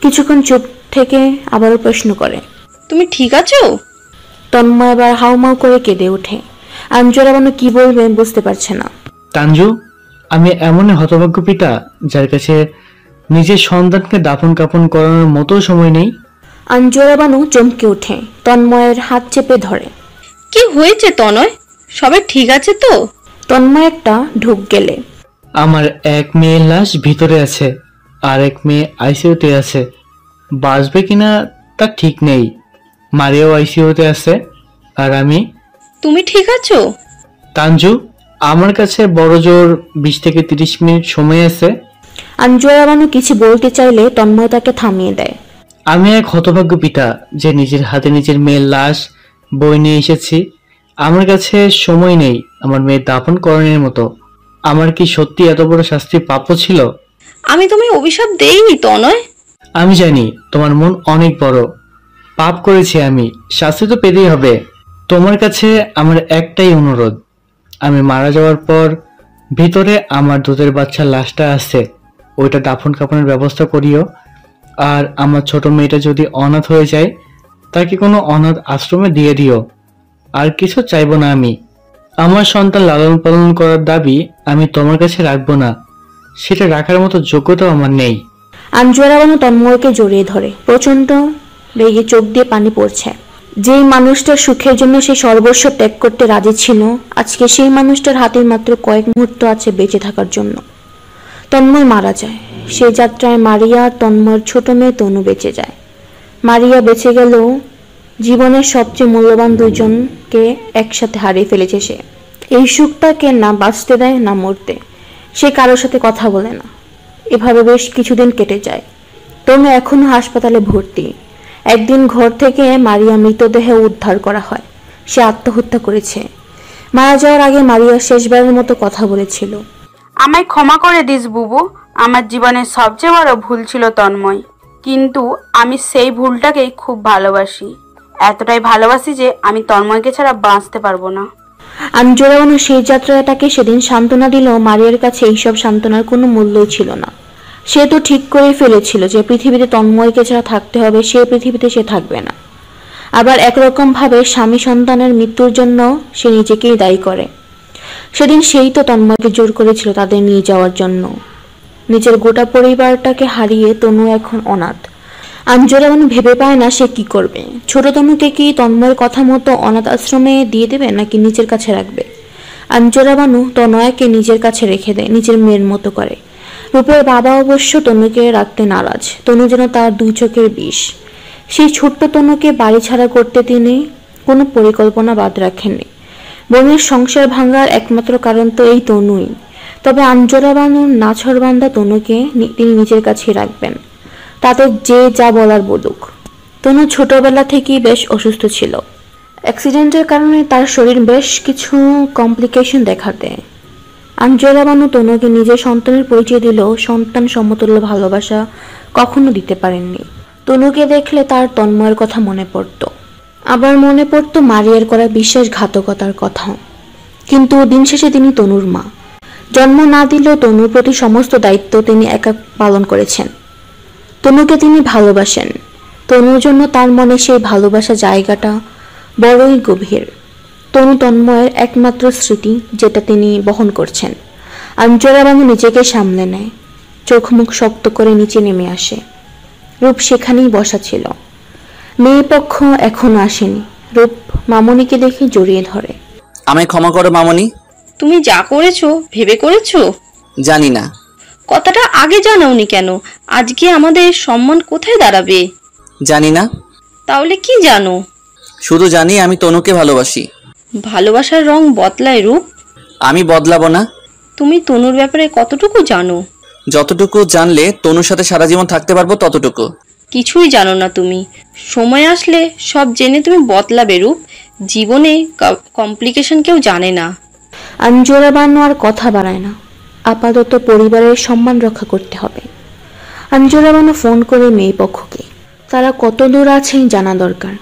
কিছুক্ষণ চুপ থেকে আবারও প্রশ্ন করে, তুমি ঠিক আছো? তন্ময় আবার হাউমাউ করে কেঁদে ওঠে। আঞ্জুরা বানু কি বলবে বুঝতে পারছে না। তাঞ্জু, আমি এমন হতভাগ্য পিতা যার কাছে নিজের সন্তানকে দাফন কাফন করানোর মতো সময় নেই। আঞ্জুরা বানু চমকে ওঠে, তন্ময়ের হাত চেপে ধরে। কি হয়েছে তনয়? সবাই ঠিক আছে তো? তন্ময় একটা ঢুক গেলে। আমার এক মেয়ের লাশ ভিতরে আছে, আর এক মেয়ে আইসিইউতে আছে। বাঁচবে কিনা তা ঠিক নেই। মারিয়াও আইসিইউতে আছে, আর আমি। তুমি ঠিক আছো? তাঞ্জু, আমার কাছে বড় জোর 20 থেকে 30 মিনিট সময় আছে। আঞ্জুয়ারা বানু কিছু বলতে চাইলে তন্ময় তাকে থামিয়ে দেয়। আমি এক হতভাগ্য পিতা যে নিজের হাতে নিজের মেয়ের লাশ বই নিয়ে এসেছি। আমার কাছে সময় নেই আমার মেয়ের দাফন করণের মতো। আমার কি সত্যি এত বড় শাস্তি প্রাপ্য ছিল? আমি তোমায় অভিশাপ দেইনি তনয়। আমি জানি তোমার মন অনেক বড়। পাপ করেছি আমি, শাস্তি তো পেতেই হবে। তোমার কাছে আমার একটাই অনুরোধ, আমি মারা যাওয়ার পর ভিতরে আমার দুধের বাচ্চার লাশটা আছে, ওইটা দাফন কাফনের ব্যবস্থা করিও। আর আমার ছোট মেয়েটা যদি অনাথ হয়ে যায় তাকে কোনো অনাথ আশ্রমে দিয়ে দিও। আর কিছু চাইবো না আমি। আমার সন্তান লালন পালন করার দাবি আমি তোমার কাছে রাখবো না, সেটা রাখার মতো যোগ্যতাও আমার নেই। আঞ্জুয়ারা বানু তন্ময়কে জড়িয়ে ধরে। প্রচন্ড রেগে চোখ দিয়ে পানি পড়ছে। যেই মানুষটার সুখের জন্য সে সর্বস্ব ত্যাগ করতে রাজি ছিল, আজকে সেই মানুষটার হাতে মাত্র কয়েক মুহূর্ত আছে বেঁচে থাকার জন্য। তন্ময় মারা যায়। সেই যাত্রায় মারিয়া আর তন্ময়ের ছোট মেয়ে তনু বেঁচে যায়। মারিয়া বেঁচে গেলেও জীবনের সবচেয়ে মূল্যবান দুজনকে একসাথে হারিয়ে ফেলেছে সে। এই সুখটাকে না বাঁচতে দেয় না মরতে। সে কারোর সাথে কথা বলে না। এভাবে বেশ কিছুদিন কেটে যায়। তনু এখনো হাসপাতালে ভর্তি। একদিন ঘর থেকে মারিয়া মৃতদেহ উদ্ধার করা হয়। সে আত্মহত্যা করেছে। মারা যাওয়ার আগে মারিয়া শেষবারের মতো কথা বলেছিল, আমায় ক্ষমা করে দিস বুবু, আমার জীবনের সবচেয়ে বড় ভুল ছিল তন্ময়, কিন্তু আমি সেই ভুলটাকেই খুব ভালোবাসি। এতটাই ভালোবাসি যে আমি তন্ময়কে ছাড়া বাঁচতে পারবো না। আঞ্জুয়ারা বানু সেই যাত্রাটাকে সেদিন সান্ত্বনা দিলেও মারিয়ার কাছে এইসব সান্ত্বনার কোনো মূল্যই ছিল না। সে তো ঠিক করে ফেলেছিল যে পৃথিবীতে তন্ময়কে ছাড়া থাকতে হবে, সে পৃথিবীতে সে থাকবে না। আবার একরকম ভাবে স্বামী সন্তানের মৃত্যুর জন্য সে নিজেকেই দায়ী করে। সেদিন সেই তো তন্ময়কে জোর করেছিল তাদের নিয়ে যাওয়ার জন্য। নিজের গোটা পরিবারটাকে হারিয়ে তনু এখন অনাথ। আঞ্জুয়ারা বানু ভেবে পায় না সে কি করবে। ছোট তনুকে কি তন্ময়ের কথা মতো অনাথ আশ্রমে দিয়ে দেবে নাকি নিজের কাছে রাখবে? আঞ্জুয়ারা বানু তনয়াকে নিজের কাছে রেখে দেয়, নিজের মেয়ের মতো করে। রূপের বাবা অবশ্য তনুকে রাখতে নারাজ। তনু যেন তার দুই চোখের বিষ। সেই ছোট্ট তনুকে বাড়ি ছাড়া করতে তিনি কোনো পরিকল্পনা বাদ রাখেননি। বোনের সংসার ভাঙার একমাত্র কারণ তো এই তনুই। তবে আঞ্জুয়ারা বানুর নাছোড়বান্দা তনুকে তিনি নিজের কাছে রাখবেন, তাতে যে যা বলার বলুক। তনু ছোটবেলা থেকেই বেশ অসুস্থ ছিল। অ্যাক্সিডেন্টের কারণে তার শরীর বেশ কিছু কমপ্লিকেশন দেখা দেয়। আঞ্জুয়ারা বানু তনুকে নিজের সন্তানের পরিচয় দিলেও সন্তান সমতুল্য ভালোবাসা কখনো দিতে পারেননি। তনুকে দেখলে তার তন্ময়ের কথা মনে পড়ত, আবার মনে পড়ত মারিয়ার করা বিশ্বাসঘাতকতার কথা। কিন্তু দিন শেষে তিনি তনুর মা। জন্ম না দিলেও তনুর প্রতি সমস্ত দায়িত্ব তিনি একা পালন করেছেন। তনুকে তিনি ভালোবাসেন। তনুর জন্য তার মনে সেই ভালোবাসা জায়গাটা বড়ই গভীর। তনু তন্ময়ের একমাত্র স্মৃতি, যেটা তিনি বহন করছেন। আঞ্জুয়ারা বানু নিজেকে সামলে নেয়, চোখ মুখ শক্ত করে নিচে নেমে আসে। রূপ সেখানেই বসা ছিল। মেয়ে পক্ষ এখনো আসেনি। রূপ মামনিকে দেখে জড়িয়ে ধরে। আমায় ক্ষমা করো মামনি। তুমি যা করেছো ভেবে করেছো? জানি না। কথাটা আগে জানাওনি কেন? আজকে আমাদের সম্মান কোথায় দাঁড়াবে? জানি না। তাহলে কি জানো? শুধু জানি আমি তনুকে ভালোবাসি। ভালোবাসার রং বদলায় রূপ। আমি বদলাবো না। তুমি তনুর ব্যাপারে কতটুকু জানো? যতটুকু জানলে তনুর সাথে সারা জীবন থাকতে পারবো ততটুকু। কিছুই জানো না তুমি। সময় আসলে সব জেনে তুমি বদলাবে রূপ। জীবনে কমপ্লিকেশন কেউ জানে না। আঞ্জুয়ারা বানু আর কথা বাড়ায় না। আপাতত পরিবারের সম্মান রক্ষা করতে হবে। আঞ্জুয়ারা বানু ফোন করে মেয়ে পক্ষকে। তারা কত দূর আছেন জানা দরকার।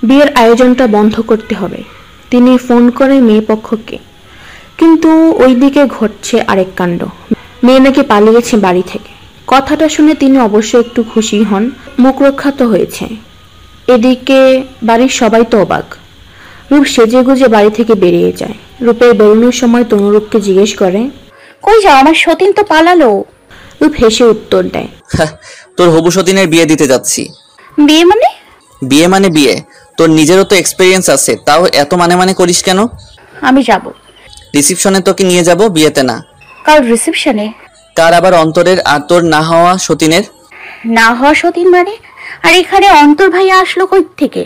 বিয়ের আয়োজনটা বন্ধ করতে হবে। তিনি ফোন করে মেয়ে পক্ষকে। কিন্তু ওইদিকে ঘটছে আরেক কাণ্ড। মেয়ে নাকি পালিয়েছে বাড়ি থেকে। কথাটা শুনে তিনি অবশ্য একটু খুশি হন, মুখ রক্ষা তো হয়েছে। এদিকে বাড়ির সবাই তো অবাক। রূপ সেজে গুজে বাড়ি থেকে বেরিয়ে যায়। রূপের বেরোনোর সময় তনু রূপকে জিজ্ঞেস করে, কই যাও? আমার সতীন তো পালালো। রূপ হেসে উত্তর দেয়, তোর হবু সতীনের বিয়ে দিতে যাচ্ছি। বিয়ে মানে? বিয়ে মানে বিয়ে। তোর নিজেরও তো এক্সপেরিয়েন্স আছে, তাও এত মানে করিস কেন? আমি যাব। রিসেপশনে তোকে নিয়ে যাব, বিয়েতে না। কার রিসেপশনে? কার আবার অন্তরের আর তোর না হওয়া সতীনের। না হওয়া সতীন মানে? আর এখানে অন্তর ভাইয়া আসলো কই থেকে?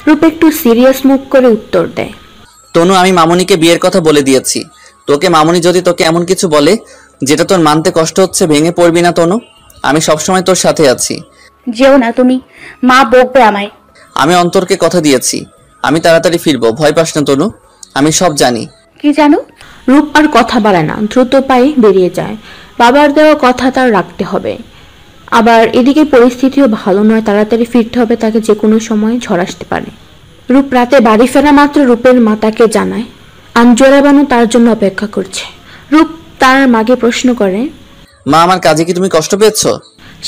রূপ একটু সিরিয়াস মুখ করে উত্তর দেয়, তনু আমি মামনিকে বিয়ের কথা বলে দিয়েছি। তোকে মামুনি যদি তোকে এমন কিছু বলে যেটা তোর মানতে কষ্ট হচ্ছে, ভেঙে পড়বি না তনু। আমি সবসময় তোর সাথে আছি। যেও না তুমি, মা বকবে আমায়। আমি অন্তরকে কথা দিয়েছি, আমি তাড়াতাড়ি ফিরবো, ভয় পাস না তনু, আমি সব জানি। কি জানো? রূপ আর কথা বাড়ায় না, দ্রুত পায়ে বেরিয়ে যায়। বাবার দেওয়া কথা তার রাখতে হবে। আবার এদিকে পরিস্থিতিও ভালো নয়, তাড়াতাড়ি ফিরতে হবে, তাকে যে কোনো সময় ঝড় আসতে পারে। রূপ রাতে বাড়ি ফেরা মাত্র রূপের মা তাকে জানায় আঞ্জুরা বানু তার জন্য অপেক্ষা করছে। রূপ তার মাকে প্রশ্ন করে, মা, আমার কাজে কি তুমি কষ্ট পেয়েছো?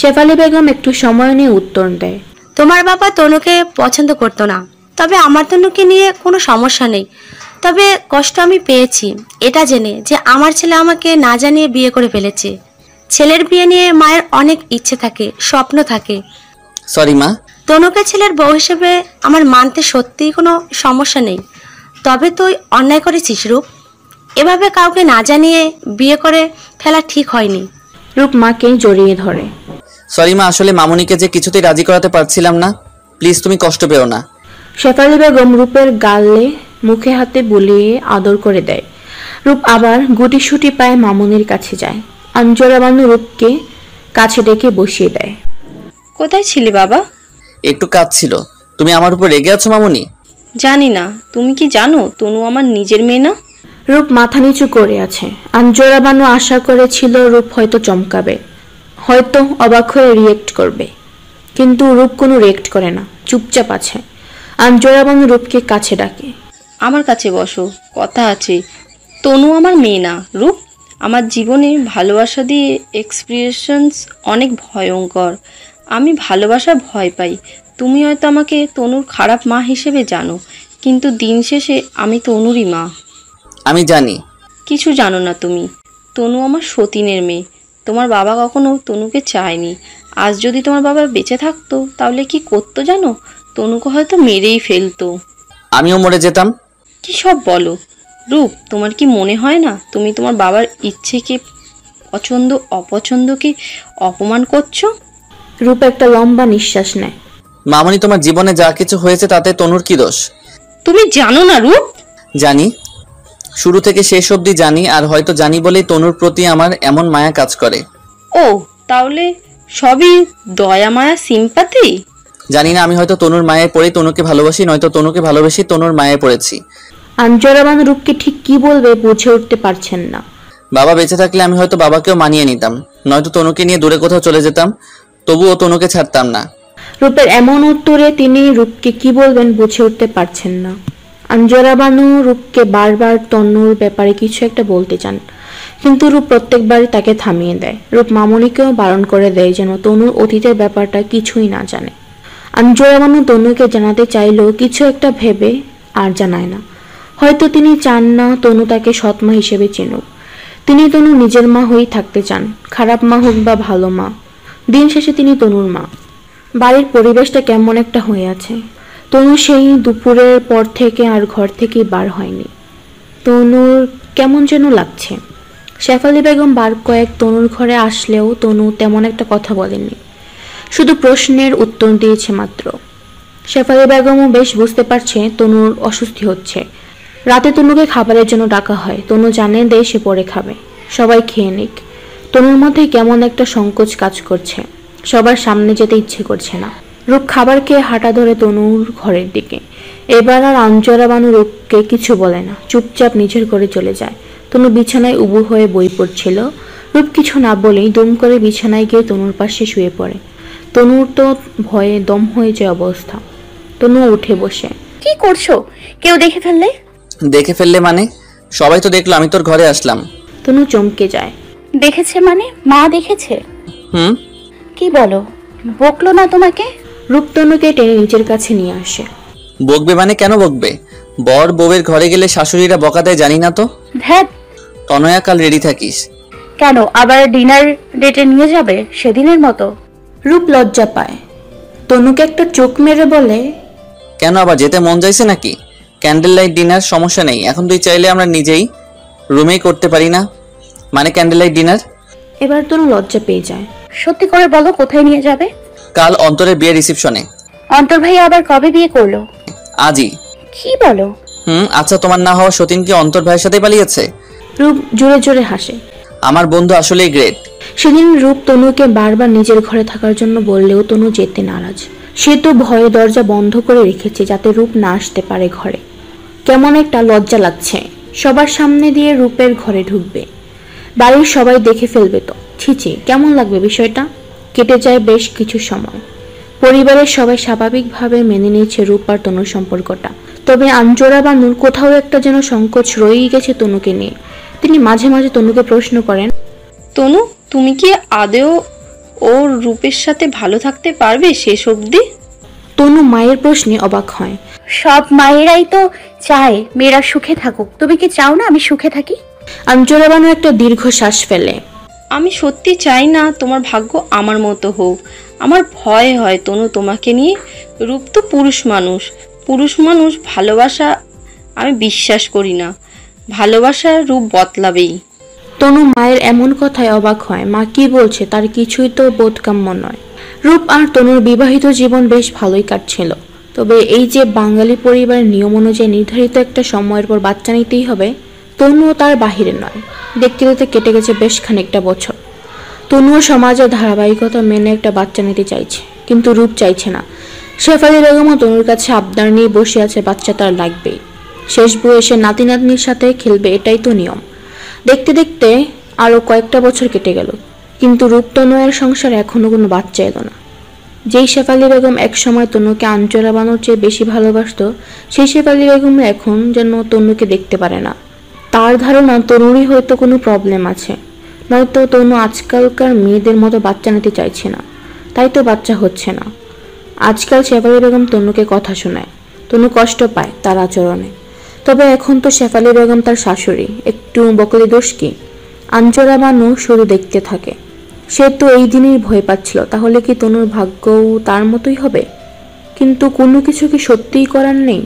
শেফালি বেগম একটু সময় নিয়ে উত্তর দেয়, তোমার বাবা তনুকে পছন্দ করতো না, তবে আমার তনুকে নিয়ে কোনো সমস্যা নেই। তবে কষ্ট আমি পেয়েছি এটা জেনে যে আমার ছেলে আমাকে না জানিয়ে বিয়ে করে ফেলেছে। ছেলের বিয়ে নিয়ে মায়ের অনেক ইচ্ছে থাকে, স্বপ্ন থাকে। সরি মা। তনুকে ছেলের বউ হিসেবে আমার মানতে সত্যিই কোনো সমস্যা নেই, তবে তুই অন্যায় করেছিস রূপ। এভাবে কাউকে না জানিয়ে বিয়ে করে ফেলা ঠিক হয়নি। রূপ মাকে জড়িয়ে ধরে, সরি মা, আসলে মামুনিকে যে কিছুতেই রাজি করাতে পারছিলাম না, প্লিজ তুমি কষ্ট পেও না। শেফালি বেগম রূপের গালে মুখে হাতে বুলিয়ে আদর করে দেয়। রূপ আবার গুটিসুটি পায়ে মামুনির কাছে যায়। আঞ্জুরা বানু রূপকে কাছে ডেকে বসিয়ে দেয়। কোথায় ছিলে বাবা? একটু কাজ ছিল। তুমি আমার উপর রেগে আছো মামুনি? জানি না, তুমি কি জানো তনু আমার নিজের মেয়ে না? রূপ মাথা নিচু করে আছে। আঞ্জুরা বানু আশা করেছিল রূপ হয়তো চমকাবে, হয়তো অবাক হয়ে রিয়েক্ট করবে, কিন্তু রূপ কোনো রিয়েক্ট করে না, চুপচাপ আছে। আঞ্জুরা বানু রূপকে কাছে ডাকে, আমার কাছে বসো, কথা আছে। তনু আমার মেয়ে না রূপ। আমার জীবনে ভালোবাসা দিয়ে এক্সপ্রেশনস অনেক ভয়ঙ্কর। আমি ভালোবাসা ভয় পাই। তুমি হয়তো আমাকে তনুর খারাপ মা হিসেবে জানো, কিন্তু দিন শেষে আমি তনুরই মা। আমি জানি। কিছু জানো না তুমি। তনু আমার সতীনের মেয়ে। তোমার বাবা কখনো তনুকে চায়নি। আজ যদি তোমার বাবা বেঁচে থাকতো তাহলে কি করতো জানো? তনুকে হয়তো মেরেই ফেলতো। আমিও মরে যেতাম। কি সব বলো রূপ, তোমার কি মনে হয় না তুমি তোমার বাবার ইচ্ছেকে, পছন্দ অপছন্দকে অপমান করছো? রূপ একটা লম্বা নিঃশ্বাস নেয়। মামুনি, তোমার জীবনে যা কিছু হয়েছে তাতে তনুর কি দোষ? তুমি জানো না রূপ? জানি, শুরু থেকে শেষ অবধি জানি, আর হয়তো জানি বলেই তনুর প্রতি আমার এমন মায়া কাজ করে। ও, তাহলে সবই দয়া মায়া সিম্পাথি? জানি না, আমি হয়তো তনুর মায়ে পড়ে তনুকে ভালোবাসি, নয়তো তনুকে ভালোবেসে তনুর মায়ে পড়েছি। আঞ্জুরা বানু রূপকে ঠিক কি বলবে বুঝে উঠতে পারছেন না। বাবা বেঁচে থাকলে আমি হয়তো বাবাকেও মানিয়ে নিতাম, নয়তো তনুকে নিয়ে দূরে কোথাও চলে যেতাম, তবুও তনুকে ছাড়তাম না। রূপের এমন উত্তরে তিনি রূপকে কি বলবেন বুঝে উঠতে পারছেন না। আঞ্জুরা বানু রূপকে বারবার তনুর ব্যাপারে কিছু একটা বলতে চান, কিন্তু রূপ প্রত্যেকবারই তাকে থামিয়ে দেয়। রূপ মামুনিকেও বারণ করে দেয় যেন তনুর অতীতের ব্যাপারটা কিছুই না জানে। আঞ্জুরা বানু তনুকে জানাতে চাইলেও কিছু একটা ভেবে আর জানায় না। হয়তো তিনি চান না তনু তাকে সৎমা হিসেবে চিনুক। তিনি তনু নিজের মা হয়েই থাকতে চান, খারাপ মা হোক বা ভালো মা, দিন শেষে তিনি তনুর মা। বাড়ির পরিবেশটা কেমন একটা হয়ে আছে। তনু সেই দুপুরের পর থেকে আর ঘর থেকে বার হয়নি। তনুর কেমন যেন লাগছে। শেফালি বেগম বার কয়েক তনুর ঘরে আসলেও তনু তেমন একটা কথা বলেনি, শুধু প্রশ্নের উত্তর দিয়েছে মাত্র। শেফালি বেগমও বেশ বুঝতে পারছে তনুর অস্বস্তি হচ্ছে। রাতে তনুকে খাবারের জন্য ডাকা হয়। তনু জানে দেয় সে পরে খাবে, সবাই খেয়ে নিক। তনুর মধ্যে কেমন একটা সংকোচ কাজ করছে, সবার সামনে যেতে ইচ্ছে করছে না। রূপ খাবার খেয়ে হাঁটা ধরে তনুর ঘরের দিকে। এবার আর আঞ্জুরা বানু রূপকে কিছু বলে না, চুপচাপ নিজের ঘরে চলে যায়। তনু বিছানায় উবু হয়ে বই পড়ছিল। রূপ কিছু না বলেই দুম করে বিছানায় গিয়ে তনুর পাশে শুয়ে পড়ে। তনুর তো ভয়ে দম হয়ে যায় অবস্থা। তনু উঠে বসে, কি করছো? কেউ দেখে ফেললে? দেখে ফেললে মানে? সবাই তো দেখলো আমি তোর ঘরে আসলাম। তনু চমকে যায়। দেখেছে মানে? মা দেখেছে? কি বলো, বকলো না তোমাকে? রূপ তনুকে টেনে নিজের কাছে নিয়ে আসে। বকবে মানে? কেন বকবে? বর বউয়ের ঘরে গেলে শাশুড়িরা বকা দেয়, জানি না তো? ধ্যাত। তনয়া, কাল রেডি থাকিস। কেন, আবার ডিনার ডেটে নিয়ে যাবে সেদিনের মতো? রূপ লজ্জা পায়। তনুকে একটা চোখ মেরে বলে, কেন, আবার যেতে মন যাইছে নাকি? ক্যান্ডেল লাইট ডিনার সমস্যা নেই, এখন তুই চাইলে আমরা নিজেই রুমেই করতে পারি না? মানে ক্যান্ডেল লাইট ডিনার? এবার তনু লজ্জা পেয়ে যায়। সত্যি করে বলো, কোথায় নিয়ে যাবে? কাল অন্তরের বিয়ের রিসেপশনে। অন্তর ভাই আবার কবে বিয়ে করলো? আজই। কি বলো? আচ্ছা, তোমার না হওয়া সতীন কি অন্তর ভাইয়ের সাথে পালিয়েছে? রূপ জোরে জোরে হাসে। আমার বন্ধু আসলেই গ্রেট। সেদিন রূপ তনুকে বারবার নিজের ঘরে থাকার জন্য বললেও তনু যেতে নারাজ। সে তো ভয়ে দরজা বন্ধ করে রেখেছে যাতে রূপ না আসতে পারে ঘরে। কেমন একটা লজ্জা লাগছে, সবার সামনে দিয়ে রূপের ঘরে ঢুকবে, বাড়ির সবাই দেখে ফেলবে তো। ছিছি, কেমন লাগবে বিষয়টা। কেটে যায় বেশ কিছু সময়। পরিবারের সবাই স্বাভাবিকভাবে মেনে নিয়েছে রূপ আর তনুর সম্পর্কটা। তবে আঞ্জোরা বানুর কোথাও একটা যেন সংকোচ রয়েই গেছে তনুকে নিয়ে। তিনি মাঝে মাঝে তনুকে প্রশ্ন করেন, তনু, তুমি কি আদেও ওর রূপের সাথে ভালো থাকতে পারবে শেষ অবধি? তনু মায়ের প্রশ্নে অবাক হয়। সব মায়েরাই তো চায় মেয়েরা সুখে থাকুক, তুমি কি চাও না আমি সুখে থাকি? আঞ্জোরা বানু একটা দীর্ঘশ্বাস ফেলে। আমি সত্যি চাই না তোমার ভাগ্য আমার মতো হোক। আমার ভয় হয় তনু তোমাকে নিয়ে। রূপ তো পুরুষ মানুষ, ভালোবাসা আমি বিশ্বাস করি না। ভালোবাসার রূপ বদলাবেই। তনু মায়ের এমন কথায় অবাক হয়। মা কি বলছে তার কিছুই তো বোধগম্য নয়। রূপ আর তনুর বিবাহিত জীবন বেশ ভালোই কাটছিল। তবে এই যে বাঙালি পরিবারের নিয়ম অনুযায়ী নির্ধারিত একটা সময়ের পর বাচ্চা নিতেই হবে, তনুও তার বাহিরে নয়। দেখতে দেখতে কেটে গেছে বেশ খানিকটা বছর। তনুও সমাজের ধারাবাহিকতা মেনে একটা বাচ্চা নিতে চাইছে, কিন্তু রূপ চাইছে না। শেফালি বেগমও তনুর কাছে আবদার নিয়ে বসে আছে, বাচ্চা তার লাগবেই। শেষ বয়সে নাতি নাতনির সাথে খেলবে, এটাই তো নিয়ম। দেখতে দেখতে আরো কয়েকটা বছর কেটে গেল, কিন্তু রূপ তনুয়ের সংসারে এখনো কোনো বাচ্চা এলো না। যেই শেফালি বেগম একসময় তনুকে আঞ্জোরা বানুর চেয়ে বেশি ভালোবাসত, সেই শেফালি বেগম এখন যেন তনুকে দেখতে পারে না। তার ধারণা তনুরই হয়তো কোনো প্রবলেম আছে, নয়তো তনু আজকালকার মেয়েদের মতো বাচ্চা নিতে চাইছে না, তাই তো বাচ্চা হচ্ছে না। আজকাল শেফালি বেগম তনুকে কথা শোনায়, তনু কষ্ট পায় তার আচরণে। তবে এখন তো শেফালি বেগম তার শাশুড়ি, একটু বকলি দোষ কি? আঞ্জোরা বানু শুধু দেখতে থাকে। সে তো এই দিনেই ভয় পাচ্ছিল, তাহলে কি তনুর ভাগ্যও তার মতোই হবে? কিন্তু কোনো কিছু কি সত্যিই করার নেই?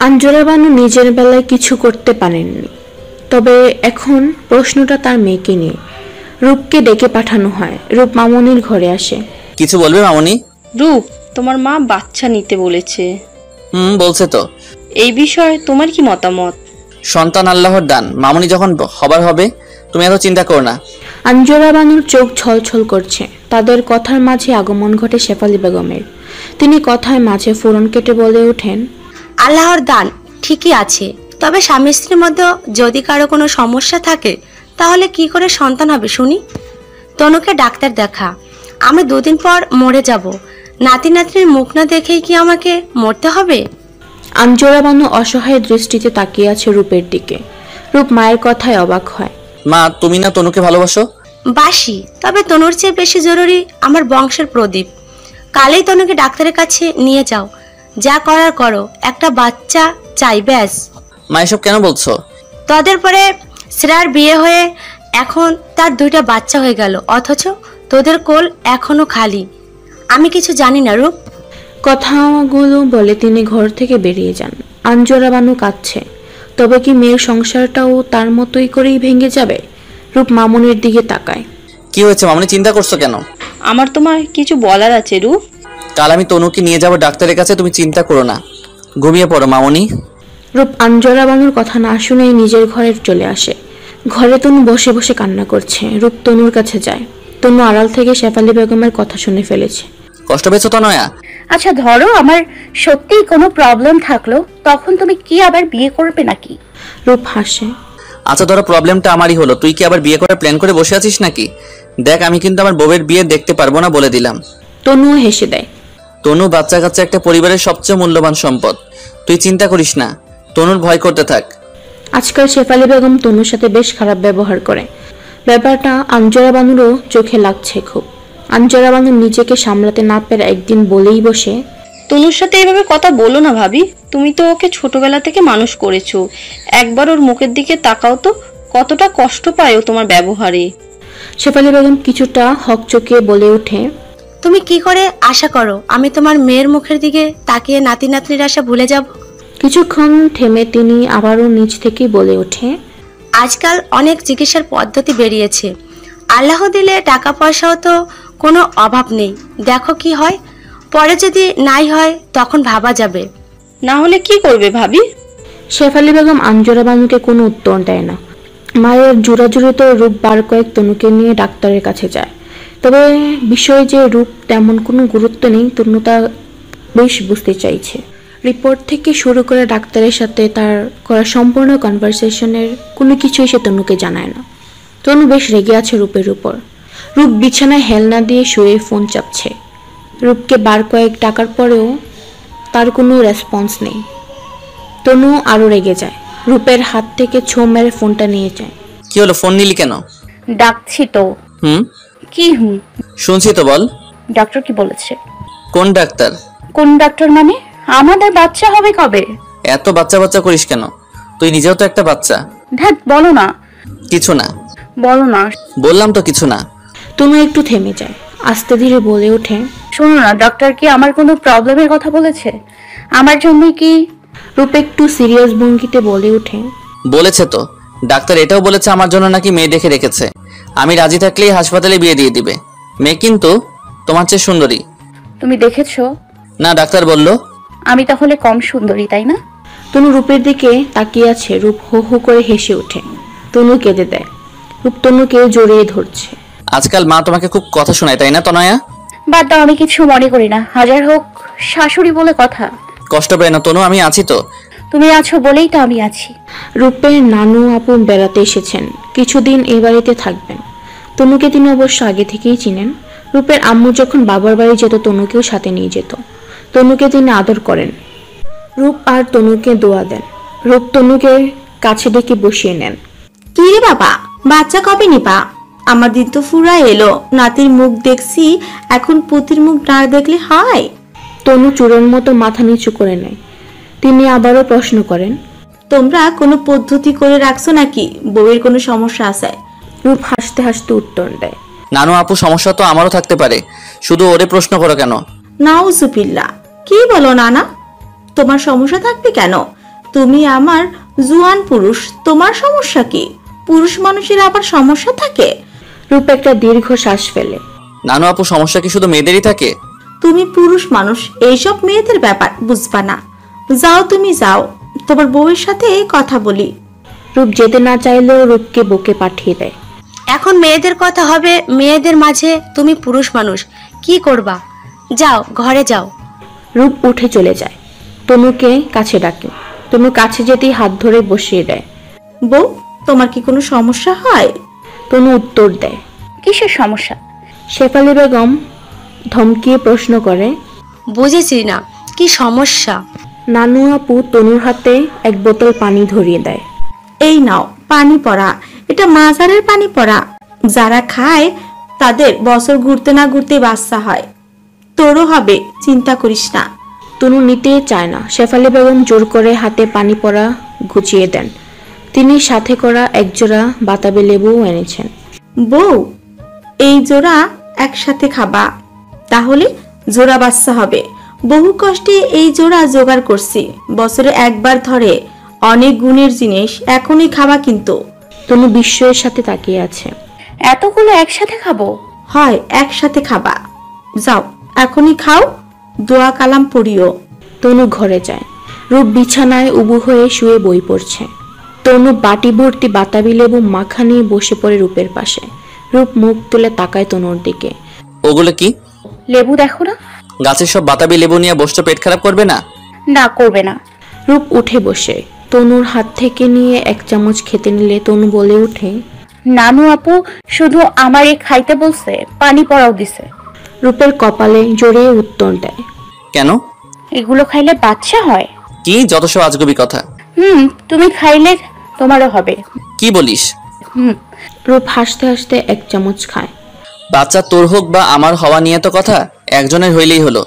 আঞ্জোরা বানু নিজের বেলায় কিছু করতে পারেননি। তবে এখন প্রশ্নটা তার মেয়েকে নিয়ে। রূপকে ডেকে পাঠানো হয়। রূপ মামনির ঘরে আসে। কিছু বলবে মামনি? রূপ, তোমার মা বাচ্চা নিতে বলেছে। বলছে তো। এই বিষয়ে তোমার কি মতামত? সন্তান আল্লাহর দান, মামনি যখন হবার হবে, তুমি এত চিন্তা করো না। আঞ্জোরা বানুর চোখ ছলছল করছে। তাদের কথার মাঝে আগমন ঘটে শেফালি বেগমের। তিনি কথায় মাঝে ফোড়ন কেটে বলে ওঠেন, আল্লাহর দান ঠিকই আছে, তবে স্বামী স্ত্রীর মধ্যে যদি কারো কোনো সমস্যা থাকে তাহলে কি করে সন্তান হবে শুনি? তনুকে ডাক্তার দেখা, আমি 2 দিন পর মরে যাব। নাতি নাতনির মুখ না দেখেই কি আমাকে মরতে হবে? আঞ্জোরা বানু অসহায় দৃষ্টিতে তাকিয়ে আছে রূপের দিকে। রূপ মায়ের কথায় অবাক হয়। মা, তুমি না তনুকে ভালোবাসো? বাসি, তবে তনুর চেয়ে বেশি জরুরি আমার বংশের প্রদীপ। কালই তনুকে ডাক্তারের কাছে নিয়ে যাও, যা করার করো, একটা বাচ্চা চাই ব্যাস। মা, এসব কেন বলছো? তোদের পরে শ্রেয়ার বিয়ে হয়ে এখন তার 2টা বাচ্চা হয়ে গেল, অথচ তোদের কোল এখনো খালি। আমি কিছু জানি না রূপ। কথাগুলো বলে তিনি ঘর থেকে বেরিয়ে যান। আঞ্জোরা বানু কাঁদছে। তবে কি মেয়ের সংসারটাও তার মতোই করেই ভেঙে যাবে? রূপ মামনির দিকে তাকায়। কি হয়েছে মামনি, চিন্তা করছো কেন? আমার তোমার কিছু বলার আছে রূপ। কাল আমি তনুকে নিয়ে যাব ডাক্তারের কাছে, তুমি চিন্তা করো না, ঘুমিয়ে পড়ো মামনি। রূপ আঞ্জোরা বানুর কথা না শুনেই নিজের ঘরে চলে আসে। ঘরে তনু বসে বসে কান্না করছে। রূপ তনুর কাছে যায়। তনু আড়াল থেকে শেফালি বেগমের কথা শুনে ফেলেছে। কষ্ট পেয়েছো তো নয়া? আচ্ছা ধরো আমার সত্যিই কোনো প্রবলেম থাকলো, তখন তুমি কি আবার বিয়ে করবে নাকি? রূপ হাসে। আচ্ছা ধরো প্রবলেমটা আমারই হলো, তুই কি আবার বিয়ে করার প্ল্যান করে বসে আছিস নাকি? দেখ, আমি কিন্তু আমার বউয়ের বিয়ে দেখতে পারবো না, বলে দিলাম। তনুও হেসে দেয়। তনু বাচ্চা কাচ্চা একটা পরিবারের সবচেয়ে মূল্যবান সম্পদ, তুই চিন্তা করিস না, তনুর ভয় করতে থাক। আজকাল শেফালি বেগম তনুর সাথে বেশ খারাপ ব্যবহার করে। ব্যাপারটা আঞ্জোরা বানুরও চোখে লাগছে খুব। আঞ্জোরা বানু নিজেকে সামলাতে না পেরে একদিন বলেই বসে, তনুর সাথে এভাবে কথা বলো না ভাবি। তুমি তো ওকে ছোটবেলা থেকে মানুষ করেছো, একবার ওর মুখের দিকে তাকাও তো, কতটা কষ্ট পায় ও তোমার ব্যবহারে। শেফালি বেগম কিছুটা হকচকিয়ে বলে ওঠে, তুমি কি করে আশা করো আমি তোমার মেয়ের মুখের দিকে তাকিয়ে নাতি নাতনির আশা ভুলে যাব? কিছুক্ষণ থেমে তিনি আবারও নিজ থেকে বলে ওঠে, আজকাল অনেক চিকিৎসার পদ্ধতি বেরিয়েছে, আল্লাহ দিলে টাকা পয়সাও তো কোনো অভাব নেই, দেখো কি হয়, পরে যদি নাই হয় তখন ভাবা যাবে। না হলে কি করবে ভাবি? শেফালি বেগম আঞ্জোরা বানুকে কোনো উত্তর দেয় না। মায়ের জোরাজুরিতে রূপ বার কয়েক তনুকে নিয়ে ডাক্তারের কাছে যায়। তবে বিষয়ে যে রূপ তেমন কোনো গুরুত্ব নেই তনু তা বেশ বুঝতে চাইছে। রিপোর্ট থেকে শুরু করে ডাক্তারের সাথে তার করা সম্পূর্ণ কনভারসেশনের কোনো কিছুই সে তনুকে জানায় না। তনু বেশ রেগে আছে রূপের উপর। রূপ বিছানায় হেলনা দিয়ে শুয়ে ফোন চাপছে। রূপকে বার কয়েক ডাকার পরেও তার কোনো রেসপন্স নেই। তনু আরো রেগে যায়, রূপের হাত থেকে ছো মেরে ফোনটা নিয়ে যায়। কি হলো, ফোন নিলি কেন? ডাকছি তো। কি শুনছি তো, বল। ডক্টর কি বলেছে? কোন ডাক্তার? কোন ডাক্তার মানে? আমাদের বাচ্চা হবে কবে? এত বাচ্চা বাচ্চা করিস কেন? তুই নিজেও তো একটা বাচ্চা। ধ্যাত, বলো না। কিছু না। বলো না। বললাম তো কিছু না। তনু একটু থেমে যায়, আস্তে ধীরে বলে ওঠে, শোনো না, ডক্টর কি আমার কোনো প্রবলেমের কথা বলেছে? আমার জন্য কি? রূপ একটু সিরিয়াস ভঙ্গিতে বলে ওঠে, বলেছে তো। ডাক্তার এটাও বলেছে আমার জন্য নাকি মেয়ে দেখে রেখেছে। আমি রাজি থাকলেই হাসপাতালে বিয়ে দিয়ে দিবে। মেয়ে কিন্তু তোমার চেয়ে সুন্দরী। তুমি দেখেছো? না, ডাক্তার বলল। আমি তাহলে কম সুন্দরী, তাই না? তনু রূপের দিকে তাকিয়ে আছে। রূপ হো হো করে হেসে ওঠে। তনু কেঁদে দেয়। রূপ তনুকে জড়িয়ে ধরছে। আজকাল মা তোমাকে খুব কথা শোনায়, তাই না তনয়া? বাদ দাও, আমি কিছু মনে করি না। হাজার হোক শাশুড়ি বলে কথা। কষ্ট পেয়ে না তনু, আমি আছি তো। তুমি আছো বলেই তো আমি আছি। রূপের নানু আপু বেড়াতে এসেছেন, কিছুদিন এই বাড়িতে থাকবেন। তনুকে তিনি অবশ্য আগে থেকেই চিনেন। রূপের আম্মু যখন বাবার বাড়ি যেত তনুকেও সাথে নিয়ে যেত। তনুকে তিনি আদর করেন। রূপ আর তনুকে দোয়া দেন। রূপ তনুকে কাছে ডেকে বসিয়ে নেন। কি রে বাবা, বাচ্চা কবে নিবা? আমার দিন তো ফুরা এলো, নাতির মুখ দেখছি, এখন পুতির মুখ না দেখলে হয়? তনু চূড়ার মতো মাথা নিচু করে নেয়। তিনি আবারও প্রশ্ন করেন, তোমরা কোনো পদ্ধতি করে রাখছো নাকি? বউয়ের কোনো সমস্যা আছে? রূপ হাসতে হাসতে উত্তর দেয়, নানু আপু, সমস্যা তো আমারও থাকতে পারে, শুধু ওরে প্রশ্ন করো কেন? নাউজুবিল্লাহ, কি বলো নানা? তোমার সমস্যা থাকবে কেন? তুমি আমার জুয়ান পুরুষ, তোমার সমস্যা কি? পুরুষ মানুষের আবার সমস্যা থাকে? রূপ একটা দীর্ঘ শ্বাস ফেলে। নানু আপু, সমস্যা কি শুধু মেয়েদেরই থাকে? তুমি পুরুষ মানুষ, এইসব মেয়েদের ব্যাপার বুঝবা না। যাও, তুমি যাও, তোমার বউয়ের সাথে কথা বলি। রূপ যেতে না চাইলেও রূপকে বুকে পাঠিয়ে দেয়। এখন মেয়েদের কথা হবে, মেয়েদের মাঝে তুমি পুরুষ মানুষ, কি করবা? যাও, ঘরে যাও। রূপ উঠে চলে যায়। তনুকে কাছে ডাকে। তনু কাছে যেতেই হাত ধরে বসিয়ে দেয়। বউ, তোমার কি কোনো সমস্যা হয়? তনু উত্তর দেয়, কিসের সমস্যা? শেফালি বেগম ধমকিয়ে প্রশ্ন করে, বুঝেছি না, কি সমস্যা? নানু আপু তনুর হাতে এক বোতল পানি ধরিয়ে দেয়। এই নাও পানি পড়া, এটা মাজারের পানি পড়া। যারা খায় তাদের বছর ঘুরতে না ঘুরতে বাচ্চা হয়, তোরও হবে, চিন্তা করিস না। তনু নিতে চায় না। শেফালি বেগম জোর করে হাতে পানি পড়া গুছিয়ে দেন। তিনি সাথে করা একজোড়া বাতাবি লেবুও এনেছেন। বউ, এই জোড়া একসাথে খাবা, তাহলে জোড়া বাচ্চা হবে। বহু কষ্টে এই জোড়া জোগাড় করছি, বছরে একবার ধরে, অনেক গুণের জিনিস, এখনই খাবা কিন্তু। তনু বিস্ময়ের সাথে তাকিয়ে আছে। এতগুলো একসাথে খাবো? হয়, একসাথে খাবা। যাও, এখনই খাও, দোয়া কালাম পড়িও। তনু ঘরে যায়। রূপ বিছানায় উবু হয়ে শুয়ে বই পড়ছে। তনু বাটি ভর্তি বাতাবি লেবু মাখা নিয়ে বসে পড়ে রূপের পাশে। রূপ মুখ তুলে তাকায় তনুর দিকে। ওগুলো কি? লেবু দেখো না। গাছের সব বাতাবি লেবু নিয়ে বসতে পেট খারাপ করবে না? না, করবে না। রূপ উঠে বসে তনুর হাত থেকে নিয়ে এক চামচ খেতে নিলে তনু বলে ওঠে, নানু আপু শুধু আমারে খাইতে বলছে, পানি পড়াও দিছে। রূপের কপালে জড়িয়ে উত্তর দেয়, কেন? এগুলো খাইলে বাচ্চা হয়। কি যত সব আজগুবি কথা। তুমি খাইলে তোমারও হবে। কি বলিস? রূপ হাসতে হাসতে এক চামচ খায়। বাচ্চা তোর হোক বা আমার হওয়া নিয়ে তো কথা, একজনের হইলেই হলো।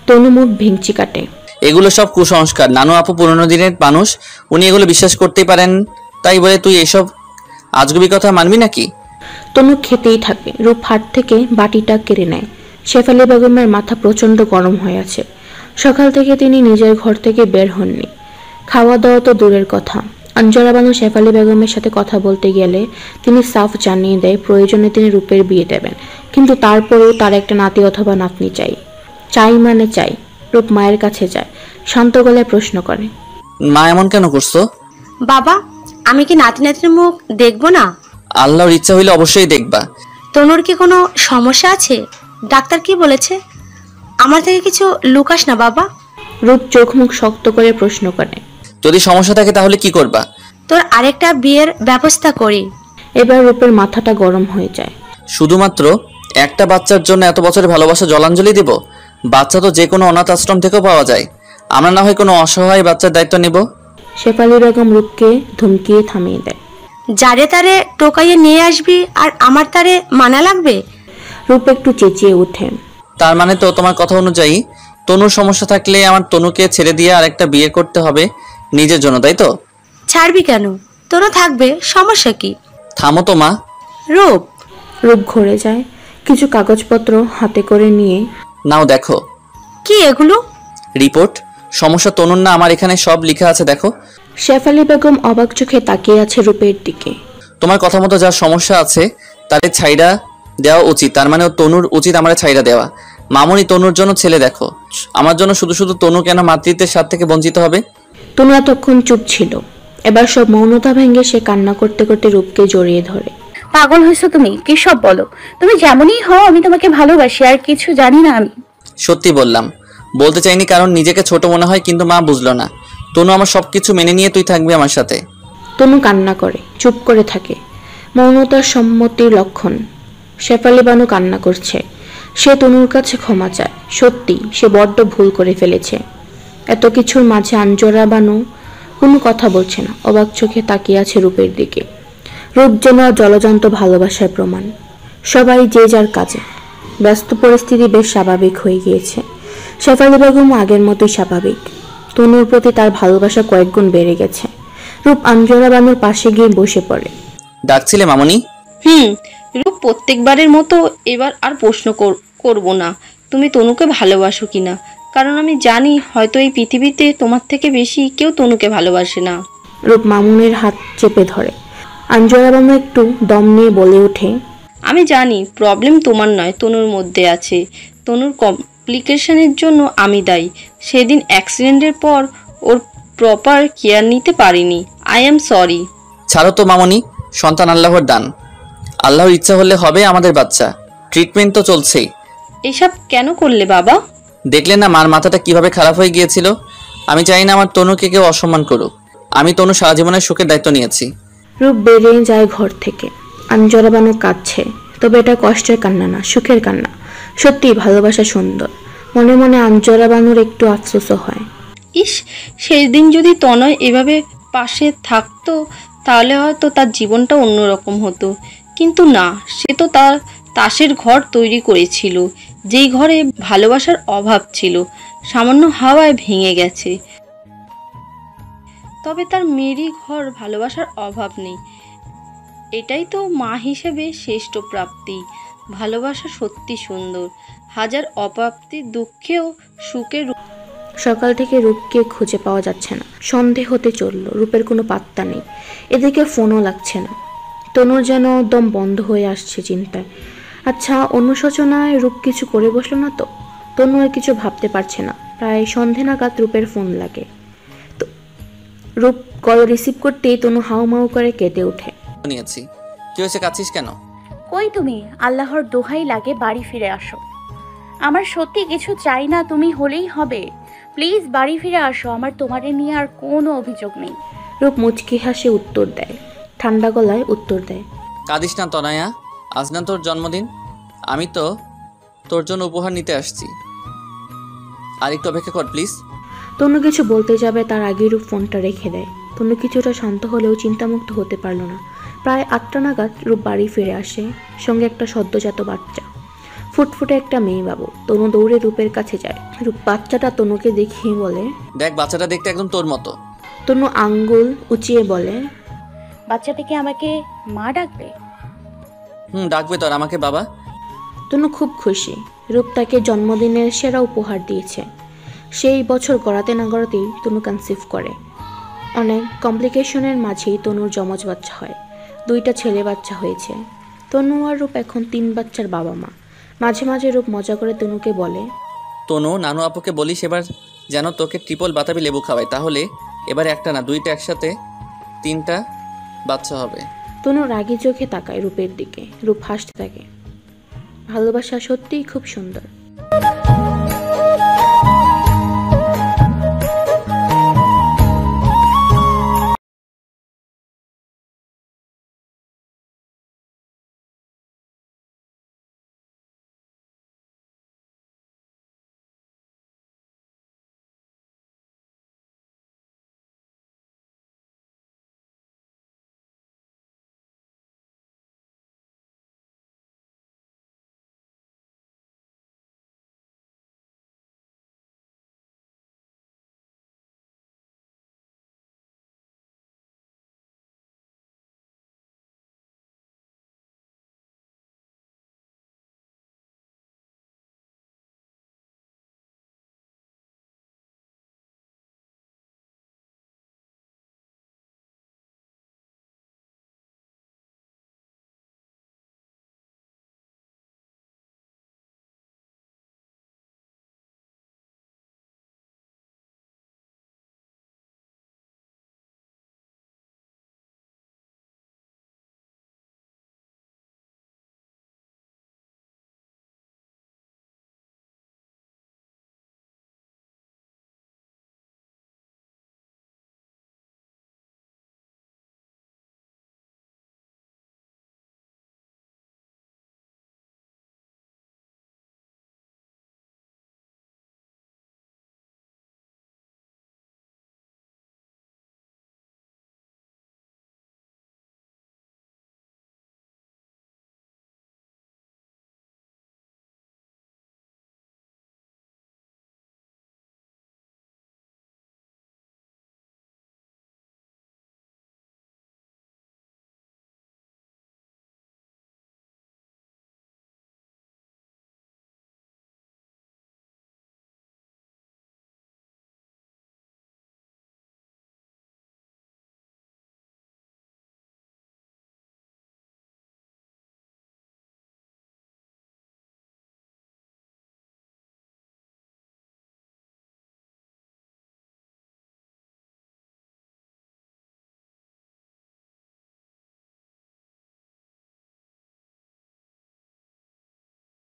তনু মুখ ভেঙচি কাটে। এগুলো সব কুসংস্কার। নানু আপু পুরনো দিনের মানুষ, উনি এগুলো বিশ্বাস করতেই পারেন, তাই বলে তুই এসব আজগুবি কথা মানবি নাকি? তনু খেতেই থাকে। রূপ হাত থেকে বাটিটা কেড়ে নেয়। শেফালি বেগমের মাথা প্রচন্ড গরম হয়ে আছে। সকাল থেকে তিনি নিজের ঘর থেকে বের হননি। খাওয়া দাওয়া তো দূরের কথা, আঞ্জরা বানু শেফালি বেগমের সাথে কথা বলতে গেলে তিনি সাফ জানিয়ে দেয় প্রয়োজনে তিনি রূপের বিয়ে দেবেন, কিন্তু তারপরেও তার একটা নাতি অথবা নাতনি চাই। চাই মানে চাই। রূপ মায়ের কাছে যায়, শান্ত গলায় প্রশ্ন করে, মা এমন কেন করছো? বাবা, আমি কি নাতি নাতনির মুখ দেখবো না? আল্লাহর ইচ্ছা হইলে অবশ্যই দেখবা। তনুর কি কোনো সমস্যা আছে? ডাক্তার কি বলেছে? আমার থেকে কিছু লুকাস না বাবা। রূপ চোখ মুখ শক্ত করে প্রশ্ন করে। যদি সমস্যা থাকে তাহলে কি করবা? তোর আরেকটা বিয়ের ব্যবস্থা করি। এবার রূপের মাথাটা গরম হয়ে যায়। শুধুমাত্র একটা বাচ্চার জন্য এত বছরের ভালোবাসা জলাঞ্জলি দিব? বাচ্চা তো যে কোনো অনাথ আশ্রম থেকেও পাওয়া যায়। আমরা না হয় কোনো অসহায় বাচ্চার দায়িত্ব নেব। শেফালি বেগম রূপকে ধমকিয়ে থামিয়ে দেয়। যারে তারে টোকাইয়ে নিয়ে আসবি আর আমার তারে মানা লাগবে? রূপ একটু চেঁচিয়ে ওঠে। তার মানে তো তোমার কথা অনুযায়ী তনুর সমস্যা থাকলে আমার তনুকে ছেড়ে দিয়ে আরেকটা বিয়ে করতে হবে নিজের জন্য, তাই তো? ছাড়বি কেন? তোরও থাকবে, সমস্যা কি? থামো তো মা। রূপ রূপ ঘুরে যায়, কিছু কাগজপত্র হাতে করে নিয়ে। নাও দেখো। কি এগুলো? রিপোর্ট। সমস্যা তনুর না আমার এখানে সব লেখা আছে, দেখো। শেফালি বেগম অবাক চোখে তাকিয়ে আছে রূপের দিকে। তোমার কথা মতো যা সমস্যা আছে তারে ছাইড়া দেওয়া উচিত, তার মানে তনুর উচিত আমার ছাইড়া দেওয়া। মামুনি তনুর জন্য ছেলে দেখো, আমার জন্য শুধু শুধু তনু কেন মাতৃত্বের স্বাদ থেকে বঞ্চিত হবে? তনু এতক্ষণ চুপ ছিল, এবার সব মৌনতা ভেঙে সে কান্না করতে করতে রূপকে জড়িয়ে ধরে। পাগল হয়েছো তুমি? কি সব বলো? তুমি যেমনই হও আমি তোমাকে ভালোবাসি, আর কিছু জানি না আমি। সত্যি বললাম, বলতে চাইনি কারণ নিজেকে ছোট মনে হয়, কিন্তু মা বুঝলো না। তনু আমার সবকিছু মেনে নিয়ে তুই থাকবি আমার সাথে। তনু কান্না করে, চুপ করে থাকে। মৌনতার সম্মতির লক্ষণ। শেফালি বানু কান্না করছে। সে তনুর কাছে ক্ষমা চায়। সত্যি সে বড্ড ভুল করে ফেলেছে। এত কিছুর মাঝে আঞ্জরা বানু কোনো কথা বলছে না, অবাক চোখে তাকিয়ে আছে রূপের দিকে। রূপ যেন জলজান্ত ভালোবাসার প্রমাণ। সবাই যে যার কাজে ব্যস্ত, পরিস্থিতি বেশ স্বাভাবিক হয়ে গিয়েছে। শেফালি বেগম আগের মতোই স্বাভাবিক। তনুর প্রতি তার ভালোবাসা কয়েক গুণ বেড়ে গেছে। রূপ আঞ্জরা বানুর পাশে গিয়ে বসে পড়ে। ডাকছিলে মামনি? রূপ প্রত্যেকবারের মতো এবার আর প্রশ্ন করব না তুমি তনুকে ভালোবাসো কিনা, কারণ আমি জানি হয়তো এই পৃথিবীতে তোমার থেকে বেশি কেউ তনুকে ভালোবাসে না। রূপ মামুনের হাত চেপে ধরে। আঞ্জরা বানু একটু দম নিয়ে বলে ওঠে, আমি জানি প্রবলেম তোমার নয়, তনুর মধ্যে আছে। তনুর কমপ্লিকেশনের জন্য আমি দায়ী। সেদিন অ্যাক্সিডেন্টের পর ওর প্রপার কেয়ার নিতে পারিনি। I am sorry. ছাড়ো তো মামনি, সন্তান আল্লাহর দান। আল্লাহর ইচ্ছা হলে হবে আমাদের বাচ্চা। ট্রিটমেন্ট তো চলছেই। এসব কেন করলে বাবা? দেখলে না মার মাথাটা কিভাবে খারাপ হয়ে গিয়েছিল। আমি চাই না আমার তনুকে কেউ অসম্মান করুক। আমি তনু সারা জীবনের সুখের দায়িত্ব নিয়েছি। রূপ বেরিয়ে যায় ঘর থেকে। আঞ্জরা বানু কাঁদছে, তবে এটা কষ্টের কান্না না, সুখের কান্না। সত্যি ভালোবাসা সুন্দর। মনে মনে আঞ্জরা বানুর একটু আফসোসও হয়। ইস, সেই দিন যদি তনয় এভাবে পাশে থাকতো তাহলে হয়তো তার জীবনটা অন্যরকম হতো। কিন্তু না, সে তো তার তাসের ঘর তৈরি করেছিল, যেই ঘরে ভালোবাসার অভাব ছিল, সামান্য হাওয়ায় ভেঙে গেছে। তবে তার মেয়েরই ঘর ভালোবাসার অভাব নেই। এটাই তো মা হিসেবে শ্রেষ্ঠ প্রাপ্তি। ভালোবাসা সত্যি সুন্দর, হাজার অপ্রাপ্তির দুঃখেও সুখের। সকাল থেকে রূপকে খুঁজে পাওয়া যাচ্ছে না। সন্ধে হতে চলল, রূপের কোনো পাত্তা নেই। এদিকে ফোনও লাগছে না। তনুর যেন দম বন্ধ হয়ে আসছে চিন্তায়। আচ্ছা, অনুশোচনায় রূপ কিছু করে বসলো না তো? তনু আর কিছু ভাবতে পারছে না। প্রায় সন্ধে নাগাদ রূপের ফোন লাগে। তো রূপ কল রিসিভ করতেই তনু হাউমাউ করে কেঁদে ওঠে। নিয়েছি। কি হয়েছে, কাঁদছিস কেন? কই তুমি? আল্লাহর দোহাই লাগে বাড়ি ফিরে আসো। আমার সত্যি কিছু চাই না, তুমি হলেই হবে। প্লিজ বাড়ি ফিরে আসো, আমার তোমারে নিয়ে আর কোনো অভিযোগ নেই। রূপ মুচকি হাসে উত্তর দেয়, ঠান্ডা গলায় উত্তর দেয়, কাঁদিস না তনয়া, আজ না তোর জন্মদিন। আমি তো তোর জন্য উপহার নিতে আসছি, আর একটু অপেক্ষা কর প্লিজ। তনু কিছু বলতে যাবে তার আগে রূপ ফোনটা রেখে দেয়। তনু কিছুটা শান্ত হলেও চিন্তামুক্ত হতে পারল না। প্রায় 8টা নাগাদ রূপ বাড়ি ফিরে আসে, সঙ্গে একটা সদ্যজাত বাচ্চা, ফুটফুটে একটা মেয়ে বাবু। তনু দৌড়ে রূপের কাছে যায়। রূপ বাচ্চাটা তনুকে দেখিয়ে বলে, দেখ বাচ্চাটা দেখতে একদম তোর মতো। তনু আঙ্গুল উঁচিয়ে বলে, বাচ্চাটাকে আমাকে মা ডাকবে? ডাকবে তোর আমাকে বাবা। তনু খুব খুশি। রূপ তাকে জন্মদিনের সেরা উপহার দিয়েছে। সেই বছর গড়াতে না গড়াতেই তনু কনসিভ করে। অনেক কমপ্লিকেশনের মাঝেই তনুর যমজ বাচ্চা হয়। 2টা ছেলে বাচ্চা হয়েছে। তনু আর রূপ এখন 3 বাচ্চার বাবা মা। মাঝে মাঝে রূপ মজা করে তনুকে বলে, তনু নানু আপুকে বলিস এবার যেন তোকে ট্রিপল বাতাবি লেবু খাওয়ায়, তাহলে এবার একটা না 2টা একসাথে 3টা বাচ্চা হবে। তনু রাগী চোখে তাকায় রূপের দিকে। রূপ হাসতে থাকে। ভালোবাসা সত্যিই খুব সুন্দর।